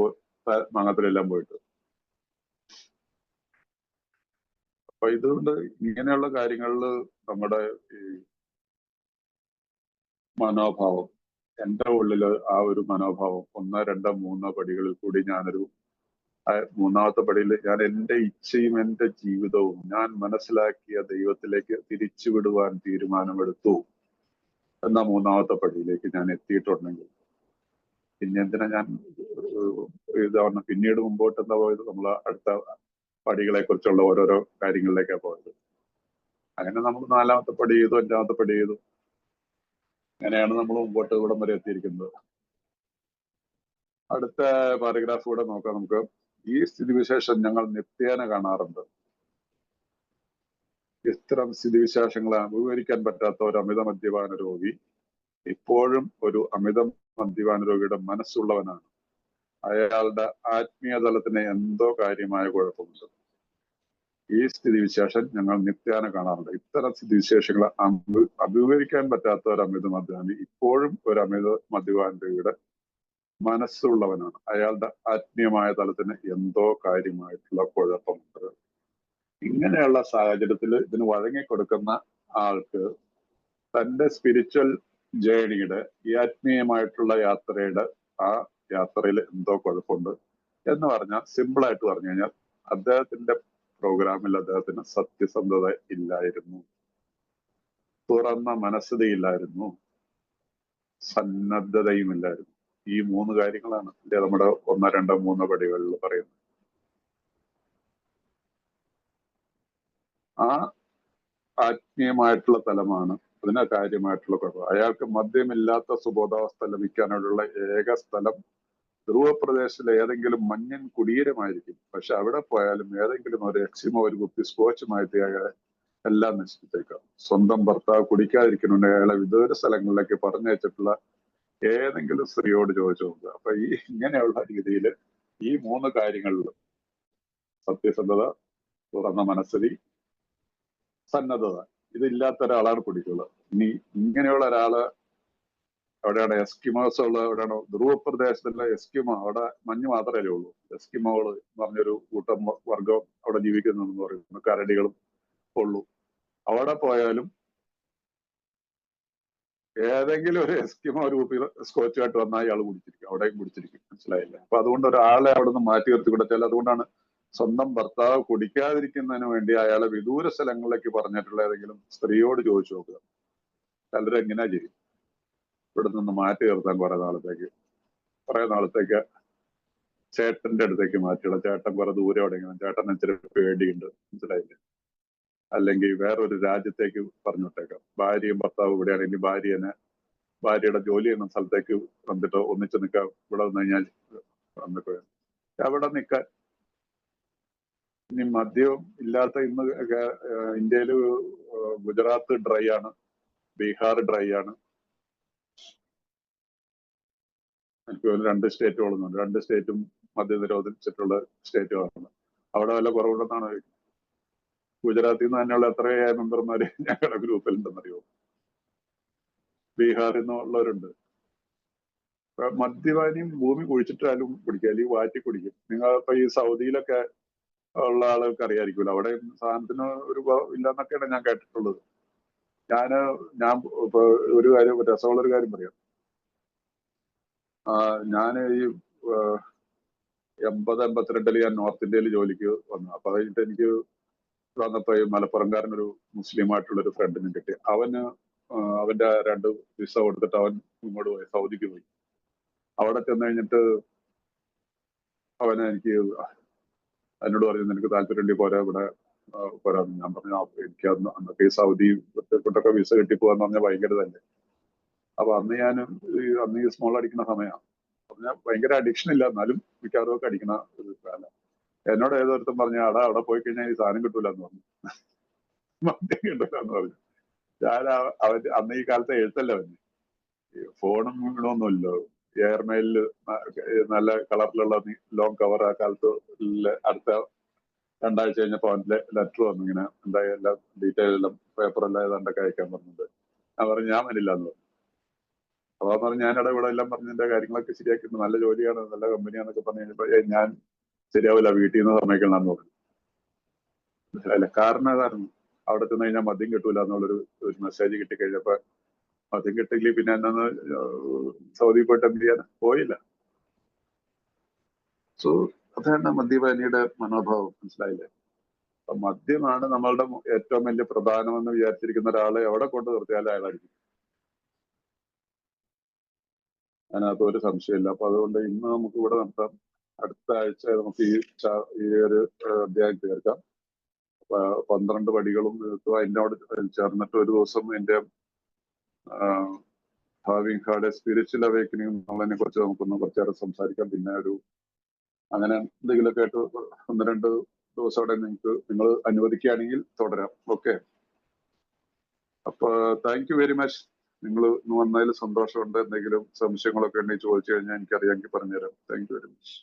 മാങ്ങത്തിലെല്ലാം പോയിട്ട്. അപ്പൊ ഇതുകൊണ്ട് ഇങ്ങനെയുള്ള കാര്യങ്ങളിൽ നമ്മുടെ ഈ മനോഭാവം, എന്റെ ഉള്ളില് ആ ഒരു മനോഭാവം 1, 2, 3 പടികളിൽ കൂടി ഞാനൊരു 3-ാമത്തെ പടിയിൽ ഞാൻ എന്റെ ഇച്ഛയും എന്റെ ജീവിതവും ഞാൻ മനസ്സിലാക്കിയ ദൈവത്തിലേക്ക് തിരിച്ചുവിടുവാൻ തീരുമാനമെടുത്തു എന്ന 3-ാമത്തെ പടിയിലേക്ക് ഞാൻ എത്തിയിട്ടുണ്ടെങ്കിൽ പിന്നെ എന്തിനാ ഞാൻ ഇതാണ് പിന്നീട് മുമ്പോട്ട് എന്താ പോയത്, നമ്മൾ അടുത്ത പടികളെ കുറിച്ചുള്ള ഓരോരോ കാര്യങ്ങളിലേക്കാണ് പോയത്. അങ്ങനെ നമ്മൾ 4-ാമത്തെ പടി ചെയ്തു, 5-ാമത്തെ പടി ചെയ്തു. അങ്ങനെയാണ് നമ്മൾ മുമ്പോട്ട് ഇവിടം വരെ എത്തിയിരിക്കുന്നത്. അടുത്ത പാരഗ്രാഫ് കൂടെ നോക്കാം നമുക്ക്. ഈ സ്ഥിതിവിശേഷം ഞങ്ങൾ നിത്യേന കാണാറുണ്ട്. ഇത്തരം സ്ഥിതിവിശേഷങ്ങളെ അഭിമുഖീകരിക്കാൻ പറ്റാത്ത ഒരു അമിത മദ്യപാന രോഗി ഇപ്പോഴും ഒരു അമിത മദ്യപാന രോഗിയുടെ മനസ്സുള്ളവനാണ്. അയാളുടെ ആത്മീയ തലത്തിന് എന്തോ കാര്യമായ കുഴപ്പമുണ്ട്. ഈ സ്ഥിതിവിശേഷം ഞങ്ങൾ നിത്യേന കാണാറുണ്ട്. ഇത്തരം സ്ഥിതിവിശേഷങ്ങളെ അഭിമുഖീകരിക്കാൻ പറ്റാത്ത ഒരു അമിത മദ്യപാനി ഇപ്പോഴും ഒരു അമിത മദ്യപാന രോഗിയുടെ മനസ്സുള്ളവനാണ്. അയാളുടെ ആത്മീയമായ തലത്തിന് എന്തോ കാര്യമായിട്ടുള്ള കുഴപ്പമുണ്ട്. ഇങ്ങനെയുള്ള സാഹചര്യത്തിൽ ഇതിന് വഴങ്ങിക്കൊടുക്കുന്ന ആൾക്ക് തന്റെ സ്പിരിച്വൽ ജേണിയുടെ ഈ ആത്മീയമായിട്ടുള്ള യാത്രയുടെ ആ യാത്രയിൽ എന്തോ കുഴപ്പമുണ്ട് എന്ന് പറഞ്ഞാൽ, സിമ്പിളായിട്ട് പറഞ്ഞു കഴിഞ്ഞാൽ അദ്ദേഹത്തിന്റെ പ്രോഗ്രാമിൽ അദ്ദേഹത്തിന് സത്യസന്ധത ഇല്ലായിരുന്നു, തുറന്ന മനസ്സതയില്ലായിരുന്നു, സന്നദ്ധതയും ഇല്ലായിരുന്നു. ഈ 3 കാര്യങ്ങളാണ് നമ്മുടെ 1, 2, 3 പടികളിൽ പറയുന്നത്. ആ ആത്മീയമായിട്ടുള്ള തലമാണ് അതിന് കാര്യമായിട്ടുള്ള കുഴപ്പം. അയാൾക്ക് മദ്യമില്ലാത്ത സുബോധാവസ്ഥ ലഭിക്കാനുള്ള ഏക സ്ഥലം ധ്രുവപ്രദേശത്തിലെ ഏതെങ്കിലും മഞ്ഞൻ കുടീരമായിരിക്കും. പക്ഷെ അവിടെ പോയാലും ഏതെങ്കിലും ഒരു എക്സിമോ ഒരു കുപ്പി സ്കോച്ചുമായിട്ട് അയാളെ എല്ലാം നശിപ്പിച്ചേക്കാം. സ്വന്തം ഭർത്താവ് കുടിക്കാതിരിക്കുന്നുണ്ട് അയാളെ വിദൂര സ്ഥലങ്ങളിലേക്ക് പറഞ്ഞയച്ചിട്ടുള്ള ഏതെങ്കിലും സ്ത്രീയോട് ചോദിച്ചു നോക്കുക. അപ്പൊ ഈ ഇങ്ങനെയുള്ള രീതിയിൽ ഈ 3 കാര്യങ്ങളിലും സത്യസന്ധത, തുറന്ന മനസ്ഥിതി, സന്നദ്ധത, ഇതില്ലാത്ത ഒരാളാണ് കുടിക്കുള്ളത്. ഇനി ഇങ്ങനെയുള്ള ഒരാള് എവിടെയാണ് എസ്കിമോസ് ഉള്ളത്? എവിടെയാണോ ധ്രുവപ്രദേശത്തുള്ള എസ്കിമോ, അവിടെ മഞ്ഞ് മാത്രമല്ലേ ഉള്ളൂ. എസ്കിമോകൾ എന്ന് പറഞ്ഞൊരു കൂട്ടം വർഗം അവിടെ ജീവിക്കുന്നെന്ന് പറയുന്നു, കരടികളും ഉള്ളൂ. അവിടെ പോയാലും ഏതെങ്കിലും ഒരു എസ്കിമോ ഒരു കുപ്പി സ്കോച്ചുമായിട്ട് വന്നാൽ അയാൾ കുടിച്ചിരിക്കും, അവിടെയും കുടിച്ചിരിക്കും. മനസ്സിലായില്ല? അപ്പൊ അതുകൊണ്ട് ഒരാളെ അവിടെ നിന്ന് മാറ്റി നിർത്തി കൊടുത്താൽ, അതുകൊണ്ടാണ് സ്വന്തം ഭർത്താവ് കുടിക്കാതിരിക്കുന്നതിന് വേണ്ടി അയാളെ വിദൂര സ്ഥലങ്ങളിലേക്ക് പറഞ്ഞിട്ടുള്ള ഏതെങ്കിലും സ്ത്രീയോട് ചോദിച്ചു നോക്കുക. ചിലർ എങ്ങനെയാ ചെയ്യും? ഇവിടെ നിന്ന് മാറ്റി നിർത്താൻ കുറെ നാളത്തേക്ക് ചേട്ടന്റെ അടുത്തേക്ക് മാറ്റിയുള്ള, ചേട്ടൻ കുറെ ദൂരെ എവിടെയെങ്കിലും, ചേട്ടൻ ഇച്ചിരി പേടിയുണ്ട്, മനസ്സിലായില്ലേ? അല്ലെങ്കിൽ വേറൊരു രാജ്യത്തേക്ക് പറഞ്ഞു വിട്ടേക്കാം. ഭാര്യയും ഭർത്താവും ഇവിടെയാണെങ്കിൽ ഭാര്യയുടെ ജോലി ചെയ്യുന്ന സ്ഥലത്തേക്ക് വന്നിട്ട് ഒന്നിച്ച് നിൽക്കാം. ഇവിടെ വന്നു കഴിഞ്ഞാൽ വന്നിട്ട് അവിടെ നിൽക്കാൻ. ഇനി മദ്യം ഇല്ലാത്ത ഇന്ന് ഇന്ത്യയിൽ ഗുജറാത്ത് ഡ്രൈ ആണ്, ബീഹാർ ഡ്രൈ ആണ്. എനിക്ക് 2 സ്റ്റേറ്റുകളുണ്ട്. 2 സ്റ്റേറ്റും മദ്യം നിരോധിച്ചിട്ടുള്ള സ്റ്റേറ്റുകളാണ്. അവിടെ വല്ല കുറവുണ്ടെന്നാണ്. ഗുജറാത്തിൽ നിന്ന് തന്നെയുള്ള എത്രയായ മെമ്പർമാര് ഞങ്ങളുടെ ഗ്രൂപ്പിലുണ്ടെന്നറിയോ? ബീഹാറിൽ നിന്നുള്ളവരുണ്ട്. മദ്യപാനിയും ഭൂമി കുഴിച്ചിട്ടാലും കുടിക്കുക, അല്ലെങ്കിൽ വാറ്റി കുടിക്കും. നിങ്ങൾ ഇപ്പൊ ഈ സൗദിയിലൊക്കെ ഉള്ള ആളുകൾക്ക് അറിയായിരിക്കുമല്ലോ, അവിടെ സാധനത്തിന് ഒരു ഇല്ലെന്നൊക്കെയാണ് ഞാൻ കേട്ടിട്ടുള്ളത്. ഞാൻ ഇപ്പൊ ഒരു കാര്യം, രസമുള്ളൊരു കാര്യം പറയാം. ഞാൻ ഈ 80-82 ഞാൻ നോർത്ത് ഇന്ത്യയിൽ ജോലിക്ക് വന്നു. അപ്പൊ കഴിഞ്ഞിട്ട് എനിക്ക് വന്നപ്പോ ഈ മലപ്പുറംകാരനൊരു മുസ്ലിമായിട്ടുള്ള ഒരു ഫ്രണ്ടിനെ കിട്ടി. അവന്റെ 2 വിസ കൊടുത്തിട്ട് അവൻ ഇങ്ങോട്ട് പോയി, സൗദിക്ക് പോയി. അവിടെ ചെന്ന് കഴിഞ്ഞിട്ട് എനിക്ക് എന്നോട് പറഞ്ഞു, നിനക്ക് താല്പര്യമുണ്ടെങ്കിൽ പോരാ, ഇവിടെ പോരാന്ന്. ഞാൻ പറഞ്ഞു എനിക്ക് അന്നൊക്കെ ഈ സൗദി കൊണ്ടൊക്കെ വിസ കിട്ടിപ്പോവാന്ന് പറഞ്ഞാൽ ഭയങ്കര തന്നെ. അപ്പൊ അന്ന് ഈ സ്മോൾ അടിക്കുന്ന സമയമാണ്. പറഞ്ഞാൽ ഭയങ്കര അഡിക്ഷൻ ഇല്ല, എന്നാലും മിക്കവാറും ഒക്കെ അടിക്കണ ഒരു കാലം. എന്നോട് ഏതൊരുത്തം പറഞ്ഞു, അവിടെ പോയി കഴിഞ്ഞാൽ ഈ സാധനം കിട്ടൂല എന്ന് പറഞ്ഞു. മദ്യം കിട്ടൂല എന്ന് പറഞ്ഞു. ഞാൻ അന്ന് ഈ കാലത്തെ എഴുത്തല്ല അവന്, ഫോണും വീണൊന്നുമില്ലോ. എയർമെയിലില് നല്ല കളറിലുള്ള ലോങ് കവർ. ആ കാലത്ത് അടുത്ത 2 ആഴ്ച കഴിഞ്ഞപ്പോ അവന്റെ ലെറ്റർ വന്നു, ഇങ്ങനെ എന്തായാലും എല്ലാം ഡീറ്റെയിൽ എല്ലാം പേപ്പറെല്ലാം ഏതാണ്ടൊക്കെ അയക്കാൻ പറഞ്ഞിട്ട്. ഞാൻ പറഞ്ഞു ഞാൻ വരില്ല എന്ന് പറഞ്ഞു. അപ്പൊ പറഞ്ഞു ഞാനിവിടെ ഇവിടെ എല്ലാം പറഞ്ഞ് എന്റെ കാര്യങ്ങളൊക്കെ ശരിയാക്കിയിട്ട് നല്ല ജോലിയാണ്, നല്ല കമ്പനിയാന്നൊക്കെ പറഞ്ഞു കഴിഞ്ഞപ്പോ ഞാൻ ശരിയാവില്ല, വീട്ടിൽ നിന്ന് സമ്മതിക്കണമെന്ന് പറഞ്ഞു. അല്ല കാരണം അവിടെ ചെന്ന് കഴിഞ്ഞാൽ മദ്യം കിട്ടൂല എന്നുള്ളൊരു മെസ്സേജ് കിട്ടിക്കഴിഞ്ഞപ്പോ മദ്യം കിട്ടിയില്ലേ പിന്നെ എന്നാന്ന് സൗദി പോയിട്ട് എന്ത് ചെയ്യാൻ പോയില്ല. സോ അതാണ് മദ്യപാനിയുടെ മനോഭാവം, മനസ്സിലായില്ലേ? അപ്പൊ മദ്യമാണ് നമ്മളുടെ ഏറ്റവും വലിയ പ്രധാനമെന്ന് വിചാരിച്ചിരിക്കുന്ന ഒരാളെ എവിടെ കൊണ്ട് നിർത്തിയാലും അയാളായിരിക്കും. അതിനകത്ത് ഒരു സംശയമില്ല. അപ്പൊ അതുകൊണ്ട് ഇന്ന് നമുക്ക് ഇവിടെ നിർത്താം. അടുത്ത ആഴ്ച നമുക്ക് ഈ ഒരു അധ്യായം തീർക്കാം. 12 പടികളും അതിനോട് ചേർന്നിട്ട് ഒരു ദിവസം എന്റെ having had A spiritual awakening എന്നുള്ളതിനെ കുറിച്ച് നമുക്കൊന്ന് കുറച്ചേറെ സംസാരിക്കാം. പിന്നെ അങ്ങനെ എന്തെങ്കിലുമൊക്കെ ആയിട്ട് 1-2 ദിവസം അവിടെ നിങ്ങൾ അനുവദിക്കുകയാണെങ്കിൽ തുടരാം. ഓക്കെ, അപ്പൊ താങ്ക് യു വെരി മച്ച്. നിങ്ങൾ വന്നതിൽ സന്തോഷമുണ്ട്. എന്തെങ്കിലും സംശയങ്ങളൊക്കെ ഉണ്ടെങ്കിൽ ചോദിച്ചു കഴിഞ്ഞാൽ എനിക്കറിയാമെങ്കിൽ പറഞ്ഞുതരാം. Thank you very much.